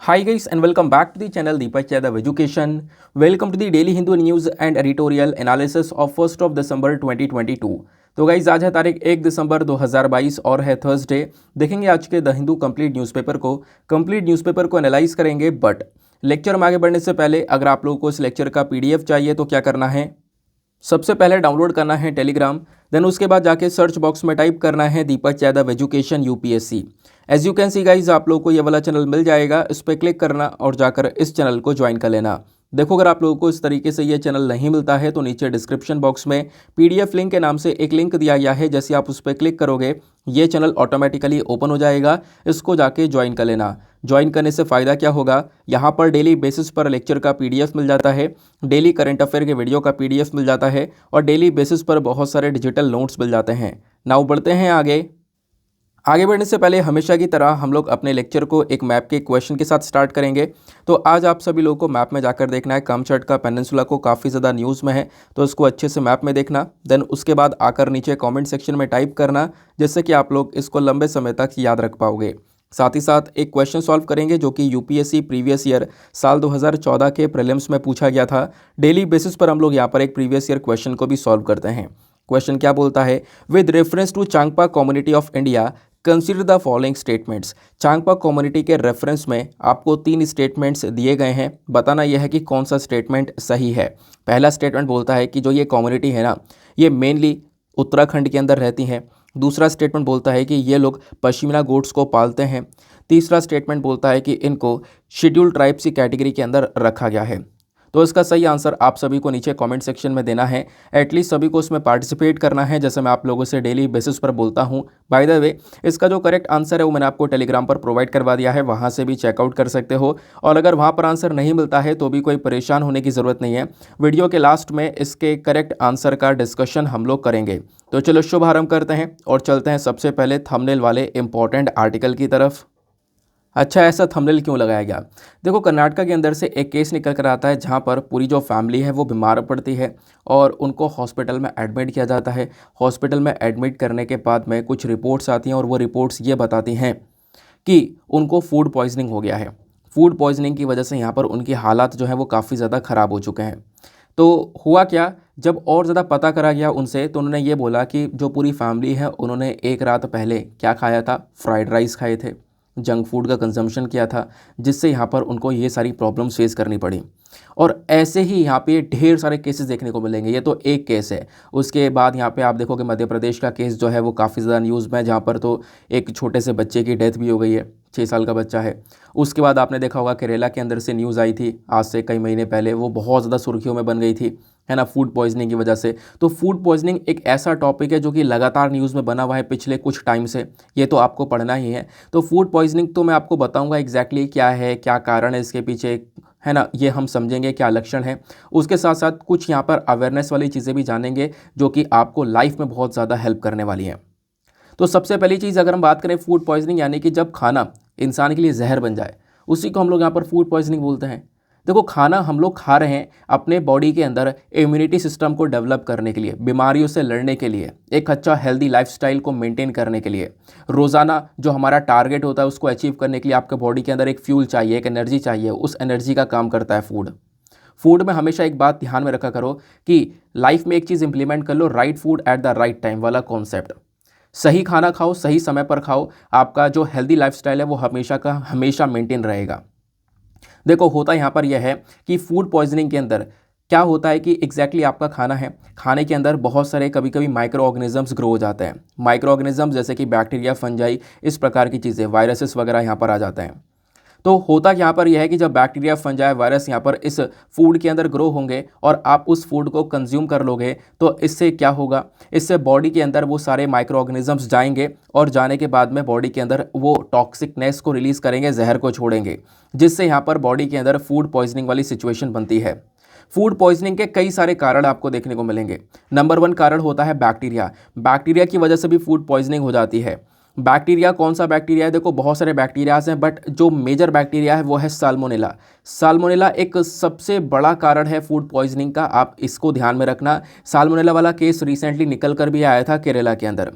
Hi guys and welcome back to the channel Deepak Yadav Education. Welcome to the Daily Hindu News and Editorial Analysis of 1st of December 2022. तो guys आज है तारीख 1 दिसंबर 2022 और है Thursday. देखेंगे आज के द हिंदू कंप्लीट न्यूज़पेपर को एनालाइज करेंगे। बट लेक्चर में आगे बढ़ने से पहले अगर आप लोगों को इस लेक्चर का पीडीएफ चाहिए तो क्या करना है, सबसे पहले डाउनलोड करना है टेलीग्राम, देन उसके बाद जाके सर्च बॉक्स में टाइप करना है Deepak Yadav education UPSC. As you can see guys आप लोगों को ये वाला चैनल मिल जाएगा, इस पर क्लिक करना और जाकर इस चैनल को ज्वाइन कर लेना। देखो अगर आप लोगों को इस तरीके से ये चैनल नहीं मिलता है तो नीचे डिस्क्रिप्शन बॉक्स में पीडीएफ लिंक के नाम से एक लिंक दिया गया है, जैसे आप उस पर क्लिक करोगे ये चैनल ऑटोमेटिकली ओपन हो जाएगा, इसको जाके ज्वाइन कर लेना। ज्वाइन करने से फ़ायदा क्या होगा, यहाँ पर डेली बेसिस पर लेक्चर का पीडीएफ मिल जाता है, डेली करंट अफेयर के वीडियो का पीडीएफ मिल जाता है और डेली बेसिस पर बहुत सारे डिजिटल नोट्स मिल जाते हैं। नाउ बढ़ते हैं आगे बढ़ने से पहले हमेशा की तरह हम लोग अपने लेक्चर को एक मैप के क्वेश्चन के साथ स्टार्ट करेंगे। तो आज आप सभी लोगों को मैप में जाकर देखना है कामचट का पेनिनसुला को काफ़ी ज़्यादा न्यूज़ में है, तो इसको अच्छे से मैप में देखना। देन उसके बाद आकर नीचे कमेंट सेक्शन में टाइप करना, जिससे कि आप लोग इसको लंबे समय तक याद रख पाओगे। साथ ही साथ एक क्वेश्चन सॉल्व करेंगे जो कि यूपीएससी प्रीवियस ईयर साल 2014 के प्रीलिम्स में पूछा गया था। डेली बेसिस पर हम लोग यहाँ पर एक प्रीवियस ईयर क्वेश्चन को भी सॉल्व करते हैं। क्वेश्चन क्या बोलता है, with reference to Changpa community of India consider the following statements. Changpa community के रेफरेंस में आपको 3 स्टेटमेंट्स दिए गए हैं, बताना यह है कि कौन सा स्टेटमेंट सही है। पहला स्टेटमेंट बोलता है कि जो ये कम्युनिटी है ना, ये मेनली उत्तराखंड के अंदर रहती हैं। दूसरा स्टेटमेंट बोलता है कि ये लोग पश्मीना गोट्स को पालते हैं। तीसरा स्टेटमेंट बोलता है कि इनको शेड्यूल्ड ट्राइब्स की कैटेगरी के अंदर रखा गया है। तो इसका सही आंसर आप सभी को नीचे कमेंट सेक्शन में देना है, एटलीस्ट सभी को उसमें पार्टिसिपेट करना है, जैसे मैं आप लोगों से डेली बेसिस पर बोलता हूं। बाय द वे इसका जो करेक्ट आंसर है वो मैंने आपको टेलीग्राम पर प्रोवाइड करवा दिया है, वहां से भी चेकआउट कर सकते हो। और अगर वहां पर आंसर नहीं मिलता है तो भी कोई परेशान होने की ज़रूरत नहीं है, वीडियो के लास्ट में इसके करेक्ट आंसर का डिस्कशन हम लोग करेंगे। तो चलो शुभारंभ करते हैं और चलते हैं सबसे पहले थंबनेल वाले इंपॉर्टेंट आर्टिकल की तरफ। अच्छा, ऐसा थंबनेल क्यों लगाया गया? देखो कर्नाटका के अंदर से एक केस निकल कर आता है जहाँ पर पूरी जो फैमिली है वो बीमार पड़ती है और उनको हॉस्पिटल में एडमिट किया जाता है। हॉस्पिटल में एडमिट करने के बाद में कुछ रिपोर्ट्स आती हैं और वो रिपोर्ट्स ये बताती हैं कि उनको फूड पॉइजनिंग हो गया है। फूड पॉइजनिंग की वजह से यहाँ पर उनकी हालात जो है वो काफ़ी ज़्यादा ख़राब हो चुके हैं। तो हुआ क्या, जब और ज़्यादा पता करा गया उनसे तो उन्होंने ये बोला कि जो पूरी फैमिली है उन्होंने एक रात पहले क्या खाया था, फ्राइड राइस खाए थे, जंक फूड का कंजम्पशन किया था, जिससे यहाँ पर उनको ये सारी प्रॉब्लम्स फेस करनी पड़ी। और ऐसे ही यहाँ पे ढेर सारे केसेस देखने को मिलेंगे, ये तो एक केस है। उसके बाद यहाँ पे आप देखोगे मध्य प्रदेश का केस जो है वो काफ़ी ज़्यादा न्यूज़ में है, जहाँ पर तो एक छोटे से बच्चे की डेथ भी हो गई है, 6 साल का बच्चा है। उसके बाद आपने देखा होगा केरला के अंदर से न्यूज़ आई थी आज से कई महीने पहले, वो बहुत ज़्यादा सुर्खियों में बन गई थी, है ना, फूड पॉइजनिंग की वजह से। तो फूड पॉइजनिंग एक ऐसा टॉपिक है जो कि लगातार न्यूज़ में बना हुआ है पिछले कुछ टाइम से, ये तो आपको पढ़ना ही है। तो फूड पॉइजनिंग तो मैं आपको बताऊंगा एग्जैक्टली क्या है, क्या कारण है इसके पीछे, है ना, ये हम समझेंगे क्या लक्षण है। उसके साथ साथ कुछ यहाँ पर अवेयरनेस वाली चीज़ें भी जानेंगे जो कि आपको लाइफ में बहुत ज़्यादा हेल्प करने वाली हैं। तो सबसे पहली चीज़ अगर हम बात करें फूड पॉइजनिंग, यानी कि जब खाना इंसान के लिए जहर बन जाए, उसी को हम लोग यहाँ पर फूड पॉइजनिंग बोलते हैं। देखो खाना हम लोग खा रहे हैं अपने बॉडी के अंदर इम्यूनिटी सिस्टम को डेवलप करने के लिए, बीमारियों से लड़ने के लिए, एक अच्छा हेल्दी लाइफस्टाइल को मेंटेन करने के लिए, रोज़ाना जो हमारा टारगेट होता है उसको अचीव करने के लिए आपके बॉडी के अंदर एक फ्यूल चाहिए, एक एनर्जी चाहिए, उस एनर्जी का काम करता है फूड। फूड में हमेशा एक बात ध्यान में रखा करो कि लाइफ में एक चीज़ इंप्लीमेंट कर लो, right food at the right time वाला कॉन्सेप्ट। सही खाना खाओ, सही समय पर खाओ, आपका जो हेल्दी लाइफस्टाइल है वो हमेशा का हमेशा मेंटेन रहेगा। देखो होता यहाँ पर यह है कि फूड पॉइजनिंग के अंदर क्या होता है कि एग्जैक्टली आपका खाना है, खाने के अंदर बहुत सारे कभी कभी माइक्रो ऑर्गेनिजम्स ग्रो हो जाते हैं। माइक्रो ऑर्गेनिजम्स जैसे कि बैक्टीरिया, फंजाई, इस प्रकार की चीज़ें, वायरसेस वगैरह यहाँ पर आ जाते हैं। तो होता यहाँ पर यह है कि जब बैक्टीरिया, फंजाई, वायरस यहाँ पर इस फूड के अंदर ग्रो होंगे और आप उस फूड को कंज्यूम कर लोगे, तो इससे क्या होगा, इससे बॉडी के अंदर वो सारे माइक्रो ऑर्गेनिजम्स जाएंगे और जाने के बाद में बॉडी के अंदर वो टॉक्सिकनेस को रिलीज़ करेंगे, जहर को छोड़ेंगे, जिससे यहाँ पर बॉडी के अंदर फूड पॉइजनिंग वाली सिचुएशन बनती है। फूड पॉइजनिंग के कई सारे कारण आपको देखने को मिलेंगे। नंबर 1 कारण होता है बैक्टीरिया। बैक्टीरिया की वजह से भी फूड पॉइजनिंग हो जाती है। बैक्टीरिया कौन सा बैक्टीरिया है? देखो बहुत सारे बैक्टीरियाज हैं, बट जो मेजर बैक्टीरिया है वो है साल्मोनेला। साल्मोनेला एक सबसे बड़ा कारण है फूड पॉइजनिंग का, आप इसको ध्यान में रखना। साल्मोनेला वाला केस रिसेंटली निकल कर भी आया था केरला के अंदर।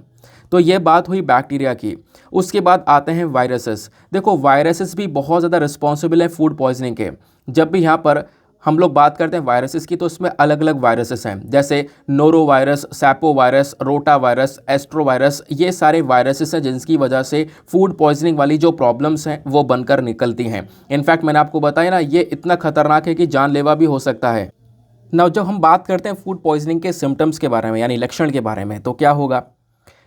तो ये बात हुई बैक्टीरिया की। उसके बाद आते हैं वायरसेस। देखो वायरसेस भी बहुत ज़्यादा रिस्पॉन्सिबल है फूड पॉइजनिंग के। जब भी यहाँ पर हम लोग बात करते हैं वायरसेस की तो उसमें अलग अलग वायरसेस हैं, जैसे noro virus, Saipau virus, rota virus, astro virus. ये सारे वायरसेस हैं जिनकी वजह से फूड पॉइजनिंग वाली जो प्रॉब्लम्स हैं वो बनकर निकलती हैं। इनफैक्ट मैंने आपको बताया ना, ये इतना खतरनाक है कि जानलेवा भी हो सकता है। ना जब हम बात करते हैं फूड पॉइजनिंग के सिम्टम्स के बारे में यानी लक्षण के बारे में, तो क्या होगा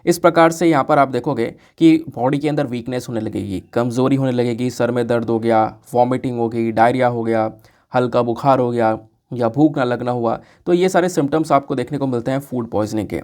इस प्रकार से यहाँ पर आप देखोगे कि बॉडी के अंदर वीकनेस होने लगेगी, कमज़ोरी होने लगेगी, सर में दर्द हो गया, वॉमिटिंग हो गई, डायरिया हो गया, हल्का बुखार हो गया या भूख ना लगना हुआ। तो ये सारे सिम्टम्स आपको देखने को मिलते हैं फूड पॉइजनिंग के।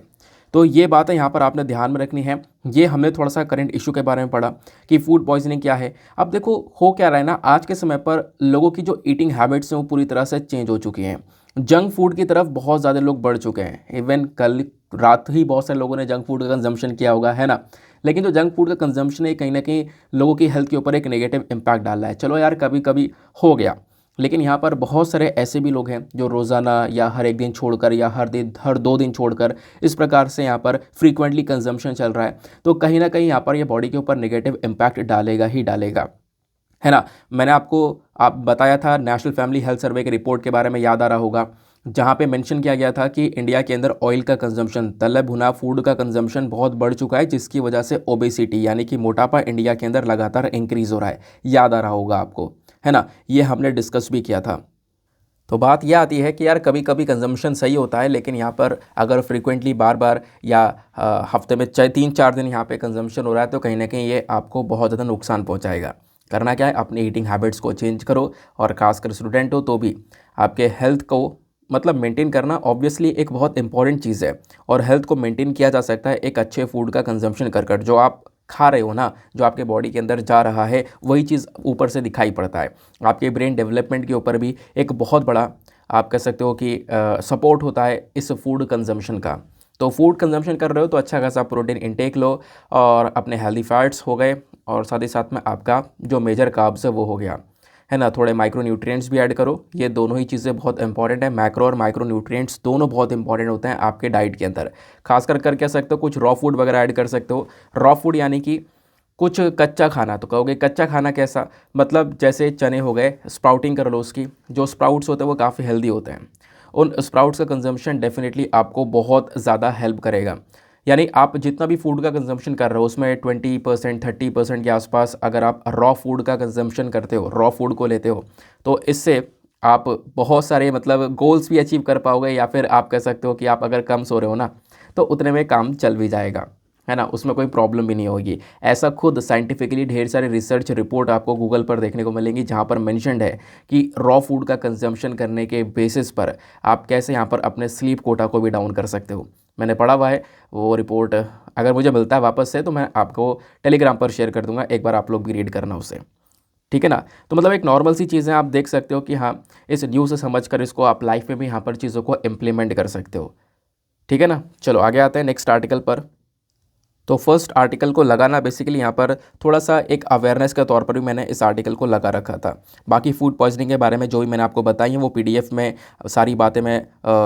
तो ये बातें यहाँ पर आपने ध्यान में रखनी है। ये हमने थोड़ा सा करंट इशू के बारे में पढ़ा कि फूड पॉइजनिंग क्या है। अब देखो हो क्या रहा है ना, आज के समय पर लोगों की जो ईटिंग हैबिट्स हैं वो पूरी तरह से चेंज हो चुकी हैं। जंक फूड की तरफ बहुत ज़्यादा लोग बढ़ चुके हैं। इवन कल रात ही बहुत सारे लोगों ने जंक फूड का कंजम्पशन किया होगा, है ना। लेकिन जो जंक फूड का कंजम्पशन है कहीं ना कहीं लोगों की हेल्थ के ऊपर एक नेगेटिव इम्पैक्ट डाल रहा है। चलो यार कभी कभी हो गया, लेकिन यहाँ पर बहुत सारे ऐसे भी लोग हैं जो रोज़ाना या हर एक दिन छोड़कर या हर 2 दिन छोड़कर इस प्रकार से यहाँ पर फ्रीक्वेंटली कंजम्पशन चल रहा है। तो कहीं ना कहीं यहाँ पर ये बॉडी के ऊपर नेगेटिव इम्पैक्ट डालेगा ही डालेगा, है ना। मैंने आपको बताया था नेशनल फैमिली हेल्थ सर्वे की रिपोर्ट के बारे में, याद आ रहा होगा, जहाँ पे मेंशन किया गया था कि इंडिया के अंदर ऑयल का कंजम्पशन, तला भुना फूड का कंजम्पशन बहुत बढ़ चुका है, जिसकी वजह से ओबेसिटी यानी कि मोटापा इंडिया के अंदर लगातार इंक्रीज़ हो रहा है। याद आ रहा होगा आपको, है ना। ये हमने डिस्कस भी किया था। तो बात यह आती है कि यार कभी कभी कंजम्पशन सही होता है, लेकिन यहाँ पर अगर फ्रीक्वेंटली बार बार या हफ्ते में 3-4 दिन यहाँ पे कंजम्पशन हो रहा है तो कहीं ना कहीं ये आपको बहुत ज़्यादा नुकसान पहुँचाएगा। करना क्या है, अपनी ईटिंग हैबिट्स को चेंज करो, और ख़ासकर स्टूडेंट हो तो भी आपके हेल्थ को मतलब मेंटेन करना ऑब्वियसली एक बहुत इंपॉर्टेंट चीज़ है। और हेल्थ को मेंटेन किया जा सकता है एक अच्छे फूड का कंजम्पशन कर कर। जो आप खा रहे हो ना, जो आपके बॉडी के अंदर जा रहा है वही चीज़ ऊपर से दिखाई पड़ता है। आपके ब्रेन डेवलपमेंट के ऊपर भी एक बहुत बड़ा आप कह सकते हो कि सपोर्ट होता है इस फूड कंजम्पशन का। तो फूड कंजम्पशन कर रहे हो तो अच्छा खासा प्रोटीन इंटेक लो, और अपने हेल्दी फैट्स हो गए, और साथ ही साथ में आपका जो मेजर कार्ब्स है वो हो गया, है ना। थोड़े माइक्रो न्यूट्रिएंट्स भी ऐड करो। ये दोनों ही चीज़ें बहुत इंपॉर्टेंट है। मैक्रो और माइक्रो न्यूट्रिएंट्स दोनों बहुत इंपॉर्टेंट होते हैं आपके डाइट के अंदर। खासकर कर कह सकते हो कुछ रॉ फूड वगैरह ऐड कर सकते हो। रॉ फूड यानी कि कुछ कच्चा खाना। तो कहोगे कच्चा खाना कैसा, मतलब जैसे चने हो गए, स्प्राउटिंग कर लो उसकी। जो स्प्राउट्स होते हैं वो काफ़ी हेल्दी होते हैं। उन स्प्राउट्स का कंजम्पशन डेफिनेटली आपको बहुत ज़्यादा हेल्प करेगा। यानी आप जितना भी फूड का कंजम्पशन कर रहे हो उसमें 20% 30% के आसपास अगर आप रॉ फूड का कंजम्पशन करते हो, रॉ फूड को लेते हो, तो इससे आप बहुत सारे मतलब गोल्स भी अचीव कर पाओगे। या फिर आप कह सकते हो कि आप अगर कम सो रहे हो ना तो उतने में काम चल भी जाएगा, है ना। उसमें कोई प्रॉब्लम भी नहीं होगी। ऐसा खुद साइंटिफिकली ढेर सारे रिसर्च रिपोर्ट आपको गूगल पर देखने को मिलेंगी जहाँ पर मेंशन्ड है कि रॉ फूड का कंजम्पशन करने के बेसिस पर आप कैसे यहाँ पर अपने स्लीप कोटा को भी डाउन कर सकते हो। मैंने पढ़ा हुआ है वो रिपोर्ट। अगर मुझे मिलता है वापस से तो मैं आपको टेलीग्राम पर शेयर कर दूंगा, एक बार आप लोग भी रीड करना उसे, ठीक है ना। तो मतलब एक नॉर्मल सी चीज़ें आप देख सकते हो कि हाँ, इस न्यूज़ से समझ कर इसको आप लाइफ में भी यहाँ पर चीज़ों को इम्प्लीमेंट कर सकते हो, ठीक है ना। चलो आगे आते हैं नेक्स्ट आर्टिकल पर। तो फर्स्ट आर्टिकल को लगाना बेसिकली यहाँ पर थोड़ा सा एक अवेयरनेस के तौर पर भी मैंने इस आर्टिकल को लगा रखा था। बाकी फूड पॉइजनिंग के बारे में जो भी मैंने आपको बताई है वो पीडीएफ में सारी बातें मैं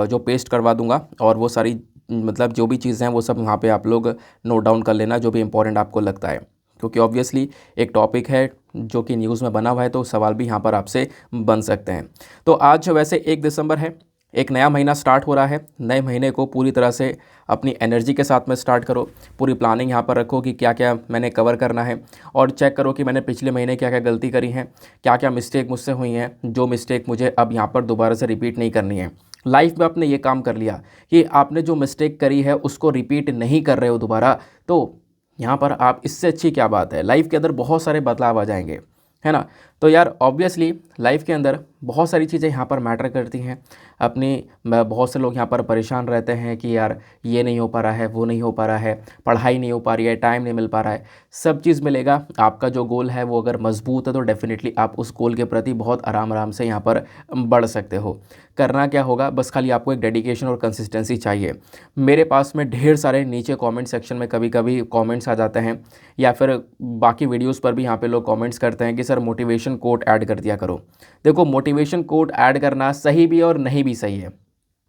जो पेस्ट करवा दूंगा, और वो सारी मतलब जो भी चीज़ें हैं वो सब वहाँ पे आप लोग नोट डाउन कर लेना जो भी इंपॉर्टेंट आपको लगता है। क्योंकि ऑब्वियसली एक टॉपिक है जो कि न्यूज़ में बना हुआ है तो सवाल भी यहाँ पर आपसे बन सकते हैं। तो आज वैसे 1 दिसंबर है, एक नया महीना स्टार्ट हो रहा है। नए महीने को पूरी तरह से अपनी एनर्जी के साथ में स्टार्ट करो। पूरी प्लानिंग यहाँ पर रखो कि क्या क्या मैंने कवर करना है, और चेक करो कि मैंने पिछले महीने क्या क्या गलती करी हैं, क्या क्या मिस्टेक मुझसे हुई हैं, जो मिस्टेक मुझे अब यहाँ पर दोबारा से रिपीट नहीं करनी है। लाइफ में आपने ये काम कर लिया कि आपने जो मिस्टेक करी है उसको रिपीट नहीं कर रहे हो दोबारा, तो यहाँ पर आप इससे अच्छी क्या बात है। लाइफ के अंदर बहुत सारे बदलाव आ जाएंगे, है ना। तो यार ऑब्वियसली लाइफ के अंदर बहुत सारी चीज़ें यहाँ पर मैटर करती हैं। अपनी बहुत से लोग यहाँ पर परेशान रहते हैं कि यार ये नहीं हो पा रहा है, वो नहीं हो पा रहा है, पढ़ाई नहीं हो पा रही है, टाइम नहीं मिल पा रहा है। सब चीज़ मिलेगा। आपका जो गोल है वो अगर मजबूत है तो डेफिनेटली आप उस गोल के प्रति बहुत आराम आराम से यहाँ पर बढ़ सकते हो। करना क्या होगा, बस खाली आपको एक डेडिकेशन और कंसिस्टेंसी चाहिए। मेरे पास में ढेर सारे नीचे कमेंट सेक्शन में कभी कभी कमेंट्स आ जाते हैं, या फिर बाकी वीडियोस पर भी यहाँ पे लोग कमेंट्स करते हैं कि सर मोटिवेशन कोट ऐड कर दिया करो। देखो मोटिवेशन कोट ऐड करना सही भी और नहीं भी सही है।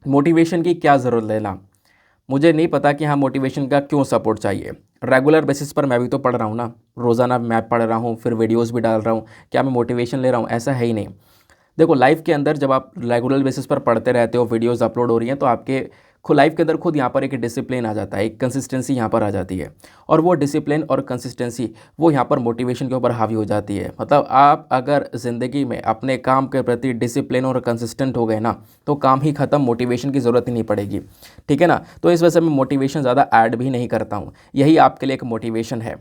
मोटिवेशन की क्या ज़रूरत लेना, मुझे नहीं पता कि हाँ मोटिवेशन का क्यों सपोर्ट चाहिए। रेगुलर बेसिस पर मैं भी तो पढ़ रहा हूँ ना, रोज़ाना मैं पढ़ रहा हूँ, फिर वीडियोस भी डाल रहा हूँ, क्या मैं मोटिवेशन ले रहा हूँ? ऐसा है ही नहीं। देखो लाइफ के अंदर जब आप रेगुलर बेसिस पर पढ़ते रहते हो, वीडियोस अपलोड हो रही हैं, तो आपके खुद लाइफ के अंदर खुद यहाँ पर एक डिसिप्लिन आ जाता है, एक कंसिस्टेंसी यहाँ पर आ जाती है। और वो डिसिप्लिन और कंसिस्टेंसी वो यहाँ पर मोटिवेशन के ऊपर हावी हो जाती है। मतलब आप अगर ज़िंदगी में अपने काम के प्रति डिसिप्लिन और कंसिस्टेंट हो गए ना, तो काम ही ख़त्म, मोटिवेशन की ज़रूरत ही नहीं पड़ेगी। ठीक है ना? तो इस वजह से मैं मोटिवेशन ज़्यादा ऐड भी नहीं करता हूँ। यही आपके लिए एक मोटिवेशन है,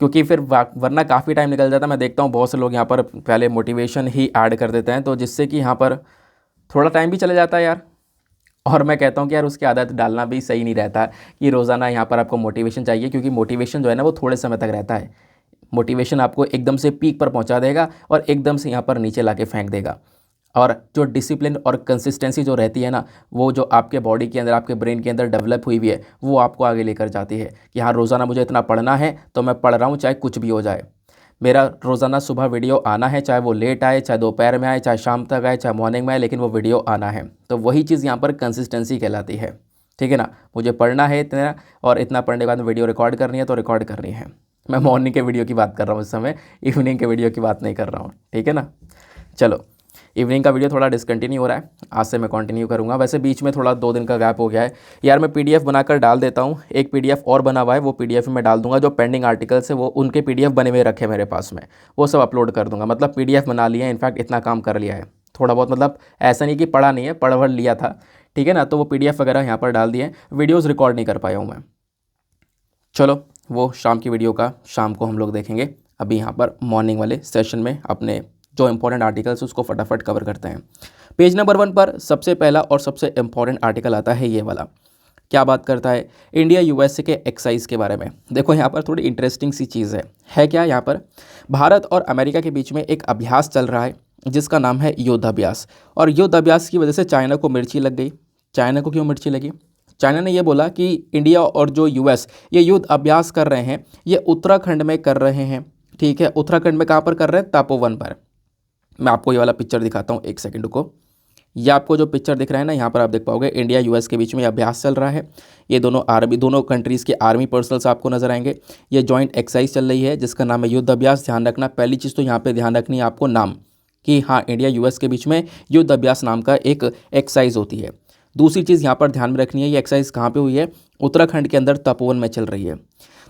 क्योंकि फिर वरना काफ़ी टाइम निकल जाता है। मैं देखता हूँ बहुत से लोग यहाँ पर पहले मोटिवेशन ही ऐड कर देते हैं, तो जिससे कि यहाँ पर थोड़ा टाइम भी चला जाता है यार। और मैं कहता हूँ कि यार उसकी आदत डालना भी सही नहीं रहता कि रोज़ाना यहाँ पर आपको मोटिवेशन चाहिए, क्योंकि मोटिवेशन जो है ना वो थोड़े समय तक रहता है। मोटिवेशन आपको एकदम से पीक पर पहुँचा देगा और एकदम से यहाँ पर नीचे ला के फेंक देगा। और जो डिसिप्लिन और कंसिस्टेंसी जो रहती है ना, वो जो आपके बॉडी के अंदर, आपके ब्रेन के अंदर डेवलप हुई हुई है, वो आपको आगे लेकर जाती है कि हाँ रोज़ाना मुझे इतना पढ़ना है, तो मैं पढ़ रहा हूँ चाहे कुछ भी हो जाए। मेरा रोज़ाना सुबह वीडियो आना है, चाहे वो लेट आए, चाहे दोपहर में आए, चाहे शाम तक आए, चाहे मॉर्निंग में आए, लेकिन वो वीडियो आना है। तो वही चीज़ यहाँ पर कंसिस्टेंसी कहलाती है। ठीक है ना? मुझे पढ़ना है इतना, और इतना पढ़ने के बाद में वीडियो रिकॉर्ड करनी है तो रिकॉर्ड करनी है। मैं मॉर्निंग के वीडियो की बात कर रहा हूँ इस समय, इवनिंग के वीडियो की बात नहीं कर रहा हूँ। ठीक है ना? चलो, इवनिंग का वीडियो थोड़ा डिसकंटिन्यू हो रहा है, आज से मैं कंटिन्यू करूँगा। वैसे बीच में थोड़ा 2 दिन का गैप हो गया है यार। मैं पीडीएफ बनाकर डाल देता हूँ, एक पीडीएफ और बना हुआ है, वो पीडीएफ में डाल दूंगा। जो पेंडिंग आर्टिकल्स है वो उनके पीडीएफ बने हुए रखे मेरे पास में, वो सब अपलोड कर दूंगा। मतलब पीडीएफ बना लिया है, इनफैक्ट इतना काम कर लिया है थोड़ा बहुत। मतलब ऐसा नहीं कि पढ़ा नहीं है, पढ़ लिया था। ठीक है ना? तो वो पीडीएफ वगैरह यहाँ पर डाल दिए। वीडियोज़ रिकॉर्ड नहीं कर पाया हूँ मैं। चलो, वो शाम की वीडियो का शाम को हम लोग देखेंगे। अभी यहाँ पर मॉर्निंग वाले सेशन में अपने जो इंपॉर्टेंट आर्टिकल्स उसको फटाफट कवर करते हैं। पेज नंबर 1 पर सबसे पहला और सबसे इंपॉर्टेंट आर्टिकल आता है ये वाला। क्या बात करता है? इंडिया यूएसए के एक्साइज के बारे में। देखो यहाँ पर थोड़ी इंटरेस्टिंग सी चीज़ है क्या यहाँ पर? भारत और अमेरिका के बीच में एक अभ्यास चल रहा है जिसका नाम है युद्धाभ्यास। और युद्धाभ्यास की वजह से चाइना को मिर्ची लग गई। चाइना को क्यों मिर्ची लगी? चाइना ने ये बोला कि इंडिया और जो यूएस ये युद्ध अभ्यास कर रहे हैं, ये उत्तराखंड में कर रहे हैं। ठीक है? उत्तराखंड में कहाँ पर कर रहे हैं? तपोवन पर। मैं आपको ये वाला पिक्चर दिखाता हूँ, एक सेकंड को। ये आपको जो पिक्चर दिख रहा है ना, यहाँ पर आप देख पाओगे इंडिया यूएस के बीच में अभ्यास चल रहा है। ये दोनों कंट्रीज़ के आर्मी पर्सनल्स आपको नजर आएंगे। ये जॉइंट एक्सरसाइज चल रही है जिसका नाम है युद्ध अभ्यास। ध्यान रखना, पहली चीज़ तो यहाँ पे ध्यान रखनी है आपको, नाम, कि हाँ इंडिया यूएस के बीच में युद्ध अभ्यास नाम का एक एक्सरसाइज होती है। दूसरी चीज़ यहाँ पर ध्यान में रखनी है, ये एक्सरसाइज कहाँ पर हुई है? उत्तराखंड के अंदर तपोवन में चल रही है।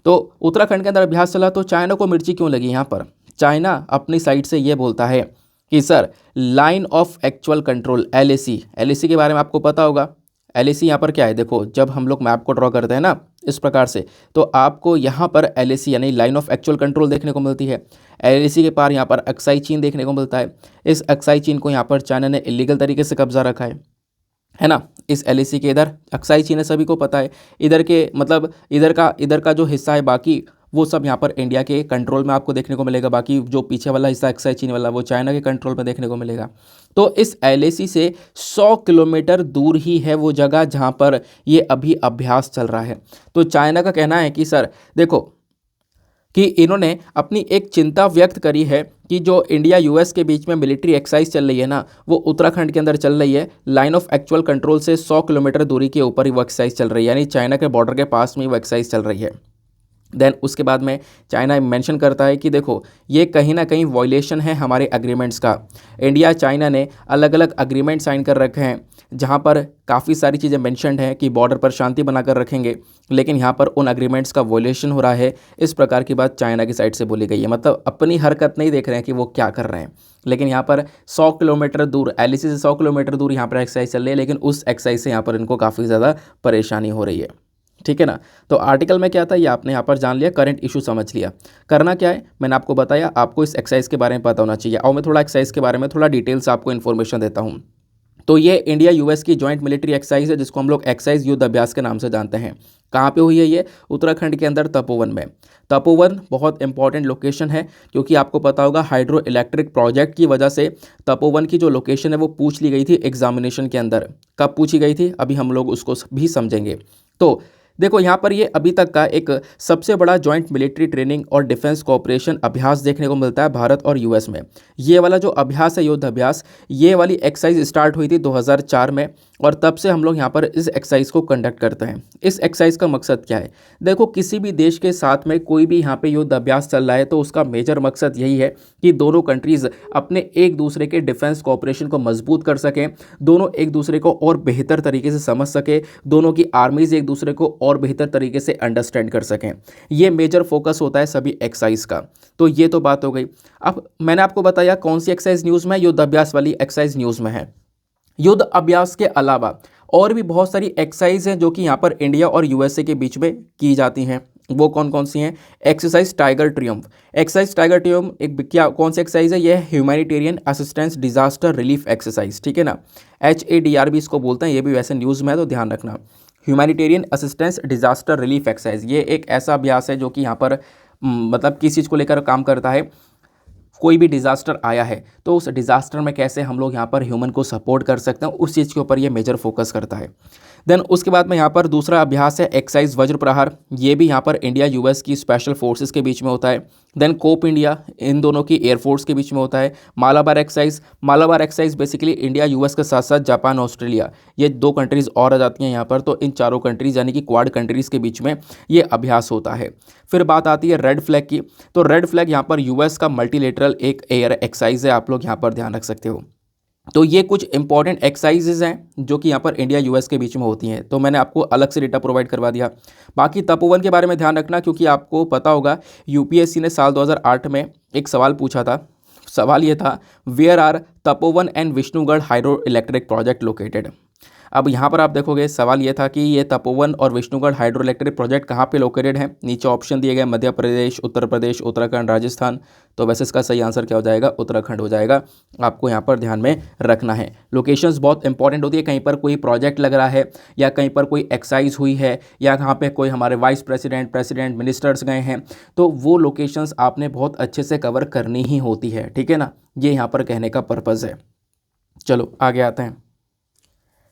तो उत्तराखंड के अंदर अभ्यास चला, तो चाइना को मिर्ची क्यों लगी यहाँ पर? चाइना अपनी साइड से ये बोलता है कि sir line of actual control, LAC के बारे में आपको पता होगा। एलएसी यहाँ पर क्या है? देखो, जब हम लोग मैप को ड्रॉ करते हैं ना इस प्रकार से, तो आपको यहाँ पर एलएसी यानी लाइन ऑफ एक्चुअल कंट्रोल देखने को मिलती है। एलएसी के पार यहाँ पर अक्साई चीन देखने को मिलता है। इस अक्साई चीन को यहाँ पर चाइना ने इलीगल तरीके से कब्जा रखा है ना? इस एलएसी के इधर अक्साई चीन है, सभी को पता है। इधर के मतलब इधर का जो हिस्सा है बाकी, वो सब यहाँ पर इंडिया के कंट्रोल में आपको देखने को मिलेगा। बाकी जो पीछे वाला हिस्सा एक्साई चीन वाला, वो चाइना के कंट्रोल में देखने को मिलेगा। तो इस एलएसी से 100 किलोमीटर दूर ही है वो जगह जहाँ पर ये अभी अभ्यास चल रहा है। तो चाइना का कहना है कि सर देखो, कि इन्होंने अपनी एक चिंता व्यक्त करी है कि जो इंडिया यूएस के बीच में मिलिट्री एक्सरसाइज चल रही है ना, वो उत्तराखंड के अंदर चल रही है। लाइन ऑफ एक्चुअल कंट्रोल से 100 किलोमीटर दूरी के ऊपर ही वो एक्सरसाइज चल रही है, यानी चाइना के बॉर्डर के पास में वो एक्सरसाइज चल रही है। देन उसके बाद में चाइना मेंशन करता है कि देखो ये कहीं ना कहीं वॉयलेशन है हमारे एग्रीमेंट्स का। इंडिया चाइना ने अलग अलग एग्रीमेंट साइन कर रखे हैं जहां पर काफ़ी सारी चीज़ें मेंशन्ड हैं कि बॉर्डर पर शांति बनाकर रखेंगे, लेकिन यहां पर उन एग्रीमेंट्स का वॉयलेशन हो रहा है। इस प्रकार की बात चाइना की साइड से बोली गई है। मतलब अपनी हरकत नहीं देख रहे हैं कि वो क्या कर रहे हैं, लेकिन यहाँ पर 100 किलोमीटर दूर, एलएसी से 100 किलोमीटर दूर यहाँ पर एक्सरसाइज चल रही है, लेकिन उस एक्सरसाइज से यहाँ पर इनको काफ़ी ज़्यादा परेशानी हो रही है। ठीक है ना? तो आर्टिकल में क्या था ये आपने यहाँ पर जान लिया, करंट इशू समझ लिया। करना क्या है मैंने आपको बताया, आपको इस एक्सरसाइज के बारे में पता होना चाहिए। और मैं थोड़ा एक्सरसाइज के बारे में थोड़ा डिटेल्स आपको इन्फॉर्मेशन देता हूँ। तो ये इंडिया यूएस की जॉइंट मिलिट्री एक्सरसाइज है जिसको हम लोग एक्सरसाइज युद्ध अभ्यास के नाम से जानते हैं। कहाँ पे हुई है ये? उत्तराखंड के अंदर तपोवन में। तपोवन बहुत इंपॉर्टेंट लोकेशन है, क्योंकि आपको पता होगा हाइड्रो इलेक्ट्रिक प्रोजेक्ट की वजह से तपोवन की जो लोकेशन है वो पूछ ली गई थी एग्जामिनेशन के अंदर। कब पूछी गई थी अभी हम लोग उसको भी समझेंगे। तो देखो यहाँ पर ये अभी तक का एक सबसे बड़ा जॉइंट मिलिट्री ट्रेनिंग और डिफेंस कोऑपरेशन अभ्यास देखने को मिलता है भारत और यूएस में। ये वाला जो अभ्यास है, युद्ध अभ्यास, ये वाली एक्सरसाइज स्टार्ट हुई थी 2004 में, और तब से हम लोग यहाँ पर इस एक्सरसाइज को कंडक्ट करते हैं। इस एक्सरसाइज का मकसद क्या है? देखो, किसी भी देश के साथ में कोई भी यहाँ पे युद्ध अभ्यास चल रहा है तो उसका मेजर मकसद यही है कि दोनों कंट्रीज़ अपने एक दूसरे के डिफेंस कोऑपरेशन को मजबूत कर सकें, दोनों एक दूसरे को और बेहतर तरीके से समझ सके, दोनों की आर्मीज एक दूसरे को और बेहतर तरीके से अंडरस्टैंड कर सकें। ये मेजर फोकस होता है सभी एक्सरसाइज का। तो ये तो बात हो गई। अब मैंने आपको बताया कौन सी एक्सरसाइज न्यूज़ में है, युद्ध अभ्यास वाली एक्सरसाइज न्यूज़ में है। युद्ध अभ्यास के अलावा और भी बहुत सारी एक्सरसाइज हैं जो कि यहाँ पर इंडिया और यूएसए के बीच में की जाती हैं। वो कौन कौन सी हैं? Exercise tiger Triumph. Exercise tiger Triumph एक क्या कौन सी एक्सरसाइज है? ये है humanitarian assistance disaster relief exercise, ठीक है ना। HADR भी इसको बोलते हैं, ये भी वैसे न्यूज़ में है तो ध्यान रखना। Humanitarian assistance disaster relief exercise, ये एक ऐसा अभ्यास है जो कि यहाँ पर मतलब किस चीज़ को लेकर काम करता है। कोई भी डिज़ास्टर आया है तो उस डिज़ास्टर में कैसे हम लोग यहाँ पर ह्यूमन को सपोर्ट कर सकते हैं, उस चीज़ के ऊपर ये मेजर फोकस करता है। देन उसके बाद में यहाँ पर दूसरा अभ्यास है एक्साइज वज्र प्रहार। ये भी यहाँ पर इंडिया यूएस की स्पेशल फोर्सेस के बीच में होता है। देन कोप इंडिया, इन दोनों की एयरफोर्स के बीच में होता है। Malabar excise, Malabar excise basically India US के साथ साथ जापान ऑस्ट्रेलिया, ये 2 कंट्रीज़ और आ जाती हैं यहाँ पर, तो इन चारों कंट्रीज़ यानी कि क्वाड कंट्रीज़ के बीच में ये अभ्यास होता है। फिर बात आती है रेड फ्लैग की। तो रेड फ्लैग यहाँ पर यूएस का मल्टीलेटरल एक एयर एक्साइज है, आप लोग यहाँ पर ध्यान रख सकते हो। तो ये कुछ इंपॉर्टेंट एक्सरसाइजेज हैं जो कि यहाँ पर इंडिया यूएस के बीच में होती हैं, तो मैंने आपको अलग से डेटा प्रोवाइड करवा दिया। बाकी तपोवन के बारे में ध्यान रखना, क्योंकि आपको पता होगा यूपीएससी ने साल 2008 में एक सवाल पूछा था। सवाल ये था, where are Tapovan and Vishnugad hydroelectric project located. अब यहाँ पर आप देखोगे सवाल ये था कि ये तपोवन और विष्णुगढ़ हाइड्रो इलेक्ट्रिक प्रोजेक्ट कहाँ पे लोकेटेड है। नीचे ऑप्शन दिए गए मध्य प्रदेश, उत्तर प्रदेश, उत्तराखंड, राजस्थान। तो वैसे इसका सही आंसर क्या हो जाएगा? उत्तराखंड हो जाएगा। आपको यहाँ पर ध्यान में रखना है, लोकेशंस बहुत इंपॉर्टेंट होती है। कहीं पर कोई प्रोजेक्ट लग रहा है या कहीं पर कोई एक्सरसाइज हुई है या कहाँ पर कोई हमारे वाइस प्रेसिडेंट, प्रेसिडेंट, मिनिस्टर्स गए हैं, तो वो लोकेशंस आपने बहुत अच्छे से कवर करनी ही होती है, ठीक है ना। ये यहाँ पर कहने का पर्पज़ है। चलो आगे आते हैं।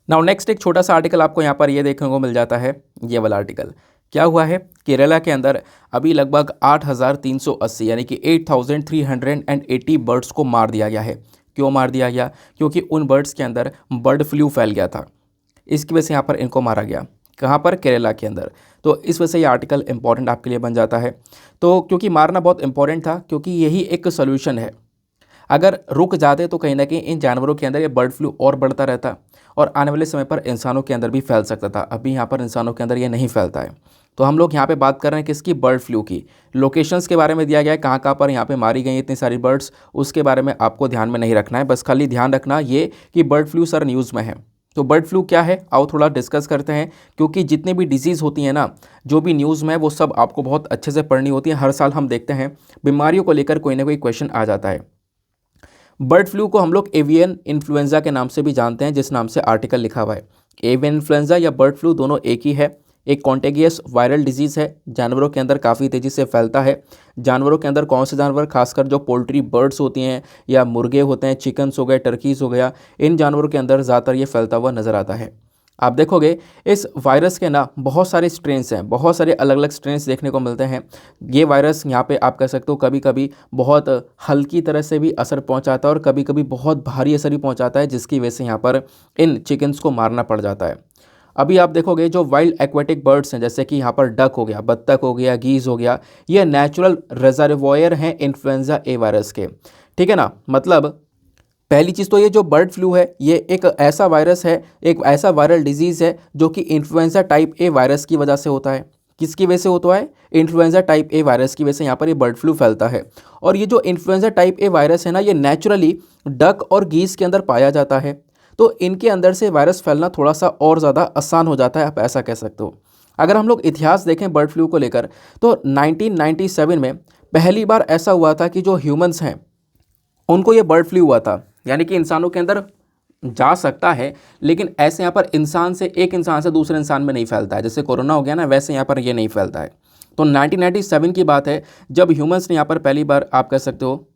नाउ नेक्स्ट एक छोटा सा आर्टिकल आपको यहाँ पर ये देखने को मिल जाता है। ये वाला आर्टिकल क्या हुआ है, केरला के अंदर अभी लगभग 8,380 यानी कि 8,380 बर्ड्स को मार दिया गया है। क्यों मार दिया गया? क्योंकि उन बर्ड्स के अंदर बर्ड फ्लू फैल गया था, इसकी वजह से यहाँ पर इनको मारा गया। कहाँ पर? केरला के अंदर। तो इस वजह से ये आर्टिकल इंपॉर्टेंट आपके लिए बन जाता है। तो क्योंकि मारना बहुत इंपॉर्टेंट था, क्योंकि यही एक सोल्यूशन है। अगर रुक जाते तो कहीं ना कहीं इन जानवरों के अंदर ये बर्ड फ्लू और बढ़ता रहता और आने वाले समय पर इंसानों के अंदर भी फैल सकता था। अभी यहाँ पर इंसानों के अंदर ये नहीं फैलता है। तो हम लोग यहाँ पे बात कर रहे हैं किसकी? बर्ड फ्लू की। लोकेशंस के बारे में दिया गया है, कहाँ कहाँ पर यहाँ पे मारी गई इतनी सारी बर्ड्स, उसके बारे में आपको ध्यान में नहीं रखना है। बस खाली ध्यान रखना ये कि बर्ड फ्लू सर न्यूज़ में है। तो बर्ड फ्लू क्या है, आओ थोड़ा डिस्कस करते हैं। क्योंकि जितनी भी डिजीज़ होती हैं ना, जो भी न्यूज़ में है, वो सब आपको बहुत अच्छे से पढ़नी होती है। हर साल हम देखते हैं बीमारियों को लेकर कोई ना कोई क्वेश्चन आ जाता है। बर्ड फ्लू को हम लोग एवियन इन्फ्लुएंजा के नाम से भी जानते हैं, जिस नाम से आर्टिकल लिखा हुआ है। एवियन इन्फ्लुएंजा या बर्ड फ्लू दोनों एक ही है। एक कॉन्टेगियस वायरल डिजीज़ है, जानवरों के अंदर काफ़ी तेज़ी से फैलता है। जानवरों के अंदर कौन से जानवर? खासकर जो पोल्ट्री बर्ड्स होती हैं या मुर्गे होते हैं, चिकन्स हो गए, टर्कीज़ हो गया, इन जानवरों के अंदर ज़्यादातर ये फैलता हुआ नज़र आता है। आप देखोगे इस वायरस के ना बहुत सारे स्ट्रेन्स हैं, बहुत सारे अलग अलग स्ट्रेन्स देखने को मिलते हैं। ये वायरस यहाँ पे आप कह सकते हो कभी कभी बहुत हल्की तरह से भी असर पहुँचाता है और कभी कभी बहुत भारी असर भी पहुँचाता है, जिसकी वजह से यहाँ पर इन चिकन्स को मारना पड़ जाता है। अभी आप देखोगे जो वाइल्ड एक्वेटिक बर्ड्स हैं, जैसे कि यहाँ पर डक हो गया, बत्तख हो गया, गीज़ हो गया, ये नेचुरल रिजर्वोयर हैं इन्फ्लुएंजा ए वायरस के, ठीक है ना। मतलब पहली चीज़ तो ये जो बर्ड फ्लू है ये एक ऐसा वायरस है, एक ऐसा वायरल डिजीज़ है जो कि इन्फ्लुएंजा टाइप ए वायरस की वजह से होता है। किसकी वजह से होता है? इन्फ्लुएंजा टाइप ए वायरस की वजह से यहाँ पर ये बर्ड फ्लू फैलता है। और ये जो इन्फ्लुएंजा टाइप ए वायरस है ना, ये नेचुरली डक और गीज़ के अंदर पाया जाता है। तो इनके अंदर से वायरस फैलना थोड़ा सा और ज़्यादा आसान हो जाता है, आप ऐसा कह सकते हो। अगर हम लोग इतिहास देखें बर्ड फ्लू को लेकर, तो 1997 में पहली बार ऐसा हुआ था कि जो ह्यूमंस हैं उनको ये बर्ड फ्लू हुआ था। यानी कि इंसानों के अंदर जा सकता है, लेकिन ऐसे यहाँ पर इंसान से, एक इंसान से दूसरे इंसान में नहीं फैलता है। जैसे कोरोना हो गया ना, वैसे यहाँ पर ये नहीं फैलता है। तो 1997 की बात है जब ह्यूमंस ने यहाँ पर पहली बार, आप कह सकते हो,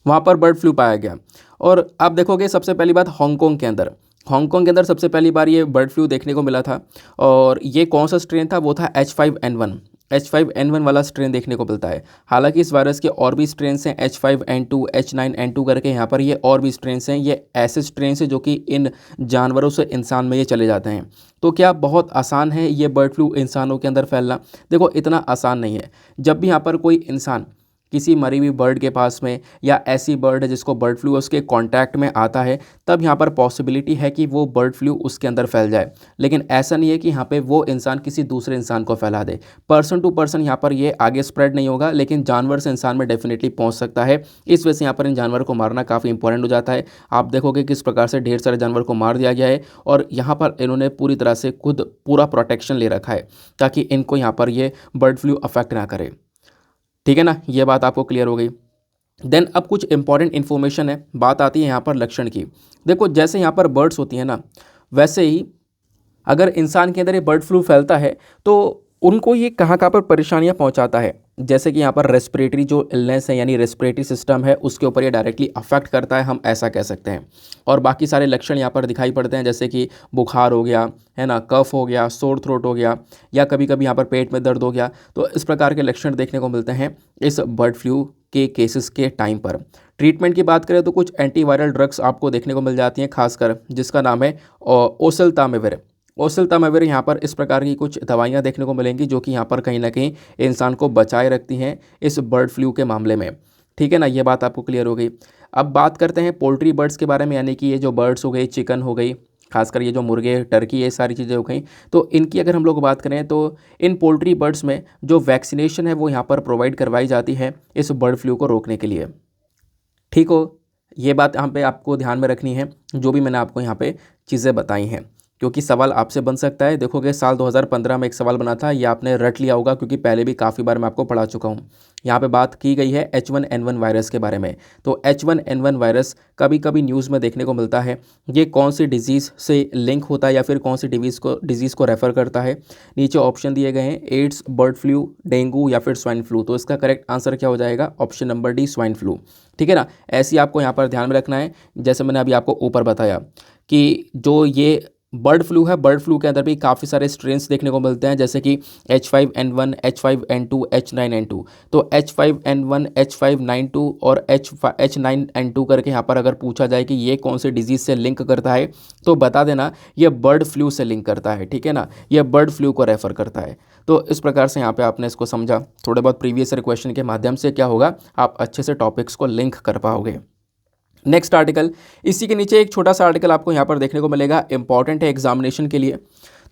वहाँ पर बर्ड फ्लू पाया गया। और आप देखोगे सबसे पहली बात हांगकांग के अंदर, हांगकांग के अंदर सबसे पहली बार ये बर्ड फ्लू देखने को मिला था। और ये कौन सा स्ट्रेन था, वो था H5N1। H5N1 वाला स्ट्रेन देखने को मिलता है। हालांकि इस वायरस के और भी स्ट्रेन्स हैं, H5N2, H9N2 करके यहाँ पर ये और भी स्ट्रेन्स हैं। ये ऐसे स्ट्रेन्स हैं जो कि इन जानवरों से इंसान में ये चले जाते हैं। तो क्या बहुत आसान है ये बर्ड फ्लू इंसानों के अंदर फैलना? देखो, इतना आसान नहीं है। जब भी यहाँ पर कोई इंसान किसी मरी हुई बर्ड के पास में या ऐसी बर्ड है जिसको बर्ड फ्लू उसके कांटेक्ट में आता है, तब यहाँ पर पॉसिबिलिटी है कि वो बर्ड फ्लू उसके अंदर फैल जाए। लेकिन ऐसा नहीं है कि यहाँ पे वो इंसान किसी दूसरे इंसान को फैला दे। पर्सन टू पर्सन यहाँ पर ये आगे स्प्रेड नहीं होगा, लेकिन जानवर से इंसान में डेफिनेटली पहुँच सकता है। इस वजह से यहाँ पर इन जानवर को मारना काफ़ी इंपॉर्टेंट हो जाता है। आप देखोगे किस प्रकार से ढेर सारे जानवर को मार दिया गया है, और यहाँ पर इन्होंने पूरी तरह से खुद पूरा प्रोटेक्शन ले रखा है ताकि इनको यहाँ पर ये बर्ड फ्लू अफेक्ट ना करे। ठीक है ना, ये बात आपको क्लियर हो गई। देन अब कुछ इंपॉर्टेंट इन्फॉर्मेशन है, बात आती है यहाँ पर लक्षण की। देखो, जैसे यहाँ पर बर्ड्स होती हैं ना, वैसे ही अगर इंसान के अंदर ये बर्ड फ्लू फैलता है तो उनको ये कहाँ कहाँ पर परेशानियाँ पहुँचाता है। जैसे कि यहाँ पर रेस्पिरेटरी जो इलनेस है, यानी रेस्पिरेटरी सिस्टम है, उसके ऊपर ये डायरेक्टली अफेक्ट करता है, हम ऐसा कह सकते हैं। और बाकी सारे लक्षण यहाँ पर दिखाई पड़ते हैं, जैसे कि बुखार हो गया, है ना, कफ हो गया, सोर थ्रोट हो गया, या कभी कभी यहाँ पर पेट में दर्द हो गया। तो इस प्रकार के लक्षण देखने को मिलते हैं इस बर्ड फ्लू के केसेस के टाइम पर। ट्रीटमेंट की बात करें तो कुछ एंटीवायरल ड्रग्स आपको देखने को मिल जाती हैं, खासकर जिसका नाम है ओसेल्टामिविर। ओसेल्टामिविर यहाँ पर इस प्रकार की कुछ दवाइयाँ देखने को मिलेंगी जो कि यहाँ पर कहीं ना कहीं इंसान को बचाए रखती हैं इस बर्ड फ्लू के मामले में। ठीक है ना, ये बात आपको क्लियर हो गई। अब बात करते हैं पोल्ट्री बर्ड्स के बारे में, यानी कि ये जो बर्ड्स हो गई, चिकन हो गई, खासकर ये जो मुर्गे, टर्की, ये सारी चीज़ें हो गई। तो इनकी अगर हम लोग बात करें तो इन पोल्ट्री बर्ड्स में जो वैक्सीनेशन है वो यहाँ पर प्रोवाइड करवाई जाती है इस बर्ड फ्लू को रोकने के लिए। ठीक हो, ये बात यहाँ पे आपको ध्यान में रखनी है, जो भी मैंने आपको यहाँ पे चीज़ें बताई हैं, क्योंकि सवाल आपसे बन सकता है। देखोगे साल 2015 में एक सवाल बना था, ये आपने रट लिया होगा क्योंकि पहले भी काफ़ी बार मैं आपको पढ़ा चुका हूँ। यहाँ पे बात की गई है H1N1 वायरस के बारे में। तो H1N1 वायरस कभी कभी न्यूज़ में देखने को मिलता है। ये कौन सी डिजीज़ से लिंक होता है या फिर कौन सी डिजीज़ को रेफ़र करता है? नीचे ऑप्शन दिए गए हैं, एड्स, बर्ड फ्लू, डेंगू या फिर स्वाइन फ्लू। तो इसका करेक्ट आंसर क्या हो जाएगा? Option number D, swine flu. ठीक है ना, ऐसे आपको यहाँ पर ध्यान में रखना है। जैसे मैंने अभी आपको ऊपर बताया कि जो ये बर्ड फ्लू है, बर्ड फ्लू के अंदर भी काफ़ी सारे स्ट्रेन्स देखने को मिलते हैं, जैसे कि H5N1, H5N2, H9N2। तो H5N1, H5N2 और H9N2 करके यहाँ पर अगर पूछा जाए कि ये कौन से डिजीज़ से लिंक करता है, तो बता देना ये बर्ड फ्लू से लिंक करता है। ठीक है ना, ये बर्ड फ्लू को रेफ़र करता है। तो इस प्रकार से यहाँ पे आपने इसको समझा। थोड़े बहुत प्रीवियस ईयर क्वेश्चन के माध्यम से क्या होगा, आप अच्छे से टॉपिक्स को लिंक कर पाओगे। नेक्स्ट आर्टिकल, इसी के नीचे एक छोटा सा आर्टिकल आपको यहाँ पर देखने को मिलेगा, इंपॉर्टेंट है एग्जामिनेशन के लिए।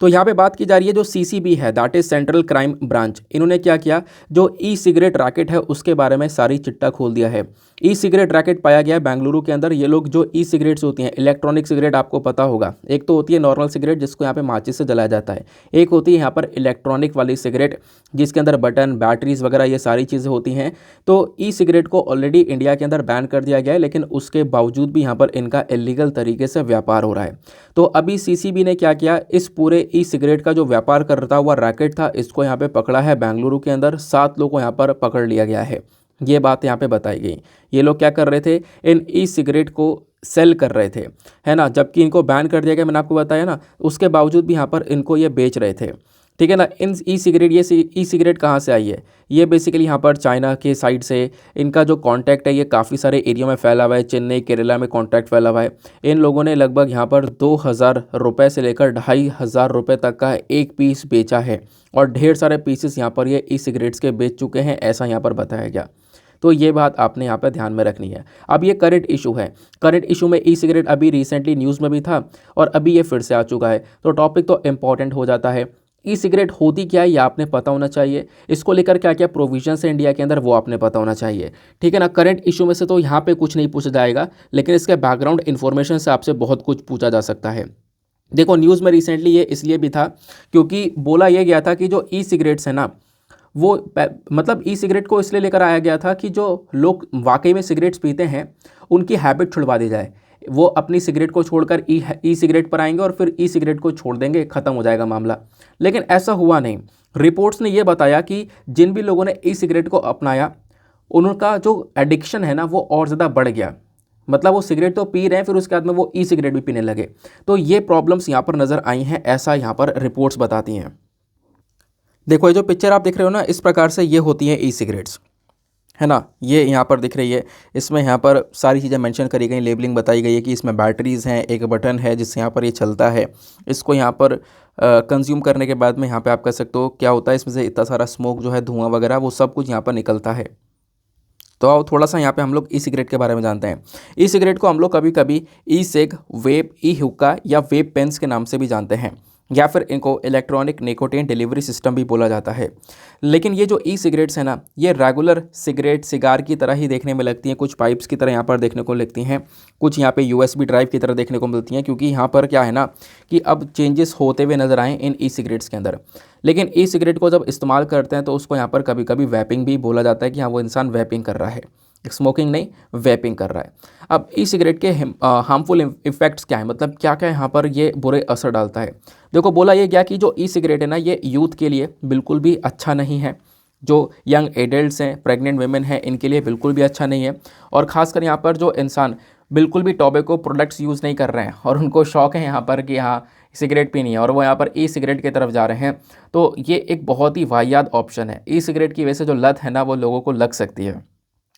तो यहाँ पे बात की जा रही है जो CCB है, that is central crime branch. इन्होंने क्या किया, जो सिगरेट रैकेट है उसके बारे में सारी चिट्टा खोल दिया है। सिगरेट रैकेट पाया गया है बेंगलुरु के अंदर। ये लोग जो सिगरेट्स होती हैं, इलेक्ट्रॉनिक सिगरेट, आपको पता होगा, एक तो होती है नॉर्मल सिगरेट जिसको यहाँ पे माचिस से जलाया जाता है, एक होती है यहाँ पर इलेक्ट्रॉनिक वाली सिगरेट जिसके अंदर बटन, बैटरीज वगैरह ये सारी चीज़ें होती हैं। तो सिगरेट को ऑलरेडी इंडिया के अंदर बैन कर दिया गया है, लेकिन उसके बावजूद भी यहाँ पर इनका इलीगल तरीके से व्यापार हो रहा है। तो अभी CCB ने क्या किया, इस पूरे सिगरेट का जो व्यापार करता हुआ रैकेट था, इसको यहाँ पे पकड़ा है बेंगलुरु के अंदर। 7 लोगों को यहाँ पर पकड़ लिया गया है। ये बात यहाँ पे बताई गई। ये लोग क्या कर रहे थे, इन सिगरेट को सेल कर रहे थे, है ना, जबकि इनको बैन कर दिया गया, मैंने आपको बताया ना, उसके बावजूद भी यहाँ पर इनको ये बेच रहे थे। ठीक है ना, इन सिगरेट, ये सिगरेट कहाँ से आई है, ये बेसिकली यहाँ पर चाइना के साइड से इनका जो कॉन्टैक्ट है, ये काफ़ी सारे एरिया में फैला हुआ है। चेन्नई, केरला में कॉन्टैक्ट फैला हुआ है। इन लोगों ने लगभग यहाँ पर 2000 रुपये से लेकर 2500 रुपये तक का एक पीस बेचा है, और ढेर सारे पीसेस यहाँ पर ये सिगरेट्स के बेच चुके हैं, ऐसा यहाँ पर बताया गया। तो ये बात आपने यहाँ पर ध्यान में रखनी है। अब ये करंट इशू है, करंट इशू में सिगरेट अभी रिसेंटली न्यूज़ में भी था और अभी ये फिर से आ चुका है, तो टॉपिक तो इंपॉर्टेंट हो जाता है। सिगरेट होती क्या है ये आपने पता होना चाहिए, इसको लेकर क्या क्या प्रोविजंस है इंडिया के अंदर वो आपने पता होना चाहिए। ठीक है ना, करंट इशू में से तो यहाँ पे कुछ नहीं पूछा जाएगा, लेकिन इसके बैकग्राउंड इन्फॉर्मेशन से आपसे बहुत कुछ पूछा जा सकता है। देखो, न्यूज़ में रिसेंटली ये इसलिए भी था क्योंकि बोला यह गया था कि जो सिगरेट्स है ना, वो मतलब सिगरेट को इसलिए लेकर आया गया था कि जो लोग वाकई में सिगरेट्स पीते हैं उनकी हैबिट छुड़वा दी जाए। वो अपनी सिगरेट को छोड़कर सिगरेट पर आएंगे और फिर सिगरेट को छोड़ देंगे, ख़त्म हो जाएगा मामला। लेकिन ऐसा हुआ नहीं। रिपोर्ट्स ने ये बताया कि जिन भी लोगों ने सिगरेट को अपनाया, उनका जो एडिक्शन है ना वो और ज़्यादा बढ़ गया। मतलब वो सिगरेट तो पी रहे हैं, फिर उसके बाद में वो ई सिगरेट भी पीने लगे। तो ये प्रॉब्लम्स यहाँ पर नज़र आई हैं, ऐसा यहाँ पर रिपोर्ट्स बताती हैं। देखो ये जो पिक्चर आप देख रहे हो ना, इस प्रकार से ये होती हैं ई सिगरेट्स, है ना। ये यहाँ पर दिख रही है, इसमें यहाँ पर सारी चीज़ें मेंशन करी गई, लेबलिंग बताई गई है कि इसमें बैटरीज़ हैं, एक बटन है जिससे यहाँ पर ये चलता है। इसको यहाँ पर कंज्यूम करने के बाद में यहाँ पे आप कह सकते हो क्या होता है, इसमें से इतना सारा स्मोक जो है, धुआं वगैरह, वो सब कुछ यहाँ पर निकलता है। तो आओ थोड़ा सा यहाँ पे हम लोग ई सिगरेट के बारे में जानते हैं। ई सिगरेट को हम लोग कभी कभी ई सिग, वेप, ई हुक्का या वेप पेन्स के नाम से भी जानते हैं, या फिर इनको इलेक्ट्रॉनिक निकोटीन डिलीवरी सिस्टम भी बोला जाता है। लेकिन ये जो ई सिगरेट्स है ना, ये रेगुलर सिगरेट, सिगार की तरह ही देखने में लगती हैं, कुछ पाइप्स की तरह यहाँ पर देखने को लगती हैं, कुछ यहाँ पे यूएसबी ड्राइव की तरह देखने को मिलती हैं, क्योंकि यहाँ पर क्या है ना कि अब चेंजेस होते हुए नजर आए इन ई सिगरेट्स के अंदर। लेकिन ई सिगरेट को जब इस्तेमाल करते हैं तो उसको यहाँ पर कभी कभी वैपिंग भी बोला जाता है कि हाँ वो इंसान वैपिंग कर रहा है, स्मोकिंग नहीं, वैपिंग कर रहा है। अब ई सिगरेट के हार्मफुल इफ़ेक्ट्स क्या है, मतलब क्या क्या यहाँ पर ये बुरे असर डालता है। देखो बोला ये गया कि जो ई सिगरेट है ना, ये यूथ के लिए बिल्कुल भी अच्छा नहीं है, जो यंग एडल्ट्स हैं, प्रेग्नेंट वेमेन हैं, इनके लिए बिल्कुल भी अच्छा नहीं है। और ख़ासकर यहाँ पर जो इंसान बिल्कुल भी टोबैको प्रोडक्ट्स यूज़ नहीं कर रहे हैं और उनको शौक है यहाँ पर कि हाँ सिगरेट पीनी है और वो यहाँ पर ई सिगरेट की तरफ जा रहे हैं, तो ये एक बहुत ही वाहियात ऑप्शन है। ई सिगरेट की वजह से जो लत है ना, वो लोगों को लग सकती है।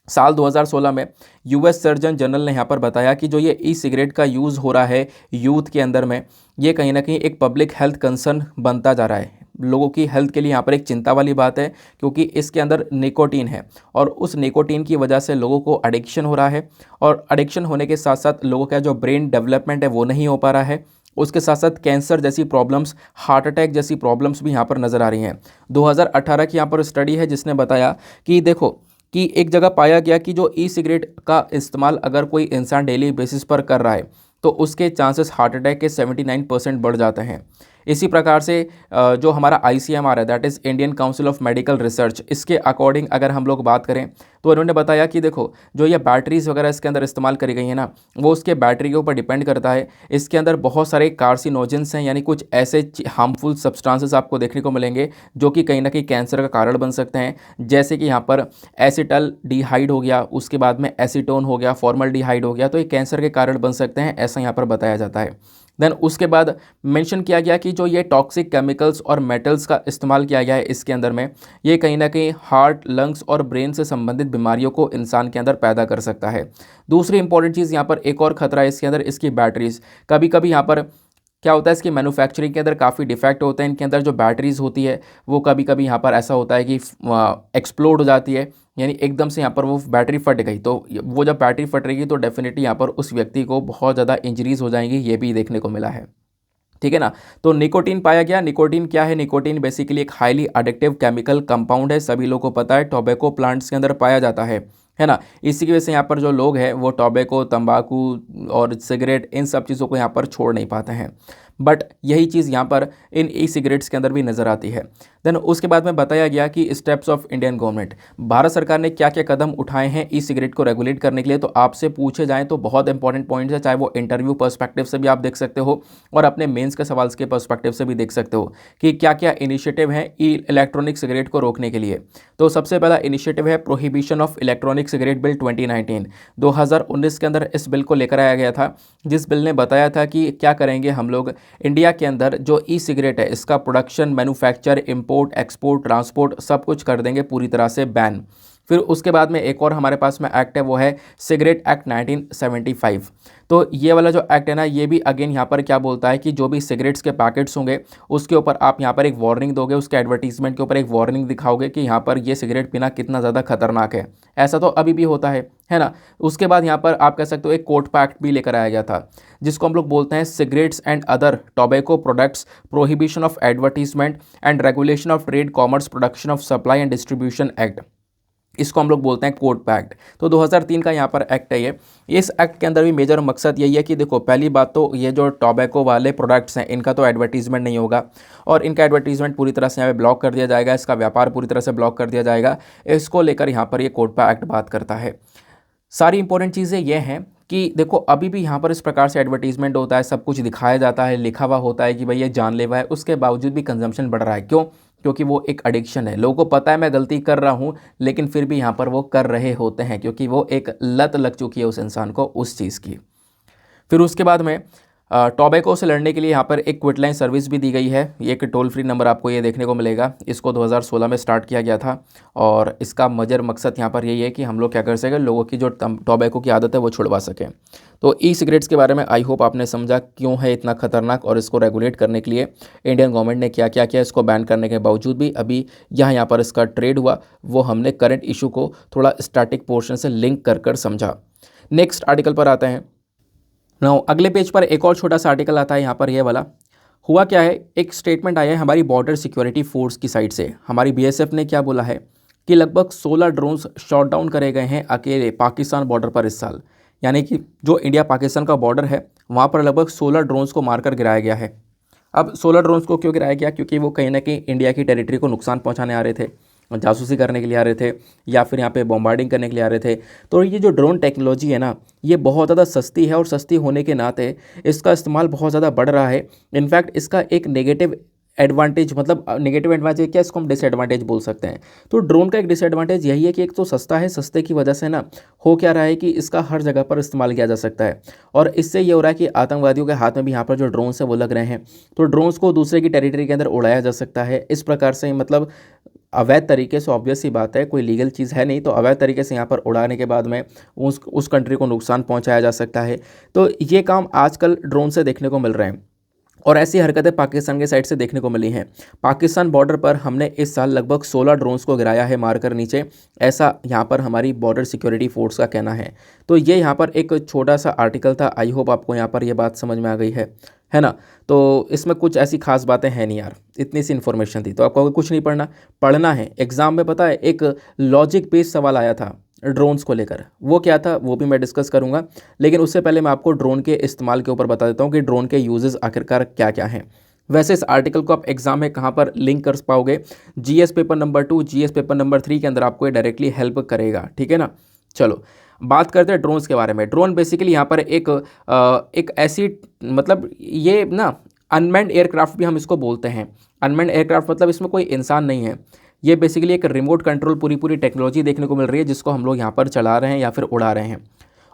साल 2016 में यूएस सर्जन जनरल ने यहाँ पर बताया कि जो ये ई सिगरेट का यूज़ हो रहा है यूथ के अंदर में, ये कहीं ना कहीं एक पब्लिक हेल्थ कंसर्न बनता जा रहा है। लोगों की हेल्थ के लिए यहाँ पर एक चिंता वाली बात है, क्योंकि इसके अंदर निकोटीन है और उस निकोटीन की वजह से लोगों को एडिक्शन हो रहा है, और एडिक्शन होने के साथ साथ लोगों का जो ब्रेन डेवलपमेंट है वो नहीं हो पा रहा है। उसके साथ साथ कैंसर जैसी प्रॉब्लम्स, हार्ट अटैक जैसी प्रॉब्लम्स भी यहाँ पर नज़र आ रही हैं। 2018 की यहाँ पर स्टडी है जिसने बताया कि देखो कि एक जगह पाया गया कि जो ई सिगरेट का इस्तेमाल अगर कोई इंसान डेली बेसिस पर कर रहा है तो उसके चांसेस हार्ट अटैक के 79% बढ़ जाते हैं। इसी प्रकार से जो हमारा ICMR है, that is Indian council of medical research, इसके अकॉर्डिंग अगर हम लोग बात करें तो उन्होंने बताया कि देखो जो ये बैटरीज़ वगैरह इसके अंदर इस्तेमाल करी गई हैं ना, वो उसके बैटरी के ऊपर डिपेंड करता है। इसके अंदर बहुत सारे कार्सिनोजेंस हैं, यानी कुछ ऐसे हार्मफुल सब्सटेंसेस आपको देखने को मिलेंगे जो कि कहीं ना कहीं कैंसर का कारण बन सकते हैं। जैसे कि यहाँ पर एसिटल डिहाइड हो गया, उसके बाद में एसीटोन हो गया, फॉर्मल्डिहाइड हो गया, तो ये कैंसर के कारण बन सकते हैं, ऐसा यहाँ पर बताया जाता है। देन उसके बाद मेंशन किया गया कि जो ये टॉक्सिक केमिकल्स और मेटल्स का इस्तेमाल किया गया है इसके अंदर में, ये कहीं ना कहीं हार्ट, लंग्स और ब्रेन से संबंधित बीमारियों को इंसान के अंदर पैदा कर सकता है। दूसरी इंपॉर्टेंट चीज़ यहाँ पर एक और खतरा है इसके अंदर, इसकी बैटरीज। कभी कभी यहाँ पर क्या होता है, इसकी मैन्युफैक्चरिंग के अंदर काफ़ी डिफेक्ट होते हैं, इनके अंदर जो बैटरीज होती है वो कभी कभी यहाँ पर ऐसा होता है कि एक्सप्लोड हो जाती है, यानी एकदम से यहाँ पर वो बैटरी फट गई, तो वो जब बैटरी फट रहेगी तो डेफिनेटली यहाँ पर उस व्यक्ति को बहुत ज़्यादा इंजरीज हो जाएंगी, ये भी देखने को मिला है। ठीक है ना। तो निकोटीन पाया गया। निकोटीन क्या है? निकोटीन बेसिकली एक हाईली एडिक्टिव केमिकल कंपाउंड है, सभी लोगों को पता है, टोबैको प्लांट्स के अंदर पाया जाता है ना। इसी की वजह से यहाँ पर जो लोग हैं वो टोबैको, तंबाकू और सिगरेट, इन सब चीज़ों को यहाँ पर छोड़ नहीं पाते हैं। बट यही चीज़ यहाँ पर इन ई सिगरेट्स के अंदर भी नज़र आती है। देन उसके बाद में बताया गया कि steps of Indian government, Bharat सरकार ने क्या क्या कदम उठाए हैं ई सिगरेट को रेगुलेट करने के लिए। तो आपसे पूछे जाएँ तो बहुत इंपॉर्टेंट पॉइंट्स है, चाहे वो इंटरव्यू पर्सपेक्टिव से भी आप देख सकते हो और अपने मेंस के सवाल के पर्सपेक्टिव से भी देख सकते हो कि क्या क्या इनिशिएटिव हैं ई इलेक्ट्रॉनिक सिगरेट को रोकने के लिए। तो सबसे पहला इनिशिएटिव है prohibition of electronic cigarette bill 2019। 2019 के अंदर इस बिल को लेकर आया गया था, जिस बिल ने बताया था कि क्या करेंगे हम लोग, इंडिया के अंदर जो ई सिगरेट है इसका production, manufacture, import, export, transport सब कुछ कर देंगे पूरी तरह से बैन। फिर उसके बाद में एक और हमारे पास में एक्ट है, वो है सिगरेट एक्ट 1975। तो ये वाला जो एक्ट है ना, ये भी अगेन यहाँ पर क्या बोलता है कि जो भी सिगरेट्स के पैकेट्स होंगे उसके ऊपर आप यहाँ पर एक वार्निंग दोगे, उसके एडवर्टीजमेंट के ऊपर एक वार्निंग दिखाओगे कि यहाँ पर ये सिगरेट पीना कितना ज़्यादा खतरनाक है। ऐसा तो अभी भी होता है ना। उसके बाद यहाँ पर आप कह सकते हो एक कोटपा एक्ट भी लेकर आया गया था, जिसको हम लोग बोलते हैं cigarettes and other tobacco products prohibition of advertisement and regulation of trade, commerce, production of supply and distribution act. इसको हम लोग बोलते हैं कोटपा एक्ट। तो 2003 का यहाँ पर एक्ट है ये। इस एक्ट के अंदर भी मेजर मकसद यही है कि देखो, पहली बात तो ये जो टोबैको वाले प्रोडक्ट्स हैं इनका तो एडवर्टीजमेंट नहीं होगा और इनका एडवर्टीजमेंट पूरी तरह से यहाँ पे ब्लॉक कर दिया जाएगा, इसका व्यापार पूरी तरह से ब्लॉक कर दिया जाएगा। इसको लेकर यहाँ पर ये कोटपा एक्ट बात करता है। सारी इंपॉर्टेंट चीज़ें ये हैं कि देखो अभी भी यहाँ पर इस प्रकार से एडवर्टीजमेंट होता है, सब कुछ दिखाया जाता है, लिखा हुआ होता है कि भाई ये जानलेवा है, उसके बावजूद भी कंजम्पशन बढ़ रहा है। क्यों? क्योंकि वो एक एडिक्शन है। लोगों को पता है मैं गलती कर रहा हूँ, लेकिन फिर भी यहाँ पर वो कर रहे होते हैं क्योंकि वो एक लत लग चुकी है उस इंसान को उस चीज़ की। फिर उसके बाद में टोबैको से लड़ने के लिए यहाँ पर एक क्विटलाइन सर्विस भी दी गई है। ये एक टोल फ्री नंबर आपको ये देखने को मिलेगा। इसको 2016 में स्टार्ट किया गया था और इसका मजर मकसद यहाँ पर यही है कि हम लोग क्या कर सकें, लोगों की जो टोबैको की आदत है वो छुड़वा सकें। तो ई सिगरेट्स के बारे में आई होप आपने समझा क्यों है इतना खतरनाक, और इसको रेगुलेट करने के लिए इंडियन गवर्नमेंट ने क्या क्या किया। इसको बैन करने के बावजूद भी अभी यहाँ पर इसका ट्रेड हुआ, वो हमने करंट इशू को थोड़ा स्टैटिक पोर्शन से लिंक कर कर समझा। नेक्स्ट आर्टिकल पर आते हैं। नाउ अगले पेज पर एक और छोटा सा आर्टिकल आता है यहाँ पर, ये वाला। हुआ क्या है, एक स्टेटमेंट आया है हमारी बॉर्डर सिक्योरिटी फोर्स की साइड से। हमारी बीएसएफ ने क्या बोला है कि लगभग 16 ड्रोन्स शॉट डाउन करे गए हैं अकेले पाकिस्तान बॉर्डर पर इस साल। यानी कि जो इंडिया पाकिस्तान का बॉर्डर है वहाँ पर लगभग 16 ड्रोन्स को मारकर गिराया गया है। अब 16 ड्रोन्स को क्यों गिराया गया, क्योंकि वो कहीं ना कहीं इंडिया की टेरिटरी को नुकसान पहुँचाने आ रहे थे, जासूसी करने के लिए आ रहे थे, या फिर यहाँ पे बॉम्बार्डिंग करने के लिए आ रहे थे। तो ये जो ड्रोन टेक्नोलॉजी है ना, ये बहुत ज़्यादा सस्ती है और सस्ती होने के नाते इसका इस्तेमाल बहुत ज़्यादा बढ़ रहा है। इनफैक्ट इसका एक नेगेटिव एडवांटेज, मतलब नेगेटिव एडवांटेज क्या, इसको हम डिसएडवांटेज बोल सकते हैं। तो ड्रोन का एक डिसएडवांटेज यही है कि एक तो सस्ता है, सस्ते की वजह से ना हो क्या रहा है कि इसका हर जगह पर इस्तेमाल किया जा सकता है, और इससे ये हो रहा है कि आतंकवादियों के हाथ में भी यहाँ पर जो ड्रोन्स है वो लग रहे हैं। तो ड्रोन्स को दूसरे की टेरिटरी के अंदर उड़ाया जा सकता है इस प्रकार से, मतलब अवैध तरीके से। ऑब्वियस सी बात है, कोई लीगल चीज़ है नहीं, तो अवैध तरीके से यहाँ पर उड़ाने के बाद में उस कंट्री को नुकसान पहुँचाया जा सकता है। तो ये काम आजकल ड्रोन से देखने को मिल रहे हैं, और ऐसी हरकतें पाकिस्तान के साइड से देखने को मिली हैं। पाकिस्तान बॉर्डर पर हमने इस साल लगभग 16 ड्रोन्स को गिराया है मारकर नीचे, ऐसा यहाँ पर हमारी बॉर्डर सिक्योरिटी फोर्स का कहना है। तो ये यहाँ पर एक छोटा सा आर्टिकल था। आई होप आपको यहाँ पर ये बात समझ में आ गई है ना। तो इसमें कुछ ऐसी खास बातें हैं नहीं यार, इतनी सी इन्फॉर्मेशन थी। तो आपको कुछ नहीं पढ़ना है एग्ज़ाम में, पता है एक लॉजिक बेस्ड सवाल आया था ड्रोन्स को लेकर, वो क्या था वो भी मैं डिस्कस करूंगा। लेकिन उससे पहले मैं आपको ड्रोन के इस्तेमाल के ऊपर बता देता हूं कि ड्रोन के यूजेस आखिरकार क्या क्या हैं। वैसे इस आर्टिकल को आप एग्जाम में कहाँ पर लिंक कर पाओगे, GS paper number 2, GS paper number 3 के अंदर आपको ये डायरेक्टली हेल्प करेगा, ठीक है ना। चलो बात करते हैं ड्रोन्स के बारे में। ड्रोन बेसिकली यहाँ पर एक ऐसी, मतलब ये ना अनमैन्ड एयरक्राफ्ट भी हम इसको बोलते हैं। अनमैन्ड एयरक्राफ्ट मतलब इसमें कोई इंसान नहीं है, ये बेसिकली एक रिमोट कंट्रोल पूरी टेक्नोलॉजी देखने को मिल रही है जिसको हम लोग यहाँ पर चला रहे हैं या फिर उड़ा रहे हैं।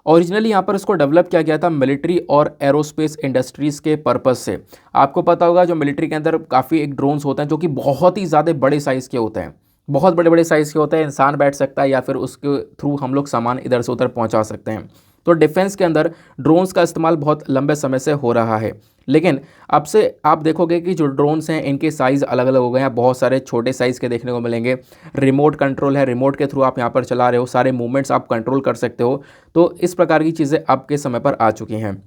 ओरिजिनली यहाँ पर इसको डेवलप किया गया था मिलिट्री और एरोस्पेस इंडस्ट्रीज़ के पर्पज़ से। आपको पता होगा जो मिलिट्री के अंदर काफ़ी एक ड्रोन्स होते हैं जो कि बहुत ही ज़्यादा बड़े साइज़ के होते हैं, बहुत बड़े बड़े साइज़ के होते हैं, इंसान बैठ सकता है या फिर उसके थ्रू हम लोग सामान इधर से उधर पहुँचा सकते हैं। तो डिफेंस के अंदर ड्रोन्स का इस्तेमाल बहुत लंबे समय से हो रहा है। लेकिन अब से आप देखोगे कि जो ड्रोन्स हैं इनके साइज़ अलग अलग हो गए हैं, बहुत सारे छोटे साइज़ के देखने को मिलेंगे। रिमोट कंट्रोल है, रिमोट के थ्रू आप यहाँ पर चला रहे हो, सारे मूवमेंट्स आप कंट्रोल कर सकते हो। तो इस प्रकार की चीज़ें अब के समय पर आ चुकी हैं।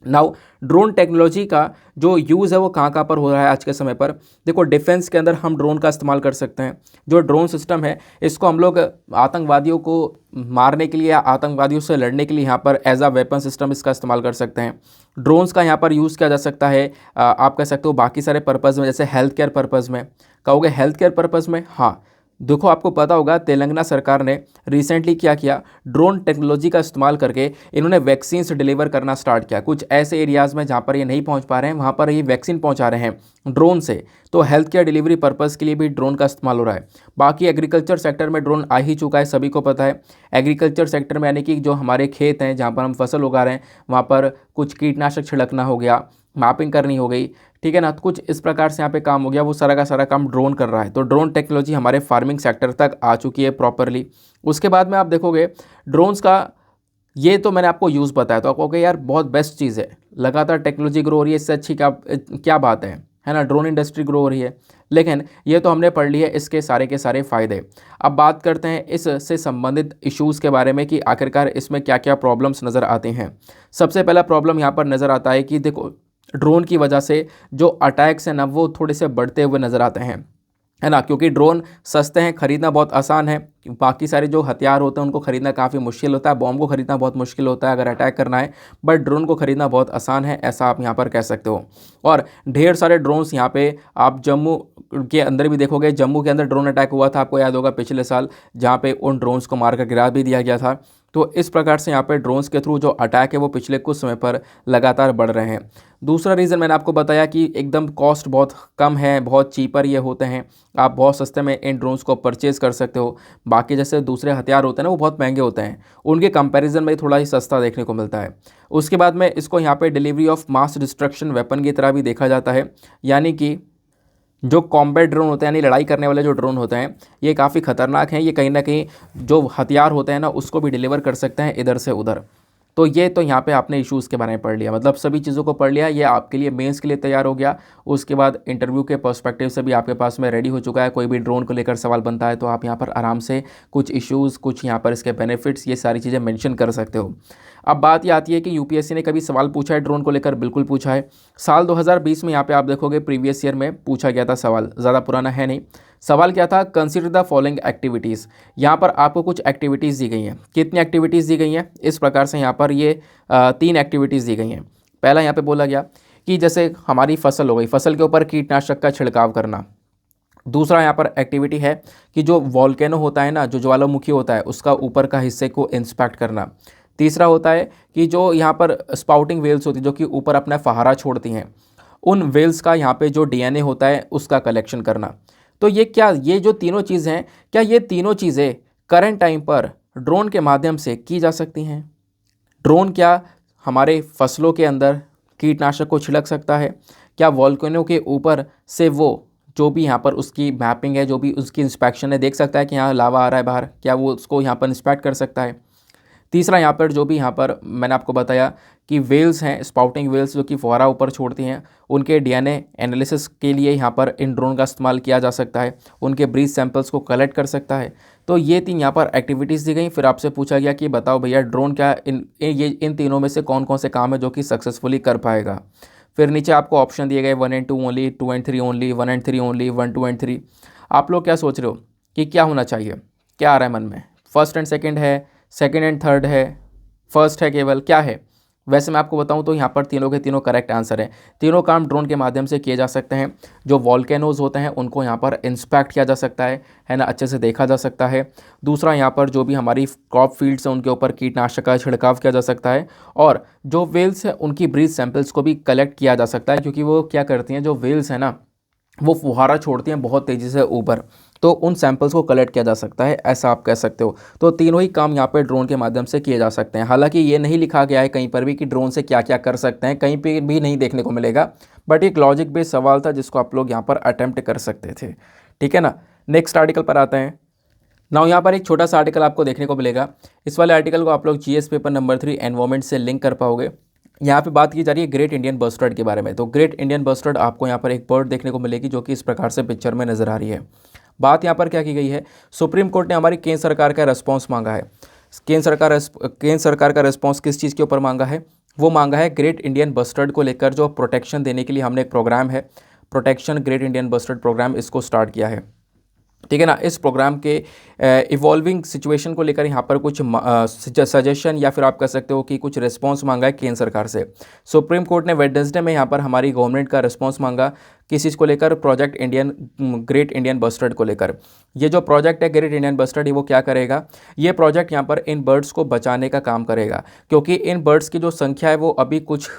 नाउ ड्रोन टेक्नोलॉजी का जो यूज़ है वो कहाँ पर हो रहा है आज के समय पर। देखो डिफेंस के अंदर हम ड्रोन का इस्तेमाल कर सकते हैं। जो ड्रोन सिस्टम है इसको हम लोग आतंकवादियों को मारने के लिए या आतंकवादियों से लड़ने के लिए यहाँ पर एज अ वेपन सिस्टम इसका इस्तेमाल कर सकते हैं। ड्रोन्स का यहाँ पर यूज़ किया जा सकता है, आप कह सकते हो बाकी सारे पर्पज़ में, जैसे हेल्थ केयर पर्पज़ में। कहोगे हेल्थ केयर पर्पज़ में, हाँ देखो आपको पता होगा तेलंगाना सरकार ने रिसेंटली क्या किया, ड्रोन टेक्नोलॉजी का इस्तेमाल करके इन्होंने वैक्सीन्स डिलीवर करना स्टार्ट किया। कुछ ऐसे एरियाज़ में जहाँ पर ये नहीं पहुँच पा रहे हैं वहाँ पर ये वैक्सीन पहुँचा रहे हैं ड्रोन से। तो हेल्थ केयर डिलीवरी पर्पज़ के लिए भी ड्रोन का इस्तेमाल हो रहा है। बाकी एग्रीकल्चर सेक्टर में ड्रोन आ ही चुका है, सभी को पता है। एग्रीकल्चर सेक्टर में यानी कि जो हमारे खेत हैं जहाँ पर हम फसल उगा रहे हैं वहाँ पर कुछ कीटनाशक छिड़कना हो गया, मैपिंग करनी हो गई, ठीक है ना। तो कुछ इस प्रकार से यहाँ पे काम हो गया, वो सारा का सारा काम ड्रोन कर रहा है। तो ड्रोन टेक्नोलॉजी हमारे फार्मिंग सेक्टर तक आ चुकी है प्रॉपरली। उसके बाद में आप देखोगे ड्रोन्स का, ये तो मैंने आपको यूज़ बताया, तो आपको कहोगे यार बहुत बेस्ट चीज़ है, लगातार टेक्नोलॉजी ग्रो हो रही है, इससे अच्छी क्या बात है ना, ड्रोन इंडस्ट्री ग्रो हो रही है। लेकिन ये तो हमने पढ़ लिया इसके सारे के सारे फ़ायदे। अब बात करते हैं इससे संबंधित इश्यूज़ के बारे में कि आखिरकार इसमें क्या क्या प्रॉब्लम्स नज़र आते हैं। सबसे पहला प्रॉब्लम यहाँ पर नज़र आता है कि देखो ड्रोन की वजह से जो अटैक्स हैं ना वो थोड़े से बढ़ते हुए नज़र आते हैं, है ना। क्योंकि ड्रोन सस्ते हैं, ख़रीदना बहुत आसान है। बाकी सारे जो हथियार होते हैं उनको ख़रीदना काफ़ी मुश्किल होता है, बॉम्ब को ख़रीदना बहुत मुश्किल होता है अगर अटैक करना है, बट ड्रोन को ख़रीदना बहुत आसान है, ऐसा आप यहाँ पर कह सकते हो। और ढेर सारे ड्रोन्स यहाँ पे आप जम्मू के अंदर भी देखोगे, जम्मू के अंदर ड्रोन अटैक हुआ था, आपको याद होगा पिछले साल, जहाँ पे उन ड्रोन्स को मारकर गिरा भी दिया गया था। तो इस प्रकार से यहाँ पे ड्रोन्स के थ्रू जो अटैक है वो पिछले कुछ समय पर लगातार बढ़ रहे हैं। दूसरा रीज़न मैंने आपको बताया कि एकदम कॉस्ट बहुत कम है, बहुत चीपर ये होते हैं, आप बहुत सस्ते में इन ड्रोन्स को परचेज़ कर सकते हो। बाकी जैसे दूसरे हथियार होते हैं ना वो बहुत महंगे होते हैं, उनके कंपैरिजन में थोड़ा ही सस्ता देखने को मिलता है। उसके बाद में इसको यहाँ पे delivery of mass destruction weapon की तरह भी देखा जाता है, यानी कि जो कॉम्बैट ड्रोन होते हैं यानी लड़ाई करने वाले जो ड्रोन होते हैं ये काफ़ी ख़तरनाक हैं। ये कहीं ना कहीं जो हथियार होते हैं ना उसको भी डिलीवर कर सकते हैं इधर से उधर। तो ये तो यहाँ पे आपने इश्यूज़ के बारे में पढ़ लिया, मतलब सभी चीज़ों को पढ़ लिया, ये आपके लिए मेंस के लिए तैयार हो गया। उसके बाद इंटरव्यू के पर्सपेक्टिव से भी आपके पास में रेडी हो चुका है। कोई भी ड्रोन को लेकर सवाल बनता है तो आप यहाँ पर आराम से कुछ इश्यूज़, कुछ यहाँ पर इसके बेनिफिट्स, ये सारी चीज़ें मेंशन कर सकते हो। अब बात ये आती है कि यूपीएससी ने कभी सवाल पूछा है ड्रोन को लेकर? बिल्कुल पूछा है। साल 2020 में यहाँ पे आप देखोगे प्रीवियस ईयर में पूछा गया था सवाल, ज़्यादा पुराना है नहीं। सवाल क्या था? Consider the following activities. यहाँ पर आपको कुछ एक्टिविटीज़ दी गई हैं। कितनी एक्टिविटीज़ दी गई हैं? इस प्रकार से यहाँ पर ये 3 एक्टिविटीज़ दी गई हैं। पहला यहाँ पे बोला गया कि जैसे हमारी फसल हो गई, फसल के ऊपर कीटनाशक का छिड़काव करना। दूसरा यहाँ पर एक्टिविटी है कि जो वॉल्केनो होता है ना, जो ज्वालामुखी होता है, उसका ऊपर का हिस्से को इंस्पेक्ट करना। तीसरा होता है कि जो यहाँ पर स्पाउटिंग वेल्स होती है जो कि ऊपर अपना फहारा छोड़ती हैं, उन वेल्स का यहाँ पे जो डीएनए होता है उसका कलेक्शन करना। तो ये जो तीनों चीज़ें हैं, क्या ये तीनों चीज़ें करंट टाइम पर ड्रोन के माध्यम से की जा सकती हैं? ड्रोन क्या हमारे फसलों के अंदर कीटनाशक को छिड़क सकता है? क्या वॉल्केनो के ऊपर से वो जो भी यहाँ पर उसकी मैपिंग है, जो भी उसकी इंस्पेक्शन है, देख सकता है कि यहाँ लावा आ रहा है बाहर, क्या वो उसको यहाँ पर इंस्पेक्ट कर सकता है? तीसरा यहाँ पर जो भी यहाँ पर मैंने आपको बताया कि वेल्स हैं, स्पाउटिंग वेल्स जो कि फुहारा ऊपर छोड़ती हैं, उनके डीएनए एनालिसिस के लिए यहाँ पर इन ड्रोन का इस्तेमाल किया जा सकता है, उनके ब्रीथ सैंपल्स को कलेक्ट कर सकता है। तो ये 3 यहाँ पर एक्टिविटीज़ दी गई। फिर आपसे पूछा गया कि बताओ भैया ड्रोन क्या इन तीनों में से कौन कौन से काम है जो कि सक्सेसफुली कर पाएगा। फिर नीचे आपको ऑप्शन दिए गए 1 and 2 only, 2 and 3 only, 1 and 3 only, 1 2 and 3। आप लोग क्या सोच रहे हो कि क्या होना चाहिए? क्या आ रहा है मन में? फर्स्ट एंड सेकंड है, सेकंड एंड थर्ड है, फर्स्ट है, केवल क्या है? वैसे मैं आपको बताऊं तो यहाँ पर तीनों के तीनों करेक्ट आंसर हैं। तीनों काम ड्रोन के माध्यम से किए जा सकते हैं। जो वॉल्केनोज होते हैं उनको यहाँ पर इंस्पेक्ट किया जा सकता है ना, अच्छे से देखा जा सकता है। दूसरा यहाँ पर जो भी हमारी क्रॉप फील्ड्स हैं उनके ऊपर कीटनाशक का छिड़काव किया जा सकता है। और जो वेल्स है उनकी ब्रीथ सैंपल्स को भी कलेक्ट किया जा सकता है, क्योंकि वो क्या करती हैं, जो वेल्स हैं ना वो फुहारा छोड़ती हैं बहुत तेज़ी से ऊपर, तो उन सैंपल्स को कलेक्ट किया जा सकता है, ऐसा आप कह सकते हो। तो तीनों ही काम यहाँ पे ड्रोन के माध्यम से किए जा सकते हैं। हालांकि ये नहीं लिखा गया है कहीं पर भी कि ड्रोन से क्या क्या कर सकते हैं, कहीं पे भी नहीं देखने को मिलेगा, बट एक लॉजिक बेस्ड सवाल था जिसको आप लोग यहाँ पर अटैम्प्ट कर सकते थे। ठीक है ना। नेक्स्ट आर्टिकल पर आते हैं। नाउ यहाँ पर एक छोटा सा आर्टिकल आपको देखने को मिलेगा। इस वाले आर्टिकल को आप लोग जीएस पेपर नंबर 3 एनवायरमेंट से लिंक कर पाओगे। यहाँ पे बात की जा रही है ग्रेट इंडियन बस्टर्ड के बारे में। तो ग्रेट इंडियन बस्टर्ड आपको यहाँ पर एक बर्ड देखने को मिलेगी जो कि इस प्रकार से पिक्चर में नजर आ रही है। बात यहाँ पर क्या की गई है, सुप्रीम कोर्ट ने हमारी केंद्र सरकार का रेस्पॉन्स मांगा है। केंद्र सरकार का रेस्पॉन्स किस चीज़ के ऊपर मांगा है? वो मांगा है ग्रेट इंडियन बस्टर्ड को लेकर जो प्रोटेक्शन देने के लिए हमने एक प्रोग्राम है, protection great Indian bustard programme, इसको स्टार्ट किया है। ठीक है ना। इस प्रोग्राम के इवॉल्विंग सिचुएशन को लेकर यहाँ पर कुछ सजेशन या फिर आप कह सकते हो कि कुछ रिस्पांस मांगा है केंद्र सरकार से। सुप्रीम कोर्ट ने वेडनेसडे में यहाँ पर हमारी गवर्नमेंट का रिस्पांस मांगा किस चीज़ को लेकर? प्रोजेक्ट ग्रेट इंडियन बस्टर्ड को लेकर। ये जो प्रोजेक्ट है ग्रेट इंडियन बस्टर्ड, ये वो क्या करेगा? ये प्रोजेक्ट यहाँ पर इन बर्ड्स को बचाने का काम करेगा, क्योंकि इन बर्ड्स की जो संख्या है वो अभी कुछ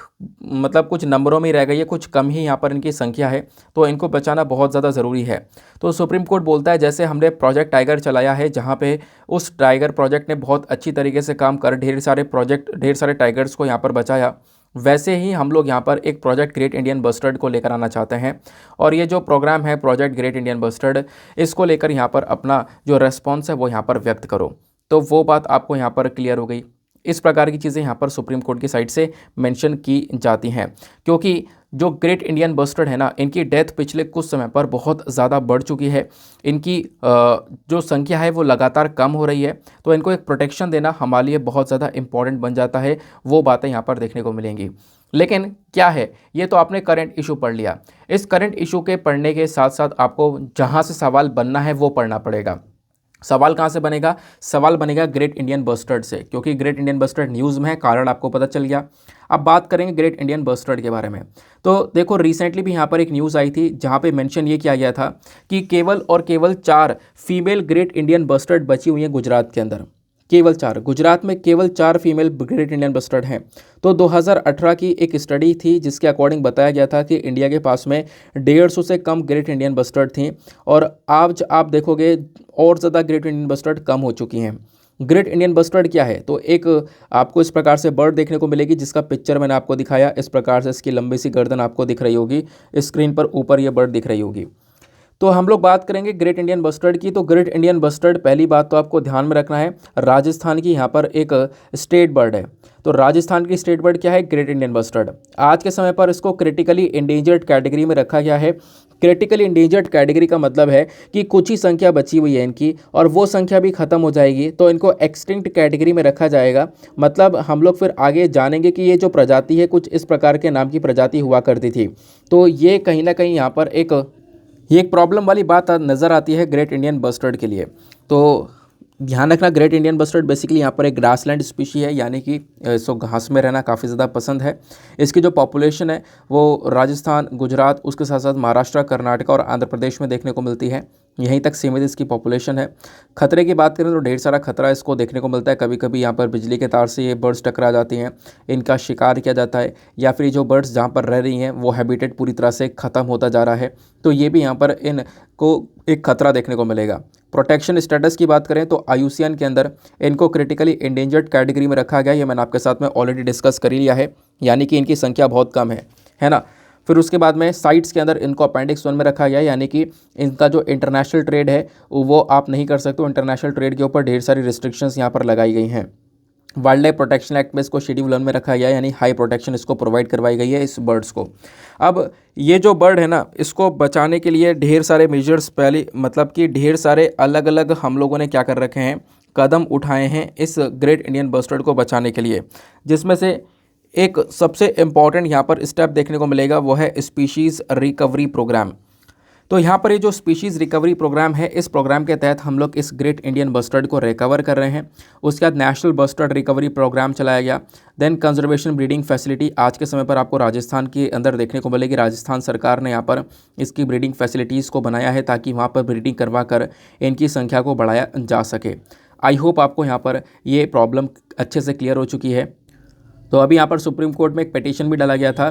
कुछ नंबरों में रह गई है, कुछ कम ही यहाँ पर इनकी संख्या है, तो इनको बचाना बहुत ज़्यादा ज़रूरी है। तो सुप्रीम कोर्ट बोलता है जैसे हमने प्रोजेक्ट टाइगर चलाया है, जहाँ पे उस टाइगर प्रोजेक्ट ने बहुत अच्छी तरीके से काम कर ढेर सारे टाइगर्स को यहाँ पर बचाया, वैसे ही हम लोग यहाँ पर एक प्रोजेक्ट ग्रेट इंडियन बस्टर्ड को लेकर आना चाहते हैं। और ये जो प्रोग्राम है प्रोजेक्ट ग्रेट इंडियन बस्टर्ड, इसको लेकर यहाँ पर अपना जो रेस्पॉन्स है वो यहाँ पर व्यक्त करो। तो वो बात आपको यहाँ पर क्लियर हो गई। इस प्रकार की चीज़ें यहाँ पर सुप्रीम कोर्ट की साइड से मेंशन की जाती हैं, क्योंकि जो ग्रेट इंडियन बस्टर्ड है ना, इनकी डेथ पिछले कुछ समय पर बहुत ज़्यादा बढ़ चुकी है। इनकी जो संख्या है वो लगातार कम हो रही है, तो इनको एक प्रोटेक्शन देना हमारे लिए बहुत ज़्यादा इंपॉर्टेंट बन जाता है। वो बातें यहाँ पर देखने को मिलेंगी। लेकिन क्या है, ये तो आपने करंट इशू पढ़ लिया। इस करंट इशू के पढ़ने के साथ साथ आपको जहाँ से सवाल बनना है वो पढ़ना पड़ेगा। सवाल कहाँ से बनेगा? सवाल बनेगा ग्रेट इंडियन बस्टर्ड से, क्योंकि ग्रेट इंडियन बस्टर्ड न्यूज़ में है, कारण आपको पता चल गया। अब बात करेंगे ग्रेट इंडियन बस्टर्ड के बारे में। तो देखो रिसेंटली भी यहाँ पर एक न्यूज़ आई थी जहाँ पे मेंशन ये किया गया था कि केवल और केवल 4 फीमेल ग्रेट इंडियन बस्टर्ड बची हुई हैं गुजरात के अंदर। केवल 4, गुजरात में केवल 4 फीमेल ग्रेट इंडियन बस्टर्ड हैं। तो 2018 की एक स्टडी थी जिसके अकॉर्डिंग बताया गया था कि इंडिया के पास में 150 से कम ग्रेट इंडियन बस्टर्ड थी, और आज आप देखोगे और ज़्यादा ग्रेट इंडियन बस्टर्ड कम हो चुकी हैं। ग्रेट इंडियन बस्टर्ड क्या है? तो एक आपको इस प्रकार से बर्ड देखने को मिलेगी जिसका पिक्चर मैंने आपको दिखाया। इस प्रकार से इसकी लंबी सी गर्दन आपको दिख रही होगी, स्क्रीन पर ऊपर ये बर्ड दिख रही होगी। तो हम लोग बात करेंगे ग्रेट इंडियन बस्टर्ड की। तो ग्रेट इंडियन बस्टर्ड, पहली बात तो आपको ध्यान में रखना है, राजस्थान की यहाँ पर एक स्टेट बर्ड है। तो राजस्थान की स्टेट बर्ड क्या है? Great Indian bustard. आज के समय पर इसको क्रिटिकली इंडेंजर्ड कैटेगरी में रखा गया है। क्रिटिकली इंडेंजर्ड कैटेगरी का मतलब है कि कुछ ही संख्या बची हुई है इनकी, और वो संख्या भी खत्म हो जाएगी तो इनको एक्सटिंक्ट कैटेगरी में रखा जाएगा। मतलब हम लोग फिर आगे जानेंगे कि ये जो प्रजाति है कुछ इस प्रकार के नाम की प्रजाति हुआ करती थी। तो ये कहीं ना कहीं यहाँ पर ये एक प्रॉब्लम वाली बात नज़र आती है ग्रेट इंडियन बस्टर्ड के लिए। तो ध्यान रखना, ग्रेट इंडियन बस्टर्ड बेसिकली यहाँ पर एक ग्रासलैंड स्पीशी है, यानी कि इसको घास में रहना काफ़ी ज़्यादा पसंद है। इसकी जो पॉपुलेशन है वो राजस्थान, गुजरात, उसके साथ साथ महाराष्ट्र, कर्नाटक और आंध्र प्रदेश में देखने को मिलती है। यहीं तक सीमित इसकी पॉपुलेशन है। खतरे की बात करें तो ढेर सारा खतरा इसको देखने को मिलता है। कभी कभी यहाँ पर बिजली के तार से ये बर्ड्स टकरा जाती हैं, इनका शिकार किया जाता है, या फिर जो बर्ड्स जहाँ पर रह रही हैं वो हैबिटेट पूरी तरह से ख़त्म होता जा रहा है। तो ये भी यहाँ पर इनको एक खतरा देखने को मिलेगा। प्रोटेक्शन स्टेटस की बात करें तो IUCN के अंदर इनको क्रिटिकली इंडेंजर्ड कैटेगरी में रखा गया है। ये मैंने आपके साथ में ऑलरेडी डिस्कस कर ही लिया है, यानी कि इनकी संख्या बहुत कम है ना। फिर उसके बाद में साइट्स के अंदर इनको अपेंडिक्स 1 में रखा गया है, यानी कि इनका जो इंटरनेशनल ट्रेड है वो आप नहीं कर सकते हो। इंटरनेशनल ट्रेड के ऊपर ढेर सारी रिस्ट्रिक्शंस यहाँ पर लगाई गई हैं। वाइल्ड लाइफ प्रोटेक्शन एक्ट में इसको शेड्यूल 1 में रखा गया है, यानी हाई प्रोटेक्शन इसको प्रोवाइड करवाई गई है इस बर्ड्स को। अब ये जो बर्ड है ना, इसको बचाने के लिए ढेर सारे मेजर्स, पहले मतलब कि ढेर सारे अलग अलग हम लोगों ने क्या कर रखे हैं, कदम उठाए हैं इस ग्रेट इंडियन बस्टर्ड को बचाने के लिए। जिसमें से एक सबसे इम्पॉर्टेंट यहाँ पर स्टेप देखने को मिलेगा वो है स्पीशीज़ रिकवरी प्रोग्राम। तो यहाँ पर ये जो स्पीशीज़ रिकवरी प्रोग्राम है, इस प्रोग्राम के तहत हम लोग इस ग्रेट इंडियन बस्टर्ड को रिकवर कर रहे हैं। उसके बाद नेशनल बस्टर्ड रिकवरी प्रोग्राम चलाया गया। देन कंजर्वेशन ब्रीडिंग फैसिलिटी आज के समय पर आपको राजस्थान के अंदर देखने को मिलेगी। राजस्थान सरकार ने यहाँ पर इसकी ब्रीडिंग फैसिलिटीज़ को बनाया है ताकि वहाँ पर ब्रीडिंग करवा कर इनकी संख्या को बढ़ाया जा सके। आई होप आपको यहाँ पर ये प्रॉब्लम अच्छे से क्लियर हो चुकी है। तो अभी यहाँ पर सुप्रीम कोर्ट में एक पिटीशन भी डाला गया था,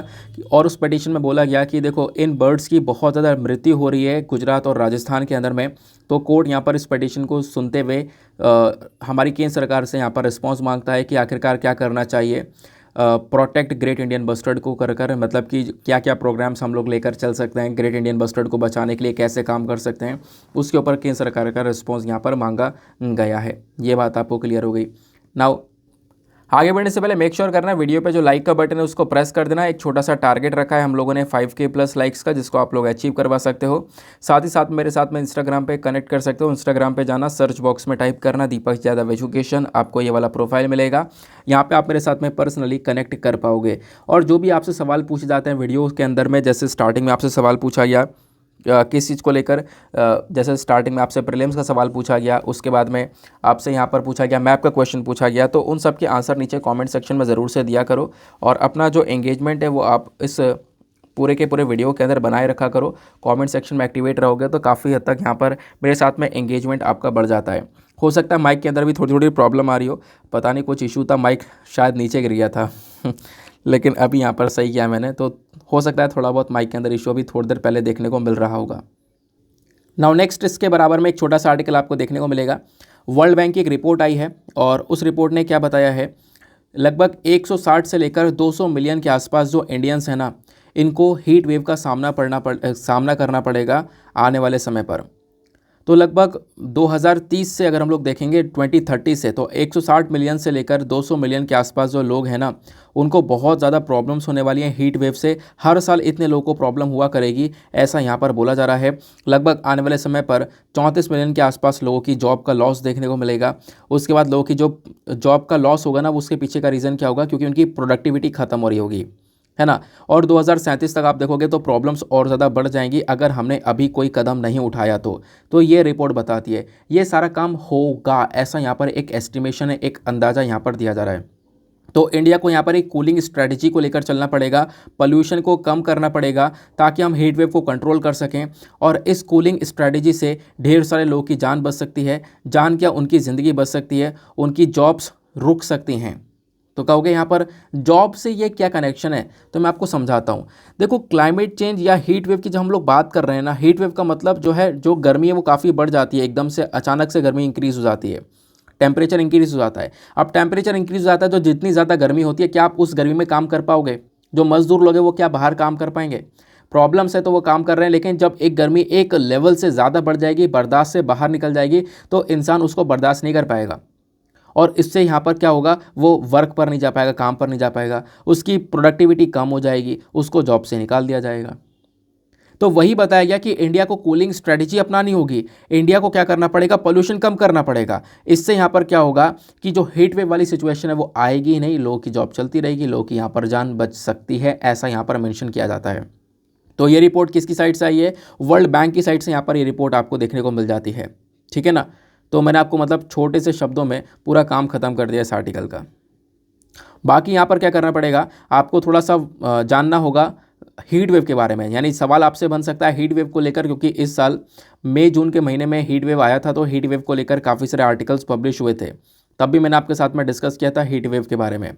और उस पिटीशन में बोला गया कि देखो इन बर्ड्स की बहुत ज़्यादा मृत्यु हो रही है गुजरात और राजस्थान के अंदर में। तो कोर्ट यहाँ पर इस पिटीशन को सुनते हुए हमारी केंद्र सरकार से यहाँ पर रिस्पॉन्स मांगता है कि आखिरकार क्या करना चाहिए प्रोटेक्ट ग्रेट इंडियन बस्टर्ड को कर मतलब कि क्या क्या प्रोग्राम्स हम लोग लेकर चल सकते हैं, ग्रेट इंडियन बस्टर्ड को बचाने के लिए कैसे काम कर सकते हैं, उसके ऊपर केंद्र सरकार का रिस्पॉन्स यहाँ पर मांगा गया है। ये बात आपको क्लियर हो गई। नाउ आगे बढ़ने से पहले मेक श्योर करना वीडियो पे जो लाइक का बटन है उसको प्रेस कर देना। एक छोटा सा टारगेट रखा है हम लोगों ने 5K प्लस लाइक्स का, जिसको आप लोग अचीव करवा सकते हो। साथ ही साथ मेरे साथ में इंस्टाग्राम पे कनेक्ट कर सकते हो। इंस्टाग्राम पे जाना, सर्च बॉक्स में टाइप करना दीपक यादव एजुकेशन, आपको ये वाला प्रोफाइल मिलेगा। यहाँ पे आप मेरे साथ में पर्सनली कनेक्ट कर पाओगे। और जो भी आपसे सवाल पूछे जाते हैं वीडियो के अंदर में, जैसे स्टार्टिंग में आपसे सवाल पूछा गया किस चीज़ को लेकर, जैसे स्टार्टिंग में आपसे प्रीलिम्स का सवाल पूछा गया, उसके बाद में आपसे यहाँ पर पूछा गया मैप का क्वेश्चन पूछा गया, तो उन सब के आंसर नीचे कमेंट सेक्शन में ज़रूर से दिया करो। और अपना जो एंगेजमेंट है वो आप इस पूरे के पूरे वीडियो के अंदर बनाए रखा करो। कमेंट सेक्शन में एक्टिवेट रहोगे तो काफ़ी हद तक यहाँ पर मेरे साथ में एंगेजमेंट आपका बढ़ जाता है। हो सकता है माइक के अंदर भी थोड़ी थोड़ी प्रॉब्लम आ रही हो, पता नहीं कुछ इशू था, माइक शायद नीचे गिर गया था लेकिन अभी यहाँ पर सही किया मैंने, तो हो सकता है थोड़ा बहुत माइक के अंदर इशू अभी थोड़ी देर पहले देखने को मिल रहा होगा। नाउ नेक्स्ट इसके बराबर में एक छोटा सा आर्टिकल आपको देखने को मिलेगा। वर्ल्ड बैंक की एक रिपोर्ट आई है और उस रिपोर्ट ने क्या बताया है, लगभग 160 से लेकर 200 मिलियन के आसपास जो इंडियंस हैं ना, इनको हीट वेव का सामना करना पड़ेगा आने वाले समय पर। तो लगभग 2030 से अगर हम लोग देखेंगे 2030 से, तो 160 मिलियन से लेकर 200 मिलियन के आसपास जो लोग हैं ना, उनको बहुत ज़्यादा प्रॉब्लम्स होने वाली हैं हीट वेव से। हर साल इतने लोगों को प्रॉब्लम हुआ करेगी, ऐसा यहाँ पर बोला जा रहा है। लगभग आने वाले समय पर 34 मिलियन के आसपास लोगों की जॉब का लॉस देखने को मिलेगा। उसके बाद लोगों की जो जॉब का लॉस होगा ना, उसके पीछे का रीज़न क्या होगा, क्योंकि उनकी प्रोडक्टिविटी ख़त्म हो रही होगी, है ना। और 2037 तक आप देखोगे तो प्रॉब्लम्स और ज़्यादा बढ़ जाएंगी अगर हमने अभी कोई कदम नहीं उठाया तो ये रिपोर्ट बताती है ये सारा काम होगा, ऐसा यहाँ पर एक एस्टिमेशन है, एक अंदाज़ा यहाँ पर दिया जा रहा है। तो इंडिया को यहाँ पर एक कूलिंग स्ट्रेटजी को लेकर चलना पड़ेगा, पोल्यूशन को कम करना पड़ेगा ताकि हम हीट वेव को कंट्रोल कर सकें। और इस कूलिंग स्ट्रेटजी से ढेर सारे लोगों की जान बच सकती है, जान क्या उनकी ज़िंदगी बच सकती है, उनकी जॉब्स रुक सकती हैं। तो कहोगे यहाँ पर जॉब से ये क्या कनेक्शन है, तो मैं आपको समझाता हूँ। देखो, क्लाइमेट चेंज या हीट वेव की जब हम लोग बात कर रहे हैं ना, हीट वेव का मतलब जो है, जो गर्मी है वो काफ़ी बढ़ जाती है, एकदम से अचानक से गर्मी इंक्रीज़ हो जाती है, टेम्परेचर इंक्रीज हो जाता है। अब टेम्परेचर इंक्रीज हो जाता है तो जितनी ज़्यादा गर्मी होती है, क्या आप उस गर्मी में काम कर पाओगे? जो मजदूर लोग हैं वो क्या बाहर काम कर पाएंगे? प्रॉब्लम्स है तो वो काम कर रहे हैं, लेकिन जब एक गर्मी एक लेवल से ज़्यादा बढ़ जाएगी, बर्दाश्त से बाहर निकल जाएगी, तो इंसान उसको बर्दाश्त नहीं कर पाएगा और इससे यहाँ पर क्या होगा, वो वर्क पर नहीं जा पाएगा, काम पर नहीं जा पाएगा, उसकी प्रोडक्टिविटी कम हो जाएगी, उसको जॉब से निकाल दिया जाएगा। तो वही बताया गया कि इंडिया को कूलिंग स्ट्रेटजी अपनानी होगी, इंडिया को क्या करना पड़ेगा, पोल्यूशन कम करना पड़ेगा। इससे यहाँ पर क्या होगा कि जो हीट वेव वाली सिचुएशन है वो आएगी ही नहीं, लोगों की जॉब चलती रहेगी, लोगों की यहाँ पर जान बच सकती है, ऐसा यहाँ पर मेंशन किया जाता है। तो ये रिपोर्ट किसकी साइड से आई है? वर्ल्ड बैंक की साइड से यहाँ पर ये रिपोर्ट आपको देखने को मिल जाती है, ठीक है ना। तो मैंने आपको मतलब छोटे से शब्दों में पूरा काम खत्म कर दिया इस आर्टिकल का। बाकी यहाँ पर क्या करना पड़ेगा, आपको थोड़ा सा जानना होगा हीट वेव के बारे में। यानी सवाल आपसे बन सकता है हीट वेव को लेकर, क्योंकि इस साल मई जून के महीने में हीट वेव आया था, तो हीट वेव को लेकर काफ़ी सारे आर्टिकल्स पब्लिश हुए थे, तब भी मैंने आपके साथ में डिस्कस किया था हीट वेव के बारे में।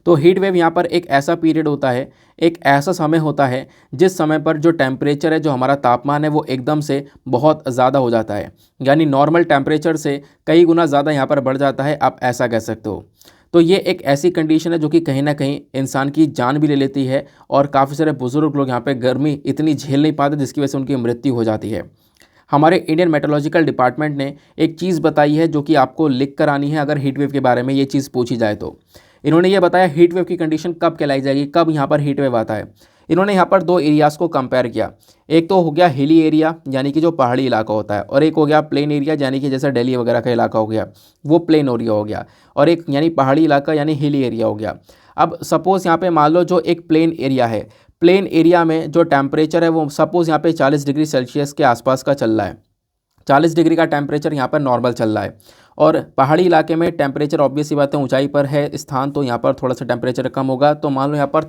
तो हीट वेव यहाँ पर एक ऐसा पीरियड होता है, एक ऐसा समय होता है जिस समय पर जो टेम्परेचर है, जो हमारा तापमान है, वो एकदम से बहुत ज़्यादा हो जाता है, यानी नॉर्मल टेम्परेचर से कई गुना ज़्यादा यहाँ पर बढ़ जाता है, आप ऐसा कह सकते हो। तो ये एक ऐसी कंडीशन है जो कि कहीं ना कहीं इंसान की जान भी ले लेती है, और काफ़ी सारे बुजुर्ग लोग यहाँ पे गर्मी इतनी झेल नहीं पाते जिसकी वजह से उनकी मृत्यु हो जाती है। हमारे इंडियन मेट्रोलॉजिकल डिपार्टमेंट ने एक चीज़ बताई है जो कि आपको लिख कर आनी है अगर हीट वेव के बारे में ये चीज़ पूछी जाए तो। इन्होंने ये बताया हीट वेव की कंडीशन कब कहलाई जाएगी, कब यहाँ पर हीट वेव आता है। इन्होंने यहाँ पर दो एरियाज़ को कंपेयर किया, एक तो हो गया हिली एरिया यानी कि जो पहाड़ी इलाका होता है, और एक हो गया प्लेन एरिया यानी कि जैसे दिल्ली वगैरह का इलाका हो गया, वो प्लेन एरिया हो गया, और एक यानी पहाड़ी इलाका यानी हिली एरिया हो गया। अब सपोज़ यहाँ पे मान लो जो एक प्लेन एरिया है, प्लेन एरिया में जो टेम्परेचर है वो सपोज़ यहाँ पे 40 डिग्री सेल्सियस के आसपास का चल रहा है, 40 डिग्री का टेम्परेचर यहाँ पर नॉर्मल चल रहा है। और पहाड़ी इलाके में टेम्परेचर ऑब्वियस सी बात है, ऊंचाई पर है स्थान, तो यहाँ पर थोड़ा सा टेम्परेचर कम होगा। तो मान लो यहाँ पर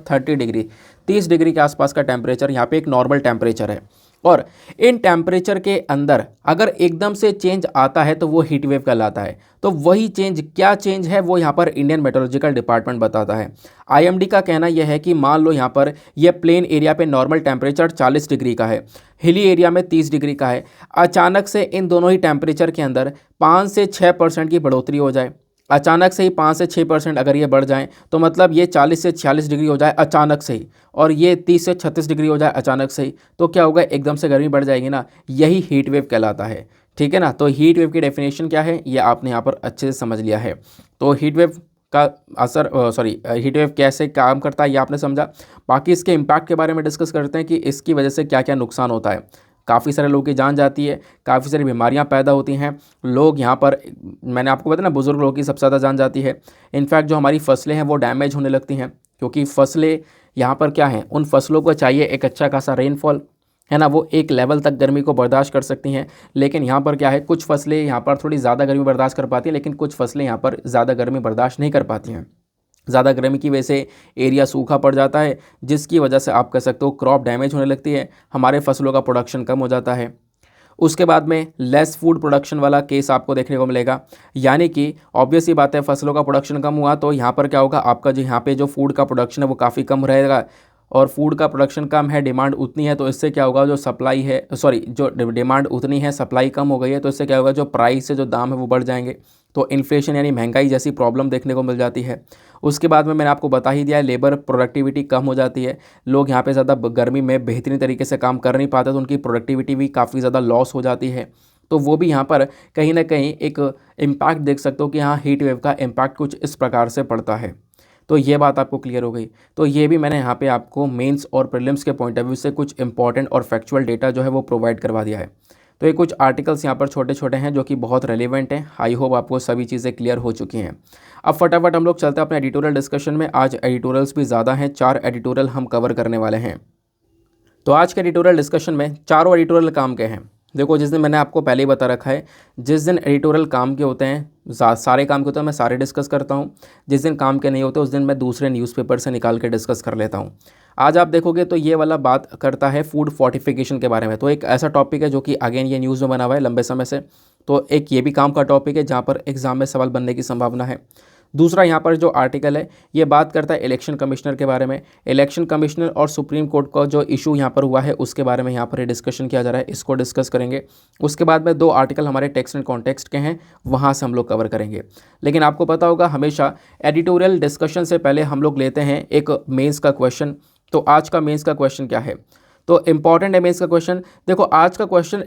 30 डिग्री के आसपास का टेम्परेचर यहाँ पे एक नॉर्मल टेम्परेचर है। और इन टेम्परेचर के अंदर अगर एकदम से चेंज आता है तो वो हीट वेव कहलाता है। तो वही चेंज, क्या चेंज है वो यहाँ पर इंडियन मेट्रोलॉजिकल डिपार्टमेंट बताता है। आईएमडी का कहना यह है कि मान लो यहाँ पर यह प्लेन एरिया पे नॉर्मल टेम्परेचर 40 डिग्री का है, हिली एरिया में 30 डिग्री का है, अचानक से इन दोनों ही टेम्परेचर के अंदर 5 से 6% की बढ़ोतरी हो जाए, अचानक से ही 5 से 6% अगर ये बढ़ जाएं, तो मतलब ये 40 से 46 डिग्री हो जाए अचानक से ही, और ये 30 से 36 डिग्री हो जाए अचानक से ही, तो क्या होगा, एकदम से गर्मी बढ़ जाएगी ना, यही हीट वेव कहलाता है। ठीक है ना। तो हीट वेव की डेफिनेशन क्या है ये आपने यहाँ पर अच्छे से समझ लिया है। तो हीट वेव का असर हीट वेव कैसे काम करता है ये आपने समझा। बाकी इसके इम्पैक्ट के बारे में डिस्कस करते हैं कि इसकी वजह से क्या क्या नुकसान होता है। काफ़ी सारे लोगों की जान जाती है, काफ़ी सारी बीमारियां पैदा होती हैं, लोग यहाँ पर, मैंने आपको बताया ना, बुज़ुर्ग लोगों की सबसे ज़्यादा जान जाती है। इनफैक्ट जो हमारी फसलें हैं वो डैमेज होने लगती हैं, क्योंकि फसलें यहाँ पर क्या हैं, उन फसलों को चाहिए एक अच्छा खासा रेनफॉल, है ना, वो एक लेवल तक गर्मी को बर्दाश्त कर सकती हैं। लेकिन यहाँ पर क्या है, कुछ फसलें यहाँ पर थोड़ी ज़्यादा गर्मी बर्दाश्त कर पाती हैं, लेकिन कुछ फसलें यहाँ पर ज़्यादा गर्मी बर्दाश्त नहीं कर पाती हैं। ज़्यादा गर्मी की वजह से एरिया सूखा पड़ जाता है, जिसकी वजह से आप कह सकते हो क्रॉप डैमेज होने लगती है, हमारे फसलों का प्रोडक्शन कम हो जाता है। उसके बाद में लेस फूड प्रोडक्शन वाला केस आपको देखने को मिलेगा, यानी कि ऑब्वियस ही बात है, फसलों का प्रोडक्शन कम हुआ तो यहाँ पर क्या होगा, आपका जो यहाँ पे जो फूड का प्रोडक्शन है वो काफ़ी कम रहेगा, और फूड का प्रोडक्शन कम है, डिमांड उतनी है, तो इससे क्या होगा, जो सप्लाई है, जो डिमांड उतनी है, सप्लाई कम हो गई है, तो इससे क्या होगा, जो प्राइस है, जो दाम है वो बढ़ जाएंगे, तो इन्फ्लेशन यानी महंगाई जैसी प्रॉब्लम देखने को मिल जाती है। उसके बाद में मैंने आपको बता ही दिया है, लेबर प्रोडक्टिविटी कम हो जाती है, लोग यहाँ पे ज़्यादा गर्मी में बेहतरीन तरीके से काम कर नहीं पाते, तो उनकी प्रोडक्टिविटी भी काफ़ी ज़्यादा लॉस हो जाती है। तो वो भी यहाँ पर कहीं ना कहीं एक इम्पैक्ट देख सकते हो कि हाँ, हीट वेव का इम्पैक्ट कुछ इस प्रकार से पड़ता है। तो ये बात आपको क्लियर हो गई। तो ये भी मैंने यहाँ पे आपको मेंस और प्रीलिम्स के पॉइंट ऑफ व्यू से कुछ इंपॉर्टेंट और फैक्चुअल डेटा जो है वो प्रोवाइड करवा दिया है। तो ये कुछ आर्टिकल्स यहाँ पर छोटे छोटे हैं जो कि बहुत रेलिवेंट हैं। आई होप आपको सभी चीज़ें क्लियर हो चुकी हैं। अब फटाफट हम लोग चलते हैं अपने एडिटोरियल डिस्कशन में। आज एडिटोरियल्स भी ज़्यादा हैं, 4 एडिटोरियल हम कवर करने वाले हैं। तो आज के एडिटोरियल डिस्कशन में चारों एडिटोरियल काम के हैं। देखो जिस दिन मैंने आपको पहले ही बता रखा है, जिस दिन एडिटोरियल काम के होते हैं, सारे काम के होते हैं, मैं सारे डिस्कस करता हूँ। जिस दिन काम के नहीं होते उस दिन मैं दूसरे न्यूज़पेपर से निकाल के डिस्कस कर लेता हूँ। आज आप देखोगे तो ये वाला बात करता है फूड फोर्टिफिकेशन के बारे में। तो एक ऐसा टॉपिक है जो कि अगेन ये न्यूज़ में बना हुआ है लंबे समय से। तो एक ये भी काम का टॉपिक है जहाँ पर एग्जाम में सवाल बनने की संभावना है। दूसरा यहाँ पर जो आर्टिकल है ये बात करता है इलेक्शन कमिश्नर के बारे में। इलेक्शन कमिश्नर और सुप्रीम कोर्ट का जो इशू यहाँ पर हुआ है उसके बारे में यहाँ पर डिस्कशन किया जा रहा है, इसको डिस्कस करेंगे। उसके बाद में 2 आर्टिकल हमारे टेक्स्ट एंड कॉन्टेक्स्ट के हैं, वहाँ से हम लोग कवर करेंगे। लेकिन आपको पता होगा हमेशा एडिटोरियल डिस्कशन से पहले हम लोग लेते हैं एक मेंस का क्वेश्चन। तो आज का मेंस का क्वेश्चन क्या है? तो इंपॉर्टेंट है मेंस का क्वेश्चन। देखो आज का क्वेश्चन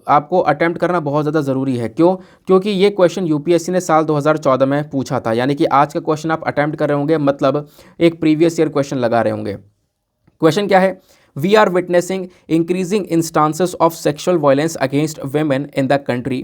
आपको अटेम्प्ट करना बहुत ज़्यादा ज़रूरी है। क्यों? क्योंकि ये क्वेश्चन यूपीएससी ने साल 2014 में पूछा था। यानी कि आज का क्वेश्चन आप अटेम्प्ट कर रहे होंगे, मतलब एक प्रीवियस ईयर क्वेश्चन लगा रहे होंगे। क्वेश्चन क्या है? We are witnessing increasing instances of sexual violence against women in the country.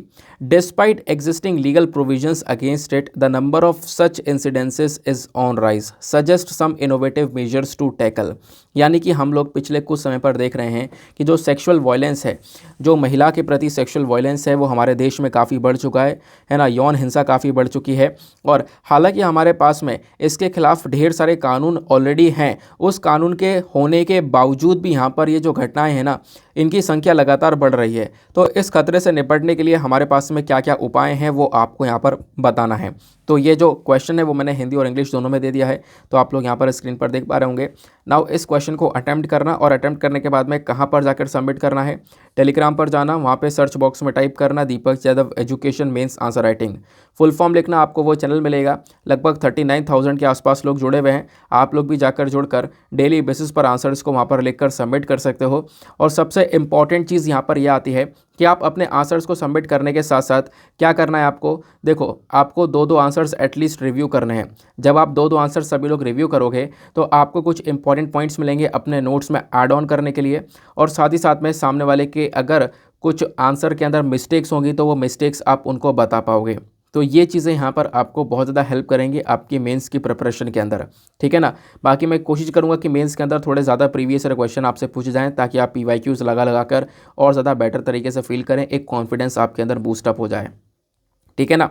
Despite existing legal provisions against it, the number of such incidences is on rise. Suggest some innovative measures to tackle. यानी कि हम लोग पिछले कुछ समय पर देख रहे हैं कि जो सेक्सुअल वायलेंस है, जो महिला के प्रति सेक्सुअल वायलेंस है, वो हमारे देश में काफ़ी बढ़ चुका है ना। यौन हिंसा काफ़ी बढ़ चुकी है। और हालांकि हमारे पास में इसके खिलाफ ढेर सारे कानून ऑलरेडी हैं, उस कानून के होने के बावजूद भी यहाँ पर ये जो घटनाएं हैं ना, इनकी संख्या लगातार बढ़ रही है। तो इस खतरे से निपटने के लिए हमारे पास में क्या क्या उपाय हैं वो आपको यहाँ पर बताना है। तो ये जो क्वेश्चन है वो मैंने हिंदी और इंग्लिश दोनों में दे दिया है, तो आप लोग यहाँ पर स्क्रीन पर देख पा रहे होंगे। नाउ इस क्वेश्चन को अटेम्प्ट करना, और अटेम्प्ट करने के बाद में कहाँ पर जाकर सबमिट करना है? टेलीग्राम पर जाना, वहाँ पे सर्च बॉक्स में टाइप करना Deepak Yadav education mains answer writing, full form लिखना, आपको वो चैनल मिलेगा। लगभग 39,000 के आसपास लोग जुड़े हुए हैं। आप लोग भी जाकर जुड़कर डेली बेसिस पर आंसर्स को वहाँ पर लिखकर सबमिट कर सकते हो। और सबसे इंपॉर्टेंट चीज़ यहाँ पर यह आती है कि आप अपने आंसर्स को सबमिट करने के साथ साथ क्या करना है आपको? देखो आपको 2-2 आंसर्स एटलीस्ट रिव्यू करने हैं। जब आप 2-2 आंसर सभी लोग रिव्यू करोगे तो आपको कुछ इंपॉर्टेंट पॉइंट्स मिलेंगे अपने नोट्स में ऐड ऑन करने के लिए। और साथ ही साथ में सामने वाले के अगर कुछ आंसर के अंदर मिस्टेक्स होंगी तो वो मिस्टेक्स आप उनको बता पाओगे। तो ये चीज़ें यहाँ पर आपको बहुत ज़्यादा हेल्प करेंगी आपकी मेंस की प्रिपरेशन के अंदर, ठीक है ना। बाकी मैं कोशिश करूँगा कि मेंस के अंदर थोड़े ज़्यादा प्रीवियस ईयर क्वेश्चन आपसे पूछे जाएँ, ताकि आप PYQs लगा कर और ज़्यादा बेटर तरीके से फील करें, एक कॉन्फिडेंस आपके अंदर बूस्टअप हो जाए, ठीक है ना।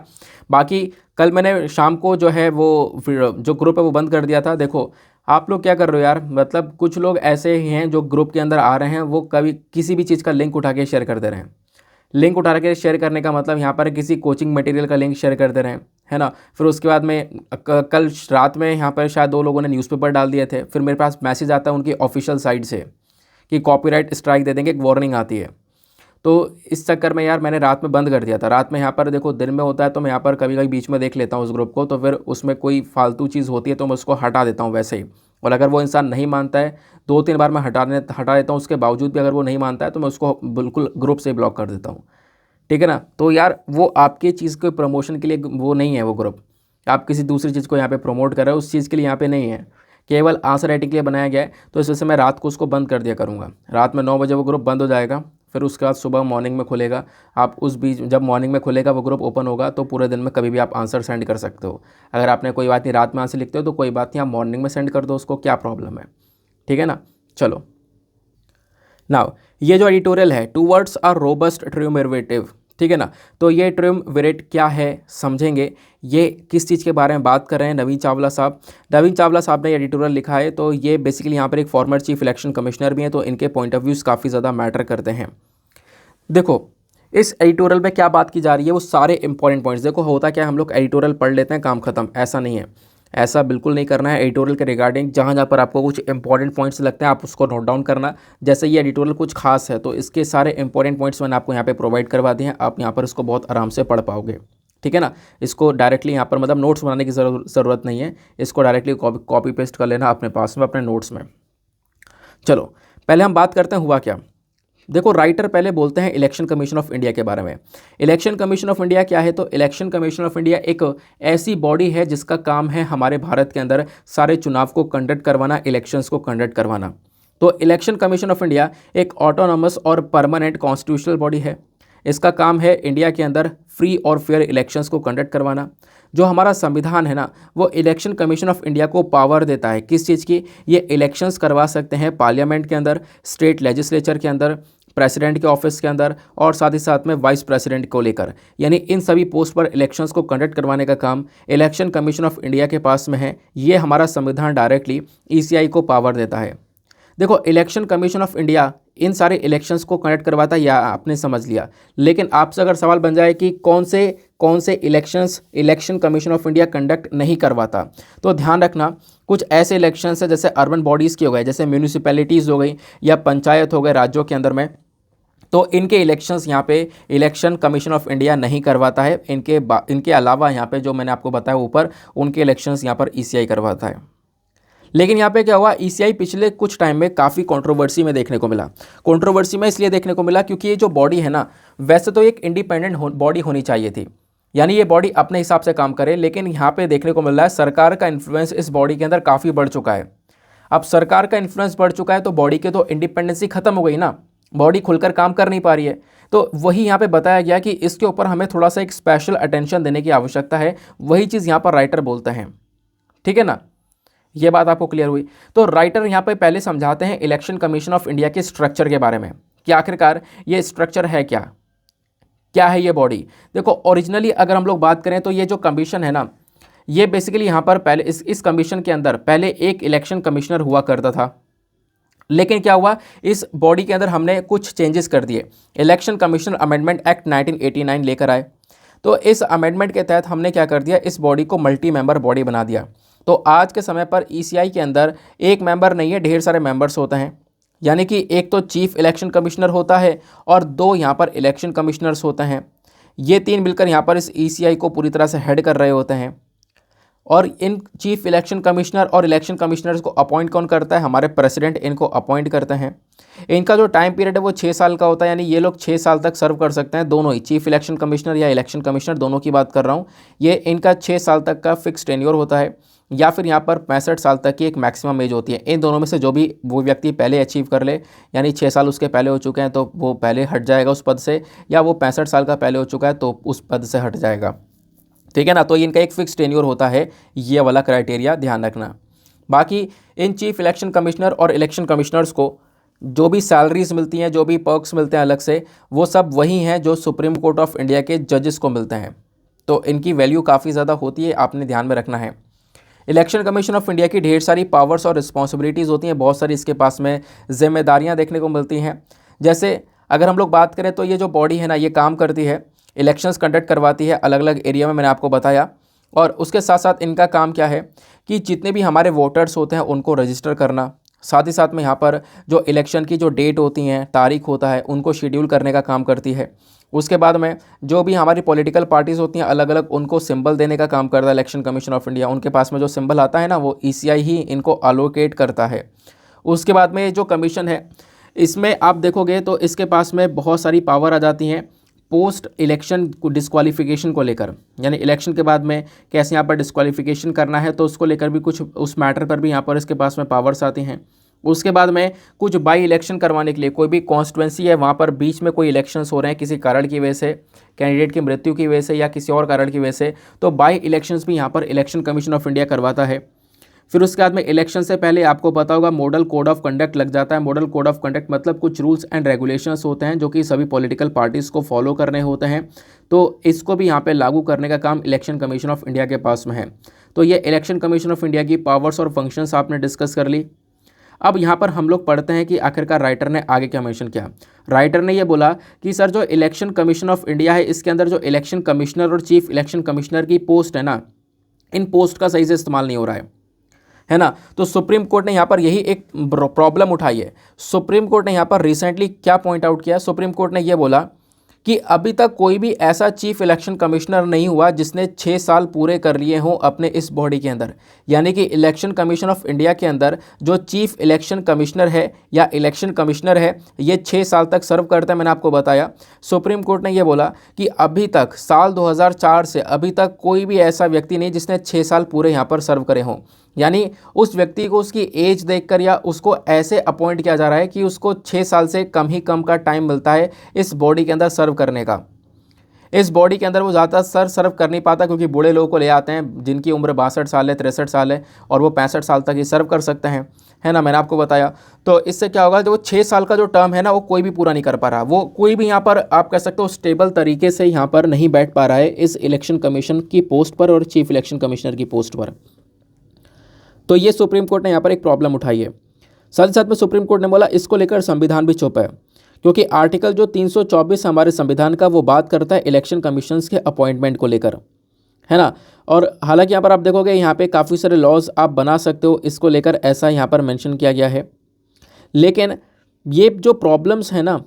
बाकी कल मैंने शाम को जो है वो जो ग्रुप है वो बंद कर दिया था। देखो आप लोग क्या कर रहे हो यार, मतलब कुछ लोग ऐसे ही हैं जो ग्रुप के अंदर आ रहे हैं, वो कभी किसी भी चीज़ का लिंक उठा के शेयर कर दे रहे हैं। लिंक उठा के शेयर करने का मतलब यहाँ पर किसी कोचिंग मटेरियल का लिंक शेयर कर दे रहे हैं, है ना। फिर उसके बाद में कल रात में यहाँ पर शायद 2 लोगों ने न्यूज़पेपर डाल दिए थे। फिर मेरे पास मैसेज आता है उनकी ऑफिशियल साइट से कि कॉपीराइट स्ट्राइक दे देंगे, एक वार्निंग आती है। तो इस चक्कर में यार मैंने रात में बंद कर दिया था। रात में यहाँ पर देखो दिन में होता है तो मैं यहाँ पर कभी कभी बीच में देख लेता हूँ उस ग्रुप को, तो फिर उसमें कोई फालतू चीज़ होती है तो मैं उसको हटा देता हूँ वैसे ही। और अगर वो इंसान नहीं मानता है, 2-3 बार मैं हटा देता हूँ, उसके बावजूद भी अगर वो नहीं मानता है तो मैं उसको बिल्कुल ग्रुप से ब्लॉक कर देता हूँ, ठीक है ना। तो यार वो आपके चीज़ के प्रमोशन के लिए वो नहीं है, वो ग्रुप आप किसी दूसरी चीज़ को यहाँ पे प्रमोट कर रहे हो, उस चीज़ के लिए यहाँ पे नहीं है, केवल आंसर राइटिंग के लिए बनाया गया है। तो इस वजह से मैं रात को उसको बंद कर दिया करूँगा। रात में 9 बजे वो ग्रुप बंद हो जाएगा, फिर उसके बाद सुबह मॉर्निंग में खुलेगा। आप उस बीच जब मॉर्निंग में खुलेगा वो ग्रुप ओपन होगा तो पूरे दिन में कभी भी आप आंसर सेंड कर सकते हो। अगर आपने कोई बात नहीं रात में आंसर लिखते हो तो कोई बात नहीं, आप मॉर्निंग में सेंड कर दो उसको, क्या प्रॉब्लम है, ठीक है ना। चलो नाउ ये जो एडिटोरियल है, टूवर्ड्स अ रोबस्ट ट्रियोमेरेटिव, ठीक है ना। तो ये ट्रियोमेरेट क्या है समझेंगे, ये किस चीज़ के बारे में बात कर रहे हैं। नवीन चावला साहब ने एडिटोरियल लिखा है। तो ये बेसिकली यहाँ पर एक फॉर्मर चीफ इलेक्शन कमिश्नर भी हैं, तो इनके पॉइंट ऑफ व्यूज़ काफ़ी ज़्यादा मैटर करते हैं। देखो इस एडिटोरियल में क्या बात की जा रही है, वो सारे इंपॉर्टेंट पॉइंट्स। देखो होता क्या है, हम लोग एडिटोरियल पढ़ लेते हैं काम खत्म, ऐसा नहीं है, ऐसा बिल्कुल नहीं करना है। एडिटोरियल के रिगार्डिंग जहाँ जहाँ पर आपको कुछ इंपॉर्टेंट पॉइंट्स लगते हैं आप उसको नोट डाउन करना। जैसे ये एडिटोरियल कुछ खास है तो इसके सारे इंपॉर्टेंट पॉइंट्स मैंने आपको यहाँ पे प्रोवाइड करवा दिए हैं, आप यहाँ पर इसको बहुत आराम से पढ़ पाओगे, ठीक है ना। इसको डायरेक्टली यहाँ पर मतलब नोट्स बनाने की ज़रूरत नहीं है, इसको डायरेक्टली कॉपी पेस्ट कर लेना अपने पास में, अपने नोट्स में। चलो पहले हम बात करते हैं हुआ क्या। देखो राइटर पहले बोलते हैं इलेक्शन कमीशन ऑफ इंडिया के बारे में। इलेक्शन कमीशन ऑफ इंडिया क्या है? तो इलेक्शन कमीशन ऑफ इंडिया एक ऐसी बॉडी है जिसका काम है हमारे भारत के अंदर सारे चुनाव को कंडक्ट करवाना, इलेक्शंस को कंडक्ट करवाना। तो इलेक्शन कमीशन ऑफ इंडिया एक ऑटोनॉमस और परमानेंट कॉन्स्टिट्यूशनल बॉडी है। इसका काम है इंडिया के अंदर फ्री और फेयर इलेक्शंस को कंडक्ट करवाना। जो हमारा संविधान है ना, वो इलेक्शन कमीशन ऑफ इंडिया को पावर देता है किस चीज़ की? ये इलेक्शंस करवा सकते हैं पार्लियामेंट के अंदर, स्टेट लेजिस्लेचर के अंदर, प्रेसिडेंट के ऑफिस के अंदर और साथ ही साथ में वाइस प्रेसिडेंट को लेकर, यानी इन सभी पोस्ट पर इलेक्शंस को कंडक्ट करवाने का काम इलेक्शन कमीशन ऑफ इंडिया के पास में है। ये हमारा संविधान डायरेक्टली ईसीआई को पावर देता है। देखो, इलेक्शन कमीशन ऑफ इंडिया इन सारे इलेक्शंस को कंडक्ट करवाता है, या आपने समझ लिया, लेकिन आपसे अगर सवाल बन जाए कि कौन से elections election commission of India conduct नहीं करवाता, तो ध्यान रखना कुछ ऐसे इलेक्शंस हैं जैसे अर्बन बॉडीज़ के हो गए, जैसे म्यूनिसिपैलिटीज़ हो गई या पंचायत हो गए राज्यों के अंदर में, तो इनके इलेक्शंस यहाँ पे इलेक्शन कमीशन ऑफ इंडिया नहीं करवाता है। इनके अलावा यहाँ पे जो मैंने आपको बताया ऊपर, उनके इलेक्शंस यहाँ पर ईसीआई करवाता है। लेकिन यहाँ पे क्या हुआ, ईसीआई पिछले कुछ टाइम में काफ़ी कंट्रोवर्सी में देखने को मिला। कंट्रोवर्सी में इसलिए देखने को मिला क्योंकि ये जो बॉडी है ना, वैसे तो एक इंडिपेंडेंट बॉडी होनी चाहिए थी, यानी ये बॉडी अपने हिसाब से काम करे, लेकिन यहाँ पे देखने को मिल रहा है सरकार का इन्फ्लुएंस इस बॉडी के अंदर काफ़ी बढ़ चुका है। अब सरकार का इन्फ्लुएंस बढ़ चुका है तो बॉडी के तो इंडिपेंडेंसी खत्म हो गई ना, बॉडी खुलकर काम कर नहीं पा रही है। तो वही यहाँ पे बताया गया कि इसके ऊपर हमें थोड़ा सा एक स्पेशल अटेंशन देने की आवश्यकता है। वही चीज़ यहाँ पर राइटर बोलते हैं, ठीक है ना, ये बात आपको क्लियर हुई। तो राइटर यहाँ पे पहले समझाते हैं इलेक्शन कमीशन ऑफ इंडिया के स्ट्रक्चर के बारे में कि आखिरकार ये स्ट्रक्चर है क्या है ये बॉडी। देखो, ओरिजिनली अगर हम लोग बात करें तो ये जो कमीशन है ना, ये बेसिकली यहाँ पर पहले इस कमीशन के अंदर पहले एक इलेक्शन कमिश्नर हुआ करता था, लेकिन क्या हुआ, इस बॉडी के अंदर हमने कुछ चेंजेस कर दिए। इलेक्शन कमीशन अमेंडमेंट एक्ट 1989 लेकर आए। तो इस अमेंडमेंट के तहत हमने क्या कर दिया, इस बॉडी को मल्टी मेंबर बॉडी बना दिया। तो आज के समय पर ईसीआई के अंदर एक मेंबर नहीं है, ढेर सारे मेंबर्स होते हैं, यानी कि एक तो चीफ इलेक्शन कमिश्नर होता है और दो यहाँ पर इलेक्शन कमिश्नर्स होते हैं। ये तीन मिलकर यहाँ पर इस ईसीआई को पूरी तरह से हेड कर रहे होते हैं। और इन चीफ इलेक्शन कमिश्नर और इलेक्शन कमिश्नर्स को अपॉइंट कौन करता है, हमारे प्रेसिडेंट इनको अपॉइंट करते हैं। इनका जो टाइम पीरियड है वो 6 साल का होता है, यानी ये लोग 6 साल तक सर्व कर सकते हैं, दोनों ही चीफ इलेक्शन कमिश्नर या इलेक्शन कमिश्नर, दोनों की बात कर रहा हूँ। ये इनका 6 साल तक का फिक्स टेन्योर होता है, या फिर यहाँ पर 65 साल तक की एक मैक्सिमम एज होती है। इन दोनों में से जो भी वो व्यक्ति पहले अचीव कर ले, यानी 6 साल उसके पहले हो चुके हैं तो वो पहले हट जाएगा उस पद से, या वो 65 साल का पहले हो चुका है तो उस पद से हट जाएगा, ठीक है ना। तो इनका एक फिक्स टेन्योर होता है, ये वाला क्राइटेरिया ध्यान रखना। बाकी इन चीफ इलेक्शन कमिश्नर और इलेक्शन कमिश्नर्स को जो भी सैलरीज मिलती हैं, जो भी पर्क्स मिलते हैं अलग से, वो सब वही हैं जो सुप्रीम कोर्ट ऑफ इंडिया के जजेस को मिलते हैं। तो इनकी वैल्यू काफ़ी ज़्यादा होती है, आपने ध्यान में रखना है। इलेक्शन कमीशन ऑफ इंडिया की ढेर सारी पावर्स और रिस्पॉन्सिबिलिटीज़ होती हैं, बहुत सारी इसके पास में जिम्मेदारियां देखने को मिलती हैं। जैसे अगर हम लोग बात करें तो ये जो बॉडी है ना, ये काम करती है, इलेक्शंस कंडक्ट करवाती है अलग अलग एरिया में, मैंने आपको बताया। और उसके साथ साथ इनका काम क्या है कि जितने भी हमारे वोटर्स होते हैं उनको रजिस्टर करना, साथ ही साथ में यहाँ पर जो इलेक्शन की जो डेट होती हैं, तारीख होता है, उनको शेड्यूल करने का काम करती है। उसके बाद में जो भी हमारी पॉलिटिकल पार्टीज़ होती हैं अलग अलग, उनको सिंबल देने का काम करता है इलेक्शन कमीशन ऑफ इंडिया। उनके पास में जो सिंबल आता है ना, वो ईसीआई ही इनको अलोकेट करता है। उसके बाद में जो कमीशन है, इसमें आप देखोगे तो इसके पास में बहुत सारी पावर आ जाती हैं पोस्ट इलेक्शन को डिस्क्वालिफिकेशन को लेकर, यानी इलेक्शन के बाद में कैसे यहाँ पर डिस्क्वालिफिकेशन करना है, तो उसको लेकर भी कुछ, उस मैटर पर भी यहाँ पर इसके पास में पावर्स आती हैं। उसके बाद में कुछ बाई इलेक्शन करवाने के लिए, कोई भी कॉन्स्टिट्यूंसी है वहाँ पर बीच में कोई इलेक्शंस हो रहे हैं किसी कारण की वजह से, कैंडिडेट की मृत्यु की वजह से या किसी और कारण की वजह से, तो बाई इलेक्शंस भी यहाँ पर इलेक्शन कमीशन ऑफ इंडिया करवाता है। फिर उसके बाद में इलेक्शन से पहले आपको पता होगा मॉडल कोड ऑफ कंडक्ट लग जाता है। मॉडल कोड ऑफ कंडक्ट मतलब कुछ रूल्स एंड रेगुलेशंस होते हैं जो कि सभी पॉलिटिकल पार्टीज़ को फॉलो करने होते हैं। तो इसको भी यहाँ पे लागू करने का काम इलेक्शन कमीशन ऑफ इंडिया के पास में है। तो ये इलेक्शन कमीशन ऑफ इंडिया की पावर्स और फंक्शंस आपने डिस्कस कर ली। अब यहाँ पर हम लोग पढ़ते हैं कि आखिरकार राइटर ने आगे क्या मेंशन किया। राइटर ने ये बोला कि सर जो इलेक्शन कमीशन ऑफ इंडिया है, इसके अंदर जो इलेक्शन कमिश्नर और चीफ इलेक्शन कमिश्नर की पोस्ट है ना, इन पोस्ट का सही से इस्तेमाल नहीं हो रहा है ना। तो सुप्रीम कोर्ट ने यहाँ पर यही एक प्रॉब्लम उठाई है। सुप्रीम कोर्ट ने यहाँ पर रिसेंटली क्या पॉइंट आउट किया, सुप्रीम कोर्ट ने यह बोला कि अभी तक कोई भी ऐसा चीफ इलेक्शन कमिश्नर नहीं हुआ जिसने 6 साल पूरे कर लिए हों अपने इस बॉडी के अंदर। यानी कि इलेक्शन कमीशन ऑफ इंडिया के अंदर जो चीफ इलेक्शन कमिश्नर है या इलेक्शन कमिश्नर है, ये 6 साल तक सर्व करता है। मैंने आपको बताया सुप्रीम कोर्ट ने यह बोला कि अभी तक साल 2004 से अभी तक कोई भी ऐसा व्यक्ति नहीं जिसने 6 साल पूरे यहाँ पर सर्व करे हों। यानी उस व्यक्ति को उसकी एज देखकर या उसको ऐसे अपॉइंट किया जा रहा है कि उसको 6 साल से कम ही कम का टाइम मिलता है इस बॉडी के अंदर सर्व करने का। इस बॉडी के अंदर वो ज़्यादा सर सर्व कर नहीं पाता, क्योंकि बूढ़े लोगों को ले आते हैं जिनकी उम्र 62 साल है, 63 साल है, और वो 65 साल तक ही सर्व कर सकते हैं, है ना, मैंने आपको बताया। तो इससे क्या होगा, जो 6 साल का जो टर्म है ना, वो कोई भी पूरा नहीं कर पा रहा, वो कोई भी यहाँ पर आप कह सकते हो स्टेबल तरीके से यहाँ पर नहीं बैठ पा रहा है इस इलेक्शन कमीशन की पोस्ट पर और चीफ इलेक्शन कमिश्नर की पोस्ट पर। तो ये सुप्रीम कोर्ट ने यहाँ पर एक प्रॉब्लम उठाई है। साथ ही साथ में सुप्रीम कोर्ट ने बोला इसको लेकर संविधान भी चुप है, क्योंकि आर्टिकल जो 324 हमारे संविधान का वो बात करता है इलेक्शन कमीशंस के अपॉइंटमेंट को लेकर, है ना। और हालांकि यहाँ पर आप देखोगे यहाँ पे काफ़ी सारे लॉज आप बना सकते हो इसको लेकर, ऐसा यहाँ पर मेंशन किया गया है। लेकिन ये जो प्रॉब्लम्स है ना,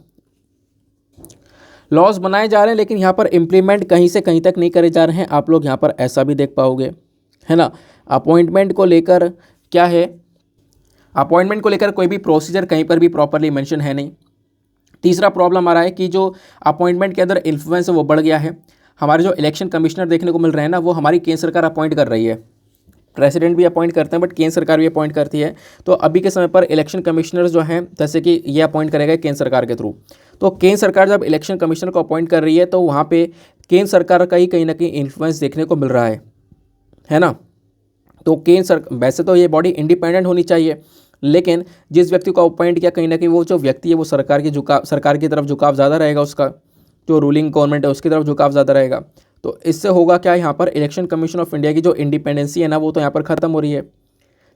लॉज बनाए जा रहे हैं लेकिन यहाँ पर इम्प्लीमेंट कहीं से कहीं तक नहीं करे जा रहे हैं, आप लोग यहाँ पर ऐसा भी देख पाओगे, है ना। अपॉइंटमेंट को लेकर क्या है, अपॉइंटमेंट को लेकर कोई भी प्रोसीजर कहीं पर भी प्रॉपरली मेंशन है नहीं। तीसरा प्रॉब्लम आ रहा है कि जो अपॉइंटमेंट के अंदर इन्फ्लुएंस है वो बढ़ गया है। हमारे जो इलेक्शन कमिश्नर देखने को मिल रहे हैं ना, वो हमारी केंद्र सरकार अपॉइंट कर रही है, प्रेसिडेंट भी अपॉइंट करते हैं बट केंद्र सरकार भी अपॉइंट करती है। तो अभी के समय पर इलेक्शन कमिश्नर्स जो हैं, जैसे कि ये अपॉइंट करेगा केंद्र सरकार के थ्रू, तो केंद्र सरकार जब इलेक्शन कमिश्नर को अपॉइंट कर रही है तो वहाँ पे केंद्र सरकार का ही कहीं ना कहीं इन्फ्लुएंस देखने को मिल रहा है ना। तो वैसे तो ये बॉडी इंडिपेंडेंट होनी चाहिए, लेकिन जिस व्यक्ति को अपॉइंट किया कहीं ना कहीं वो जो व्यक्ति है वो सरकार की तरफ झुकाव ज़्यादा रहेगा, उसका जो रूलिंग गवर्नमेंट है उसकी तरफ झुकाव ज़्यादा रहेगा। तो इससे होगा क्या, यहाँ पर इलेक्शन कमीशन ऑफ इंडिया की जो इंडिपेंडेंसी है ना, वो तो यहाँ पर ख़त्म हो रही है।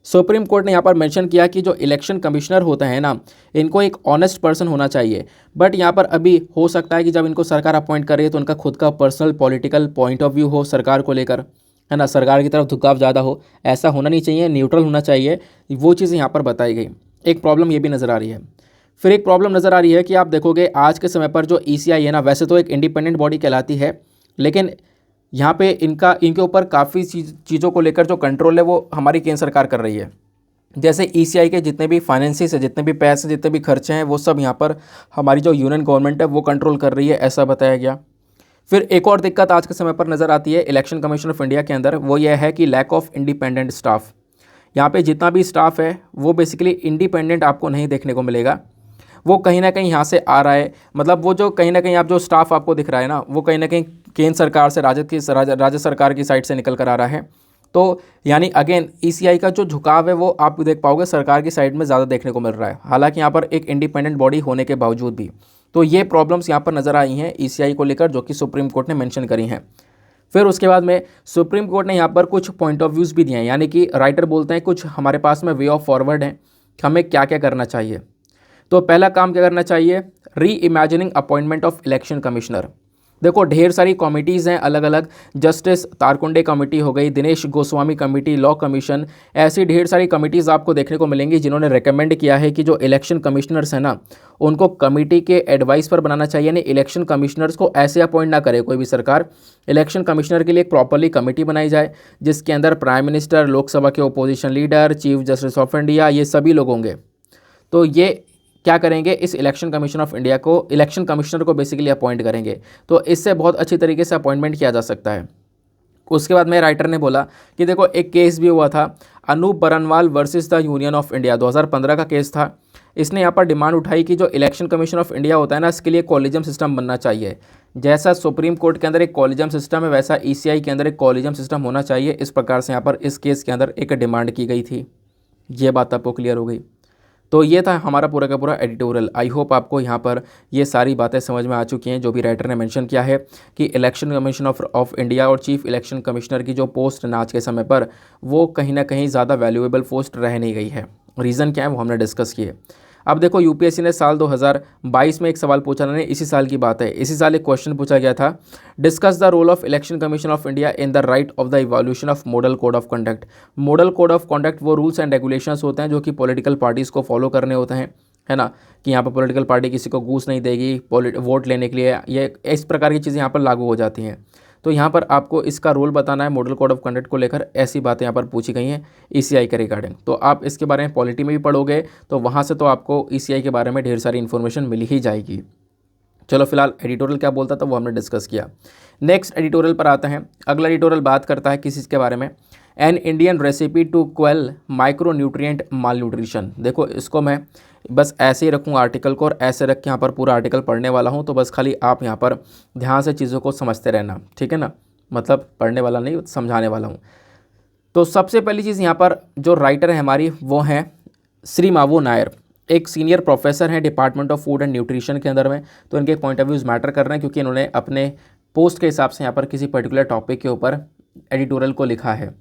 सुप्रीम कोर्ट ने यहाँ पर मेंशन किया कि जो इलेक्शन कमिश्नर होते हैं ना, इनको एक ऑनेस्ट पर्सन होना चाहिए। बट यहाँ पर अभी हो सकता है कि जब इनको सरकार अपॉइंट कर रही है तो उनका खुद का personal political point of view हो सरकार को लेकर, है ना, सरकार की तरफ झुकाव ज़्यादा हो। ऐसा होना नहीं चाहिए, न्यूट्रल होना चाहिए, वो चीज़ यहाँ पर बताई गई। एक प्रॉब्लम ये भी नज़र आ रही है। फिर एक प्रॉब्लम नज़र आ रही है कि आप देखोगे आज के समय पर जो ECI है ना, वैसे तो एक इंडिपेंडेंट बॉडी कहलाती है, लेकिन यहाँ पे इनके ऊपर काफ़ी चीज़ों को लेकर जो कंट्रोल है वो हमारी केंद्र सरकार कर रही है। जैसे ECI के जितने भी फाइनेंसिस है, जितने भी पैसे, जितने भी खर्चे हैं, वो सब यहाँ पर हमारी जो यूनियन गवर्नमेंट है वो कंट्रोल कर रही है, ऐसा बताया गया। फिर एक और दिक्कत आज के समय पर नज़र आती है इलेक्शन कमीशन ऑफ इंडिया के अंदर, वो ये है कि लैक ऑफ इंडिपेंडेंट स्टाफ। यहाँ पे जितना भी स्टाफ है वो बेसिकली इंडिपेंडेंट आपको नहीं देखने को मिलेगा, वो कहीं ना कहीं यहाँ से आ रहा है। मतलब वो जो कहीं ना कहीं आप जो स्टाफ आपको दिख रहा है ना, वो कहीं ना कहीं केंद्र सरकार से राज्य सरकार की साइड से निकल कर आ रहा है। तो यानी अगेन ECI का जो झुकाव है वो आप देख पाओगे सरकार की साइड में ज़्यादा देखने को मिल रहा है, हालांकि यहाँ पर एक इंडिपेंडेंट बॉडी होने के बावजूद भी। तो ये प्रॉब्लम्स यहाँ पर नज़र आई हैं ECI को लेकर, जो कि सुप्रीम कोर्ट ने मेंशन करी हैं। फिर उसके बाद में सुप्रीम कोर्ट ने यहाँ पर कुछ पॉइंट ऑफ व्यूज़ भी दिए हैं, यानी कि राइटर बोलते हैं कुछ हमारे पास में वे ऑफ फॉरवर्ड है, हमें क्या क्या करना चाहिए। तो पहला काम क्या करना चाहिए, री imagining appointment of election commissioner. देखो ढेर सारी कमिटीज़ हैं अलग अलग, जस्टिस तारकुंडे कमेटी हो गई, Dinesh Goswami committee, law commission, ऐसी ढेर सारी कमिटीज़ आपको देखने को मिलेंगी जिन्होंने रिकमेंड किया है कि जो इलेक्शन कमिश्नर्स हैं ना, उनको कमेटी के एडवाइस पर बनाना चाहिए। यानी इलेक्शन कमिश्नर्स को ऐसे अपॉइंट ना करे कोई भी सरकार, इलेक्शन कमिश्नर के लिए एक प्रॉपरली कमेटी बनाई जाए जिसके अंदर प्राइम मिनिस्टर, लोकसभा के opposition leader, chief justice of India, ये सभी लोग होंगे। तो ये क्या करेंगे, इस इलेक्शन कमीशन ऑफ इंडिया को, इलेक्शन कमिश्नर को बेसिकली अपॉइंट करेंगे। तो इससे बहुत अच्छी तरीके से अपॉइंटमेंट किया जा सकता है। उसके बाद में राइटर ने बोला कि देखो एक केस भी हुआ था, Anoop Barnwal versus the Union of India, 2015 का केस था। इसने यहाँ पर डिमांड उठाई कि जो इलेक्शन कमीशन ऑफ इंडिया होता है ना, इसके लिए कॉलेजियम सिस्टम बनना चाहिए। जैसा सुप्रीम कोर्ट के अंदर एक कॉलेजियम सिस्टम है, वैसा ECI के अंदर एक कॉलेजियम सिस्टम होना चाहिए। इस प्रकार से यहाँ पर इस केस के अंदर एक डिमांड की गई थी। ये बात आपको क्लियर हो गई। तो ये था हमारा पूरा का पूरा एडिटोरियल। आई होप आपको यहाँ पर ये सारी बातें समझ में आ चुकी हैं जो भी राइटर ने मेंशन किया है कि इलेक्शन कमीशन ऑफ इंडिया और चीफ इलेक्शन कमिश्नर की जो पोस्ट है आज के समय पर, वो कहीं ना कहीं ज़्यादा वैल्यूएबल पोस्ट रह नहीं गई है। रीज़न क्या है वो हमने डिस्कस किए। अब देखो UPSC ने साल 2022 में एक सवाल पूछा, नहीं इसी साल की बात है, इसी साल एक क्वेश्चन पूछा गया था, discuss the role of election commission of India in the right of the evolution of model code of conduct. Model code of conduct वो रूल्स एंड रेगुलेशंस होते हैं जो कि पॉलिटिकल पार्टीज़ को फॉलो करने होते हैं, है ना, कि यहाँ पर पॉलिटिकल पार्टी किसी को घूस नहीं देगी वोट लेने के लिए, ये इस प्रकार की चीज़ें यहाँ पर लागू हो जाती हैं। तो यहाँ पर आपको इसका रोल बताना है मॉडल कोड ऑफ कंडक्ट को लेकर, ऐसी बातें यहाँ पर पूछी गई हैं ECI के रिगार्डिंग। तो आप इसके बारे में पॉलिटी में भी पढ़ोगे तो वहाँ से तो आपको ECI के बारे में ढेर सारी इन्फॉर्मेशन मिल ही जाएगी। चलो फिलहाल एडिटोरियल क्या बोलता था वो हमने डिस्कस किया। नेक्स्ट एडिटोरियल पर आते हैं। अगला एडिटोरियल बात करता है किस चीज़ के बारे में, an Indian recipe to quell micronutrient malnutrition. देखो इसको मैं बस ऐसे ही रखूँगा आर्टिकल को और ऐसे रख के यहाँ पर पूरा आर्टिकल पढ़ने वाला हूँ, तो बस खाली आप यहाँ पर ध्यान से चीज़ों को समझते रहना, ठीक है ना। मतलब पढ़ने वाला नहीं, समझाने वाला हूँ। तो सबसे पहली चीज़ यहाँ पर जो राइटर है हमारी वो हैं श्री मावो नायर, एक सीनियर प्रोफेसर हैं department of food and nutrition के अंदर में। तो इनके पॉइंट ऑफ व्यूज़ मैटर कर रहे हैं क्योंकि इन्होंने अपने पोस्ट के हिसाब से यहाँ पर किसी पर्टिकुलर टॉपिक के ऊपर एडिटोरियल को लिखा है।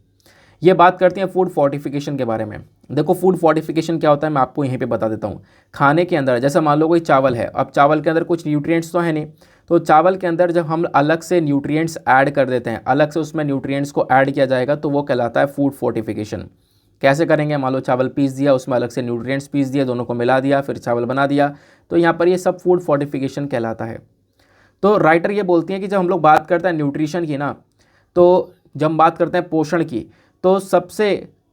ये बात करते हैं फूड फोर्टिफिकेशन के बारे में। देखो फूड फोर्टिफिकेशन क्या होता है मैं आपको यहीं पे बता देता हूँ। खाने के अंदर जैसे मान लो कोई चावल है, अब चावल के अंदर कुछ न्यूट्रिएंट्स तो है नहीं, तो चावल के अंदर जब हम अलग से न्यूट्रिएंट्स ऐड कर देते हैं, अलग से उसमें न्यूट्रिएंट्स को ऐड किया जाएगा तो वो कहलाता है फूड फोर्टिफिकेशन। कैसे करेंगे, मान लो चावल पीस दिया, उसमें अलग से न्यूट्रिएंट्स पीस दिया, दोनों को मिला दिया, फिर चावल बना दिया, तो यहाँ पर ये सब फूड फोर्टिफिकेशन कहलाता है। तो राइटर ये बोलती हैं कि जब हम लोग बात करते हैं न्यूट्रिशन की ना, तो जब हम बात करते हैं पोषण की, तो सबसे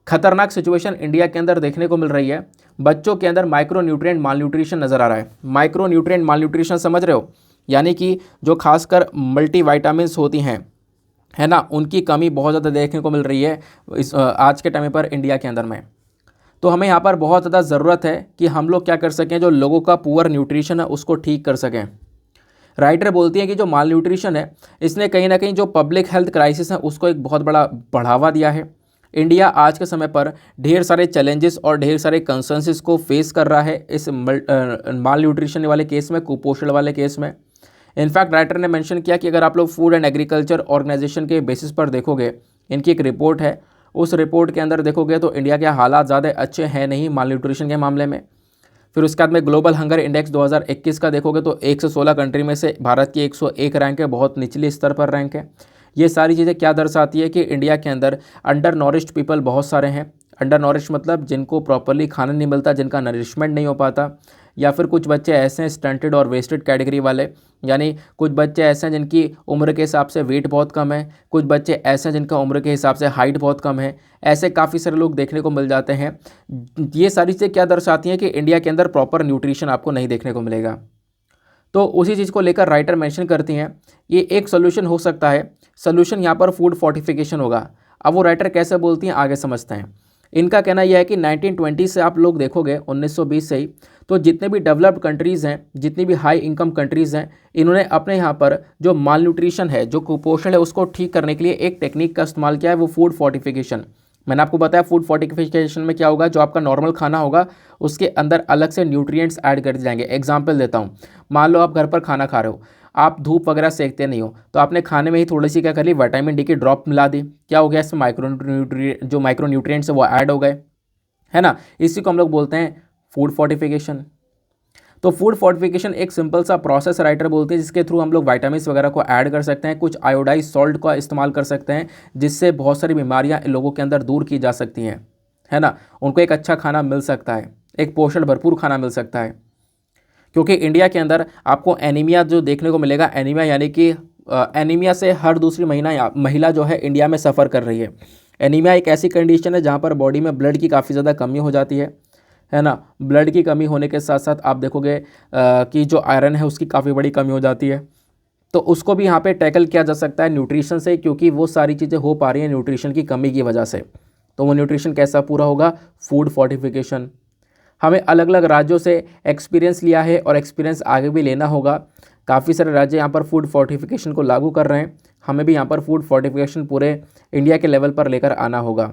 खतरनाक सिचुएशन इंडिया के अंदर देखने को मिल रही है। बच्चों के अंदर माइक्रो न्यूट्रिएंट माल न्यूट्रिशन नज़र आ रहा है। माइक्रो न्यूट्रिएंट माल न्यूट्रिशन समझ रहे हो, यानी कि जो खासकर मल्टी वाइटामिन्स होती हैं, है ना, उनकी कमी बहुत ज़्यादा देखने को मिल रही है इस आज के टाइम पर इंडिया के अंदर में। तो हमें यहाँ पर बहुत ज़्यादा ज़रूरत है कि हम लोग क्या कर सकें, जो लोगों का पुअर न्यूट्रिशन है उसको ठीक कर सकें। राइटर बोलती है कि जो माल न्यूट्रिशन है इसने कहीं ना कहीं जो पब्लिक हेल्थ क्राइसिस है उसको एक बहुत बड़ा बढ़ावा दिया है। इंडिया आज के समय पर ढेर सारे चैलेंजेस और ढेर सारे कंसर्न्स को फेस कर रहा है इस माल न्यूट्रिशन वाले केस में, कुपोषण वाले केस में। इनफैक्ट राइटर ने मेंशन किया कि अगर आप लोग फूड एंड एग्रीकल्चर ऑर्गेनाइजेशन के बेसिस पर देखोगे, इनकी एक रिपोर्ट है, उस रिपोर्ट के अंदर देखोगे तो इंडिया के हालात ज़्यादा अच्छे हैं नहीं माल न्यूट्रिशन के मामले में। फिर उसके बाद में ग्लोबल हंगर इंडेक्स 2021 का देखोगे तो 116 कंट्री में से भारत की 101 रैंक है, बहुत निचले स्तर पर रैंक है। ये सारी चीज़ें क्या दर्शाती है कि इंडिया के अंदर अंडर नॉरिश्ड पीपल बहुत सारे हैं। अंडर नॉरिश मतलब जिनको प्रॉपरली खाना नहीं मिलता, जिनका नरिशमेंट नहीं हो पाता, या फिर कुछ बच्चे ऐसे हैं स्टंटेड और वेस्टेड कैटेगरी वाले, यानी कुछ बच्चे ऐसे हैं जिनकी उम्र के हिसाब से वेट बहुत कम है, कुछ बच्चे ऐसे हैं जिनका उम्र के हिसाब से हाइट बहुत कम है, ऐसे काफ़ी सारे लोग देखने को मिल जाते हैं। ये सारी चीज़ें क्या दर्शाती हैं कि इंडिया के अंदर प्रॉपर न्यूट्रिशन आपको नहीं देखने को मिलेगा। तो उसी चीज़ को लेकर राइटर मेंशन करती हैं ये एक सोल्यूशन हो सकता है। सोल्यूशन यहाँ पर फूड फोर्टिफिकेशन होगा। अब वो राइटर कैसे बोलती हैं आगे समझते हैं। इनका कहना यह है कि 1920 से आप लोग देखोगे 1920 से ही, तो जितने भी डेवलप्ड कंट्रीज़ हैं, जितनी भी हाई इनकम कंट्रीज़ हैं, इन्होंने अपने यहाँ पर जो माल न्यूट्रिशन है, जो कुपोषण है, उसको ठीक करने के लिए एक टेक्निक का इस्तेमाल किया है, वो फूड फोर्टिफिकेशन। मैंने आपको बताया फूड फोर्टिफिकेशन में क्या होगा, जो आपका नॉर्मल खाना होगा उसके अंदर अलग से न्यूट्रिएंट्स ऐड कर दिए जाएंगे। एग्जांपल देता हूँ, मान लो आप घर पर खाना खा रहे हो, आप धूप वगैरह सेकते नहीं हो, तो आपने खाने में ही थोड़ी सी क्या कर ली, विटामिन डी की ड्रॉप मिला दी, क्या हो गया, इसमें माइक्रो न्यूट्रिएंट्स है वो ऐड हो गए, है ना। इसी को हम लोग बोलते हैं फूड फोर्टिफिकेशन। तो फूड फोर्टिफिकेशन एक सिंपल सा प्रोसेस राइटर बोलते हैं जिसके थ्रू हम लोग विटामिन्स वगैरह को ऐड कर सकते हैं, कुछ आयोडाइज सॉल्ट का इस्तेमाल कर सकते हैं, जिससे बहुत सारी बीमारियां लोगों के अंदर दूर की जा सकती हैं, है ना। उनको एक अच्छा खाना मिल सकता है, एक पोषण भरपूर खाना मिल सकता है। क्योंकि इंडिया के अंदर आपको एनीमिया जो देखने को मिलेगा, एनीमिया यानी कि एनीमिया से हर दूसरी महिला जो है इंडिया में सफ़र कर रही है। एनीमिया एक ऐसी कंडीशन है जहाँ पर बॉडी में ब्लड की काफ़ी ज़्यादा कमी हो जाती है ना। ब्लड की कमी होने के साथ साथ आप देखोगे कि जो आयरन है उसकी काफ़ी बड़ी कमी हो जाती है। तो उसको भी यहाँ पे टैकल किया जा सकता है न्यूट्रिशन से, क्योंकि वो सारी चीज़ें हो पा रही हैं न्यूट्रिशन की कमी की वजह से। तो वो न्यूट्रिशन कैसा पूरा होगा, फूड फोर्टिफिकेशन। हमें अलग अलग राज्यों से एक्सपीरियंस लिया है और एक्सपीरियंस आगे भी लेना होगा। काफ़ी सारे राज्य यहाँ पर फूड फोर्टिफिकेशन को लागू कर रहे हैं, हमें भी यहाँ पर फूड फोर्टिफिकेशन पूरे इंडिया के लेवल पर लेकर आना होगा,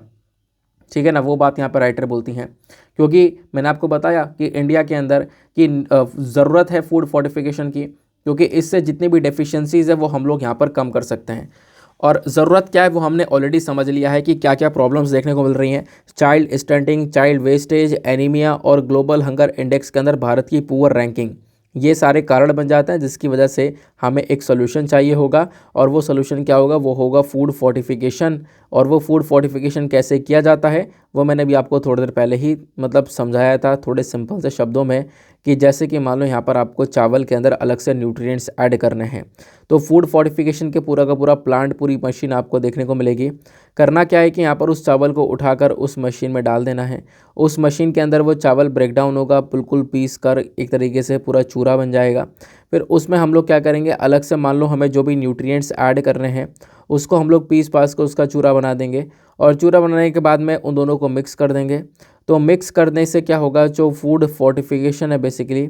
ठीक है ना। वो बात यहाँ पर राइटर बोलती हैं, क्योंकि मैंने आपको बताया कि इंडिया के अंदर की ज़रूरत है फूड फोर्टिफिकेशन की, क्योंकि इससे जितनी भी डेफिशिएंसीज़ है वो हम लोग यहाँ पर कम कर सकते हैं। और ज़रूरत क्या है वो हमने ऑलरेडी समझ लिया है कि क्या क्या प्रॉब्लम्स देखने को मिल रही हैं। Child stunting, child wastage, anaemia और ग्लोबल हंगर इंडेक्स के अंदर भारत की पुअर रैंकिंग, ये सारे कारण बन जाते हैं, जिसकी वजह से हमें एक सोल्यूशन चाहिए होगा। और वो सोल्यूशन क्या होगा, वो होगा फूड फोर्टिफिकेशन। और वो फूड फोर्टिफिकेशन कैसे किया जाता है वो मैंने भी आपको थोड़ी देर पहले ही मतलब समझाया था थोड़े सिंपल से शब्दों में, कि जैसे कि मान लो यहाँ पर आपको चावल के अंदर अलग से न्यूट्रिएंट्स ऐड करने हैं, तो फूड फोर्टिफिकेशन के पूरा का पूरा प्लांट, पूरी मशीन आपको देखने को मिलेगी। करना क्या है कि यहाँ पर उस चावल को उठाकर उस मशीन में डाल देना है। उस मशीन के अंदर वो चावल ब्रेक डाउन होगा, बिल्कुल पीस कर एक तरीके से पूरा चूरा बन जाएगा। फिर उसमें हम लोग क्या करेंगे, अलग से मान लो हमें जो भी न्यूट्रिएंट्स ऐड करने हैं उसको हम लोग पीस पास के उसका चूरा बना देंगे, और चूरा बनाने के बाद में उन दोनों को मिक्स कर देंगे। तो मिक्स करने से क्या होगा, जो फूड फोर्टिफिकेशन है बेसिकली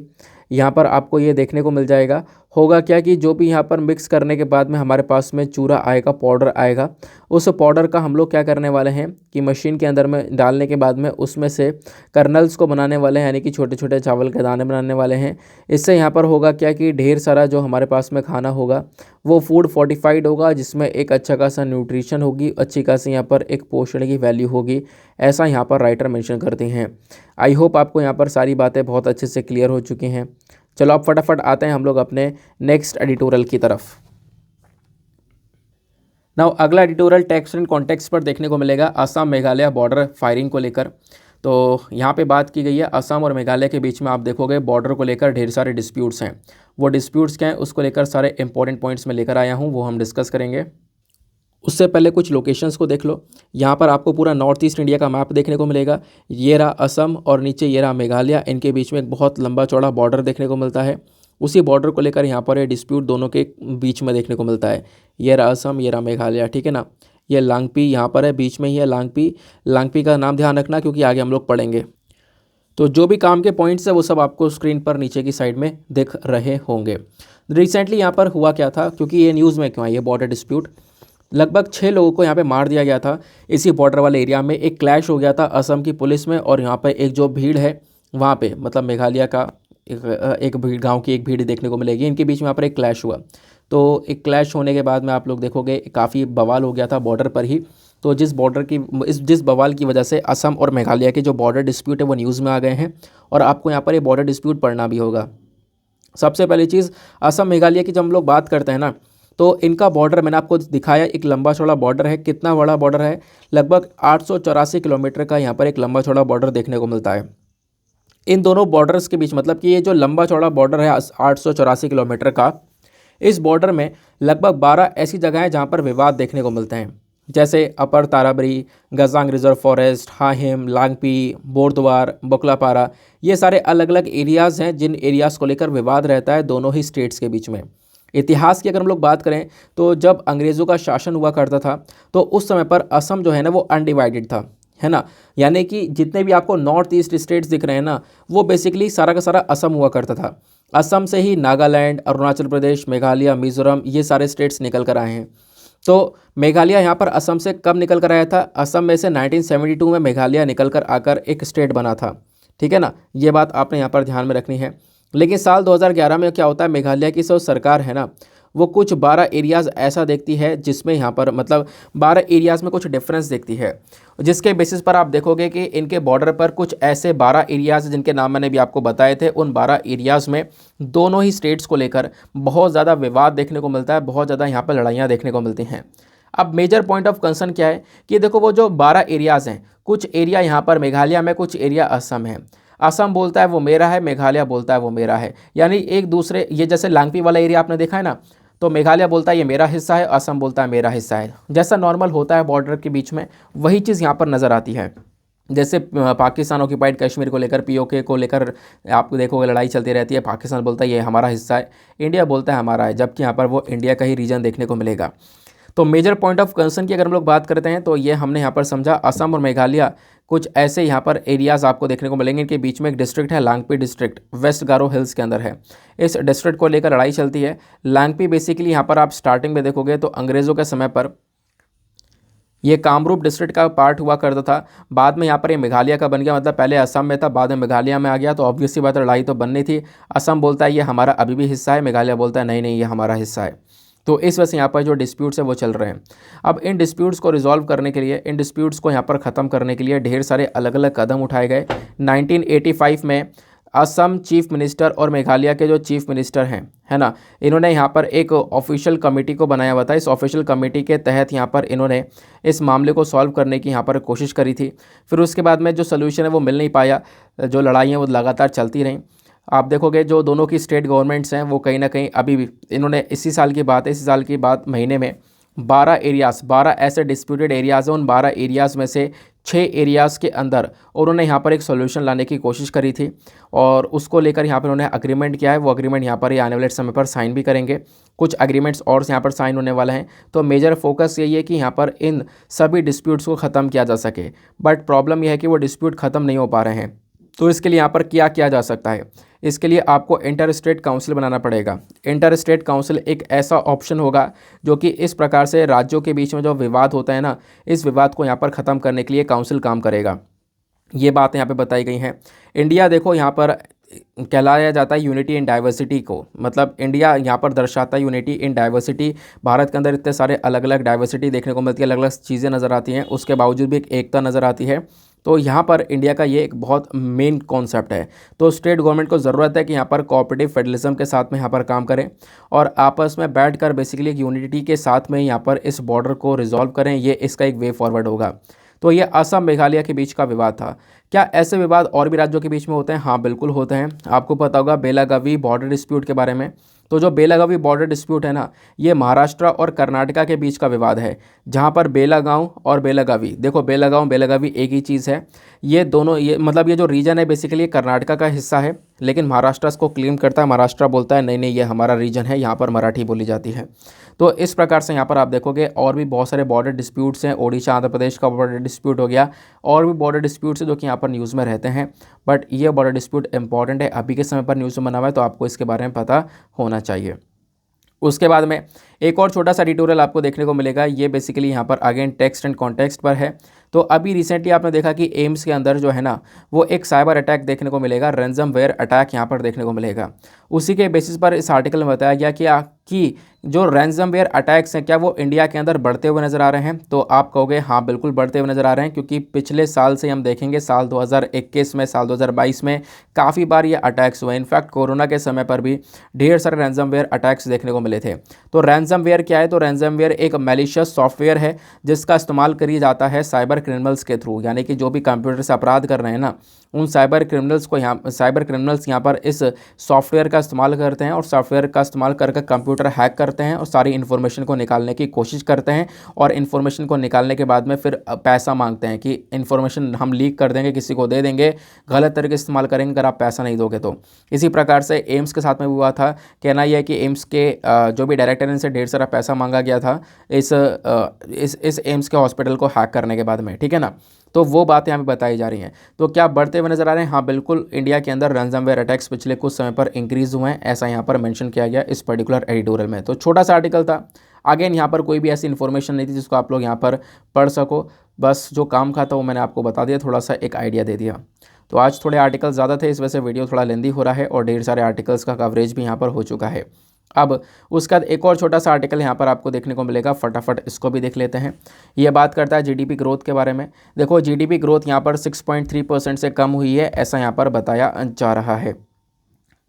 यहाँ पर आपको ये देखने को मिल जाएगा। होगा क्या कि जो भी यहाँ पर मिक्स करने के बाद में हमारे पास में चूरा आएगा, पाउडर आएगा, उस पाउडर का हम लोग क्या करने वाले हैं कि मशीन के अंदर में डालने के बाद में उसमें से कर्नल्स को बनाने वाले हैं, यानी कि छोटे छोटे चावल के दाने बनाने वाले हैं। इससे यहाँ पर होगा क्या कि ढेर सारा जो हमारे पास में खाना होगा वो फूड फोर्टिफाइड होगा, जिसमें एक अच्छा खासा न्यूट्रिशन होगी, अच्छी खासी यहाँ पर एक पोषण की वैल्यू होगी, ऐसा यहाँ पर राइटर मेंशन करते हैं। आई होप आपको यहाँ पर सारी बातें बहुत अच्छे से क्लियर हो चुकी हैं। चलो अब फटाफट आते हैं हम लोग अपने नेक्स्ट एडिटोरियल की तरफ। नाउ अगला एडिटोरियल टेक्स्ट एंड कॉन्टेक्स्ट पर देखने को मिलेगा असम मेघालय बॉर्डर फायरिंग को लेकर। तो यहाँ पे बात की गई है असम और मेघालय के बीच में, आप देखोगे बॉर्डर को लेकर ढेर सारे डिस्प्यूट्स हैं। वो डिस्प्यूट्स क्या हैं उसको लेकर सारे इंपॉर्टेंट पॉइंट्स में लेकर आया हूँ, वो हम डिस्कस करेंगे। उससे पहले कुछ लोकेशंस को देख लो। यहाँ पर आपको पूरा नॉर्थ ईस्ट इंडिया का मैप देखने को मिलेगा। ये रहा असम और नीचे ये रहा मेघालय, इनके बीच में एक बहुत लंबा चौड़ा बॉर्डर देखने को मिलता है। उसी बॉर्डर को लेकर यहाँ पर ये डिस्प्यूट दोनों के बीच में देखने को मिलता है। ये रहा असम, ये रहा मेघालय, ठीक है ना। ये लांगपी यहाँ पर है, बीच में ही है लांगपी। लांगपी का नाम ध्यान रखना क्योंकि आगे हम लोग पढ़ेंगे। तो जो भी काम के पॉइंट्स है वो सब आपको स्क्रीन पर नीचे की साइड में दिख रहे होंगे। रिसेंटली यहाँ पर हुआ क्या था, क्योंकि ये न्यूज़ में क्यों है ये बॉर्डर डिस्प्यूट, लगभग 6 लोगों को यहाँ पे मार दिया गया था। इसी बॉर्डर वाले एरिया में एक क्लैश हो गया था असम की पुलिस में, और यहाँ पे एक जो भीड़ है वहाँ पे, मतलब मेघालय का एक भीड़, गांव की एक भीड़ देखने को मिलेगी। इनके बीच में यहाँ पर एक क्लैश हुआ। तो एक क्लैश होने के बाद में आप लोग देखोगे काफ़ी बवाल हो गया था बॉर्डर पर ही। तो जिस बवाल की वजह से असम और मेघालय के जो बॉर्डर डिस्प्यूट है वो न्यूज़ में आ गए हैं, और आपको यहाँ पर ये बॉर्डर डिस्प्यूट पढ़ना भी होगा। सबसे पहली चीज़, असम मेघालय की जब हम लोग बात करते हैं ना, तो इनका बॉर्डर मैंने आपको दिखाया, एक लंबा चौड़ा बॉर्डर है। कितना बड़ा बॉर्डर है, लगभग 884 किलोमीटर का यहाँ पर एक लंबा चौड़ा बॉर्डर देखने को मिलता है इन दोनों बॉर्डर्स के बीच। मतलब कि ये जो लंबा चौड़ा बॉर्डर है 884 किलोमीटर का, इस बॉर्डर में लगभग 12 ऐसी जगह हैं जहाँ पर विवाद देखने को मिलते हैं, जैसे अपर ताराबरी, गजांग रिजर्व फॉरेस्ट, हाहिम, लांगपी, बोरद्वार, बकलापारा। ये सारे अलग अलग एरियाज़ हैं जिन एरियाज़ को लेकर विवाद रहता है दोनों ही स्टेट्स के बीच में। इतिहास की अगर हम लोग बात करें तो जब अंग्रेज़ों का शासन हुआ करता था तो उस समय पर असम जो है ना वो अनडिवाइडेड था, है ना। यानी कि जितने भी आपको नॉर्थ ईस्ट स्टेट्स दिख रहे हैं ना, वो बेसिकली सारा का सारा असम हुआ करता था। असम से ही नागालैंड, अरुणाचल प्रदेश, मेघालय, मिजोरम, ये सारे स्टेट्स निकल कर आए हैं। तो मेघालय यहाँ पर असम से कब निकल कर आया था, असम में से 1972 में मेघालय निकल कर आकर एक स्टेट बना था, ठीक है ना। ये बात आपने यहाँ पर ध्यान में रखनी है। लेकिन साल 2011 में क्या होता है, मेघालय की जो सरकार है ना, वो कुछ 12 एरियाज़ ऐसा देखती है जिसमें यहाँ पर मतलब 12 एरियाज़ में कुछ डिफरेंस देखती है, जिसके बेसिस पर आप देखोगे कि इनके बॉर्डर पर कुछ ऐसे 12 एरियाज़ जिनके नाम मैंने भी आपको बताए थे, उन 12 एरियाज़ में दोनों ही स्टेट्स को लेकर बहुत ज़्यादा विवाद देखने को मिलता है, बहुत ज़्यादा यहाँ पर लड़ाइयाँ देखने को मिलती हैं। अब मेजर पॉइंट ऑफ कंसर्न क्या है कि देखो वो जो 12 एरियाज़ हैं, कुछ एरिया यहाँ पर मेघालय में, कुछ एरिया असम है। असम बोलता है वो मेरा है, मेघालय बोलता है वो मेरा है, यानी एक दूसरे, ये जैसे लांगपी वाला एरिया आपने देखा है ना, तो मेघालय बोलता है ये मेरा हिस्सा है, असम बोलता है मेरा हिस्सा है। जैसा नॉर्मल होता है बॉर्डर के बीच में, वही चीज़ यहाँ पर नज़र आती है। जैसे पाकिस्तान ऑक्यूपाइड कश्मीर को लेकर, पीओके को लेकर आप देखोगे लड़ाई चलती रहती है। पाकिस्तान बोलता है ये हमारा हिस्सा है, इंडिया बोलता है हमारा है, जबकि यहाँ पर वो इंडिया का ही रीजन देखने को मिलेगा। तो मेजर पॉइंट ऑफ कंसर्न की अगर हम लोग बात करते हैं तो ये हमने यहाँ पर समझा, असम और मेघालय कुछ ऐसे यहाँ पर एरियाज़ आपको देखने को मिलेंगे। इनके बीच में एक डिस्ट्रिक्ट है लांगपी डिस्ट्रिक्ट, वेस्ट गारो हिल्स के अंदर है। इस डिस्ट्रिक्ट को लेकर लड़ाई चलती है। लांगपी बेसिकली यहाँ पर आप स्टार्टिंग में देखोगे तो अंग्रेज़ों के समय पर ये कामरूप डिस्ट्रिक्ट का पार्ट हुआ करता था, बाद में यहाँ पर ये मेघालय का बन गया। मतलब पहले असम में था, बाद में मेघालय में आ गया। तो ऑब्वियसली बात है लड़ाई तो बननी थी। असम बोलता है ये हमारा अभी भी हिस्सा है, मेघालय बोलता है नहीं नहीं ये हमारा हिस्सा है। तो इस वजह से यहाँ पर जो डिस्प्यूट्स है वो चल रहे हैं। अब इन डिस्प्यूट्स को रिजॉल्व करने के लिए, इन डिस्प्यूट्स को यहाँ पर ख़त्म करने के लिए ढेर सारे अलग अलग कदम उठाए गए। 1985 में असम चीफ मिनिस्टर और मेघालय के जो चीफ मिनिस्टर हैं, है ना, इन्होंने यहाँ पर एक ऑफिशियल कमेटी को बनाया हुआ था। इस ऑफिशियल कमेटी के तहत यहाँ पर इन्होंने इस मामले को सॉल्व करने की यहाँ पर कोशिश करी थी। फिर उसके बाद में जो सोल्यूशन है वो मिल नहीं पाया, जो लड़ाई है वो लगातार चलती रहीं। आप देखोगे जो दोनों की स्टेट गवर्नमेंट्स हैं वो कहीं ना कहीं अभी भी, इन्होंने इसी साल की बात महीने में 12 ऐसे डिस्प्यूटेड एरियाज़ हैं। उन 12 एरियाज़ में से 6 एरियाज़ के अंदर उन्होंने यहाँ पर एक सोल्यूशन लाने की कोशिश करी थी और उसको लेकर यहाँ पर उन्होंने अग्रीमेंट किया है। वो अग्रीमेंट यहाँ पर ये आने वाले समय पर साइन भी करेंगे। कुछ अग्रीमेंट्स और यहाँ पर साइन होने वाले हैं। तो मेजर फोकस यही है कि यहाँ पर इन सभी डिस्प्यूट्स को ख़त्म किया जा सके, बट प्रॉब्लम यह है कि वो डिस्प्यूट ख़त्म नहीं हो पा रहे हैं। तो इसके लिए यहाँ पर क्या किया जा सकता है? इसके लिए आपको इंटर स्टेट काउंसिल बनाना पड़ेगा। इंटर स्टेट काउंसिल एक ऐसा ऑप्शन होगा जो कि इस प्रकार से राज्यों के बीच में जो विवाद होता है ना, इस विवाद को यहाँ पर ख़त्म करने के लिए काउंसिल काम करेगा। ये बात यहाँ पे बताई गई हैं। इंडिया देखो यहाँ पर कहलाया जाता है यूनिटी इन डाइवर्सिटी को, मतलब इंडिया यहाँ पर दर्शाता है यूनिटी इन डाइवर्सिटी। भारत के अंदर इतने सारे अलग अलग डाइवर्सिटी देखने को मिलती है, अलग अलग चीज़ें नज़र आती हैं, उसके बावजूद भी एक एकता नज़र आती है। तो यहाँ पर इंडिया का ये एक बहुत मेन कॉन्सेप्ट है। तो स्टेट गवर्नमेंट को ज़रूरत है कि यहाँ पर कोऑपरेटिव फेडरलिज्म के साथ में यहाँ पर काम करें और आपस में बैठकर बेसिकली एक यूनिटी के साथ में यहाँ पर इस बॉर्डर को रिजॉल्व करें। ये इसका एक वे फॉरवर्ड होगा। तो ये असम मेघालय के बीच का विवाद था। क्या ऐसे विवाद और भी राज्यों के बीच में होते हैं? हाँ, बिल्कुल होते हैं। आपको पता होगा बेलागावी बॉर्डर डिस्प्यूट के बारे में। तो जो बेलागावी बॉर्डर डिस्प्यूट है ना, ये महाराष्ट्र और कर्नाटका के बीच का विवाद है, जहाँ पर बेलागांव और बेलागावी, देखो बेलागांव बेलागावी एक ही चीज़ है। ये दोनों ये मतलब ये जो रीजन है बेसिकली कर्नाटका का हिस्सा है, लेकिन महाराष्ट्र इसको क्लेम करता है। महाराष्ट्र बोलता है नहीं नहीं ये हमारा रीजन है, यहाँ पर मराठी बोली जाती है। तो इस प्रकार से यहाँ पर आप देखोगे और भी बहुत सारे बॉर्डर डिस्प्यूट्स हैं। ओडिशा आंध्र प्रदेश का बॉर्डर डिस्प्यूट हो गया, और भी बॉर्डर डिस्प्यूट्स हैं जो कि यहाँ पर न्यूज़ में रहते हैं। बट ये बॉर्डर डिस्प्यूट इंपॉर्टेंट है, अभी के समय पर न्यूज़ में बना हुआ है, तो आपको इसके बारे में पता होना चाहिए। उसके बाद में एक और छोटा सा ट्यूटोरियल आपको देखने को मिलेगा। ये बेसिकली यहाँ पर अगेन टेक्स्ट एंड कॉन्टेक्स्ट पर है। तो अभी रिसेंटली आपने देखा कि एम्स के अंदर जो है ना, वो एक साइबर अटैक देखने को मिलेगा, रैंसमवेयर अटैक यहाँ पर देखने को मिलेगा। उसी के बेसिस पर इस आर्टिकल में बताया गया कि जो रैंसमवेयर अटैक्स हैं क्या वो इंडिया के अंदर बढ़ते हुए नज़र आ रहे हैं? तो आप कहोगे हाँ बिल्कुल बढ़ते हुए नज़र आ रहे हैं, क्योंकि पिछले साल से हम देखेंगे साल 2021 में, साल 2022 में काफ़ी बार ये अटैक्स हुए। इनफैक्ट कोरोना के समय पर भी ढेर सारे रैंसमवेयर अटैक्स देखने को मिले थे। तो रैंसमवेयर क्या है? तो रैंसमवेयर एक मैलिशियस सॉफ्टवेयर है जिसका इस्तेमाल किया जाता है साइबर क्रिमिनल्स के थ्रू, यानी कि जो भी कंप्यूटर से अपराध कर रहे हैं ना, उन साइबर क्रिमिनल्स यहाँ पर इस सॉफ्टवेयर का इस्तेमाल करते हैं और सॉफ्टवेयर का इस्तेमाल करके कंप्यूटर हैक करते हैं और सारी इन्फॉर्मेशन को निकालने की कोशिश करते हैं। और इन्फॉर्मेशन को निकालने के बाद में फिर पैसा मांगते हैं कि इन्फॉर्मेशन हम लीक कर देंगे, किसी को दे देंगे, गलत तरीके से इस्तेमाल करेंगे अगर आप पैसा नहीं दोगे तो। इसी प्रकार से एम्स के साथ में हुआ था। कहना यह है कि एम्स के जो भी डायरेक्टर हैं, इनसे ढेर सारा पैसा मांगा गया था इस एम्स के हॉस्पिटल को हैक करने के बाद में, ठीक है ना। तो वो बातें हमें बताई जा रही हैं। तो क्या बढ़ते हुए नजर आ रहे हैं? हाँ बिल्कुल, इंडिया के अंदर रैंसमवेयर अटैक्स पिछले कुछ समय पर इंक्रीज हुए हैं, ऐसा यहाँ पर मेंशन किया गया इस पर्टिकुलर एडिटोरियल में। तो छोटा सा आर्टिकल था, अगेन यहाँ पर कोई भी ऐसी इन्फॉर्मेशन नहीं थी जिसको आप लोग यहाँ पर पढ़ सको। बस जो काम का था वो मैंने आपको बता दिया, थोड़ा सा एक आइडिया दे दिया। तो आज थोड़े आर्टिकल ज़्यादा थे, इस वजह से वीडियो थोड़ा लेंदी हो रहा है और ढेर सारे आर्टिकल्स का कवरेज भी यहाँ पर हो चुका है। अब उसका एक और छोटा सा आर्टिकल यहाँ पर आपको देखने को मिलेगा, फटाफट इसको भी देख लेते हैं। ये बात करता है जीडीपी ग्रोथ के बारे में। देखो जीडीपी ग्रोथ यहाँ पर 6.3% से कम हुई है, ऐसा यहाँ पर बताया जा रहा है।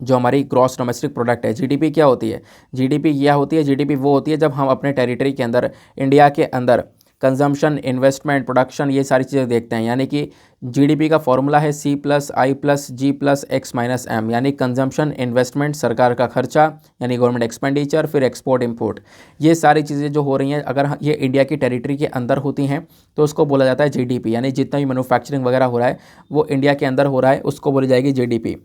जो हमारी ग्रॉस डोमेस्टिक प्रोडक्ट है, जीडीपी क्या होती है? जीडीपी क्या होती है? जीडीपी वो होती है जब हम अपने टेरिटरी के अंदर, इंडिया के अंदर कंजम्पशन, इन्वेस्टमेंट, प्रोडक्शन, ये सारी चीज़ें देखते हैं। यानी कि जीडीपी का फॉर्मूला है C+I+G+X-M, यानी कंजम्पशन, इन्वेस्टमेंट, सरकार का खर्चा यानी गवर्नमेंट एक्सपेंडिचर, फिर एक्सपोर्ट इंपोर्ट। ये सारी चीज़ें जो हो रही हैं अगर ये इंडिया की टेरिटरी के अंदर होती हैं तो उसको बोला जाता है जीडीपी। यानी जितना भी मैन्युफैक्चरिंग वगैरह हो रहा है वो इंडिया के अंदर हो रहा है, उसको बोली जाएगी जीडीपी।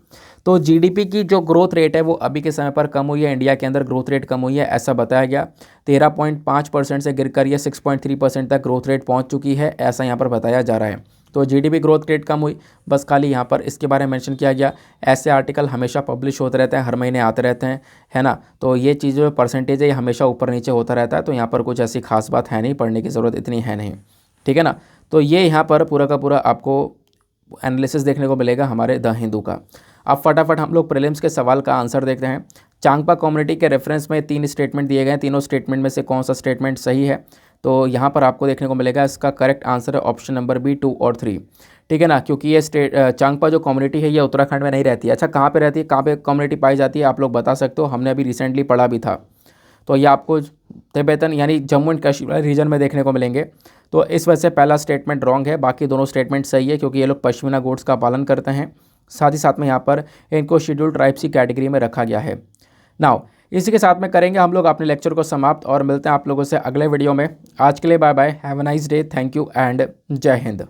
तो जीडीपी की जो ग्रोथ रेट है वो अभी के समय पर कम हुई है, इंडिया के अंदर ग्रोथ रेट कम हुई है, ऐसा बताया गया। 13.5% से गिरकर ये 6.3% तक ग्रोथ रेट पहुंच चुकी है, ऐसा यहाँ पर बताया जा रहा है। तो जीडीपी ग्रोथ रेट कम हुई, बस खाली यहाँ पर इसके बारे में मेंशन किया गया। ऐसे आर्टिकल हमेशा पब्लिश होते रहते हैं, हर महीने आते रहते हैं, है ना। तो ये चीज़ जो परसेंटेज है ये हमेशा ऊपर नीचे होता रहता है, तो यहाँ पर कुछ ऐसी खास बात है नहीं, पढ़ने की ज़रूरत इतनी है नहीं, ठीक है ना। तो ये यहाँ पर पूरा का पूरा आपको एनालिसिस देखने को मिलेगा हमारे द हिंदू का। अब फटाफट हम लोग प्रीलिम्स के सवाल का आंसर देखते हैं। चांगपा कम्युनिटी के रेफरेंस में 3 स्टेटमेंट दिए गए हैं, तीनों स्टेटमेंट में से कौन सा स्टेटमेंट सही है? तो यहाँ पर आपको देखने को मिलेगा इसका करेक्ट आंसर है ऑप्शन नंबर बी, 2 और 3, ठीक है ना। क्योंकि ये चांगपा जो कम्युनिटी है ये उत्तराखंड में नहीं रहती है। अच्छा, कहाँ पे रहती है, कहाँ पे कम्युनिटी पाई जाती है, आप लोग बता सकते हो? हमने अभी रिसेंटली पढ़ा भी था। तो ये आपको तिब्बतन यानी जम्मू एंड कश्मीर रीजन में देखने को मिलेंगे। तो इस वजह से पहला स्टेटमेंट रॉन्ग है, बाकी दोनों स्टेटमेंट सही है क्योंकि ये लोग पश्मीना गोट्स का पालन करते हैं। साथ ही साथ में यहाँ पर इनको शेड्यूल्ड ट्राइब्स की कैटेगरी में रखा गया है। नाउ इसी के साथ में करेंगे हम लोग अपने लेक्चर को समाप्त और मिलते हैं आप लोगों से अगले वीडियो में। आज के लिए bye bye, have a nice day, thank you and जय हिंद।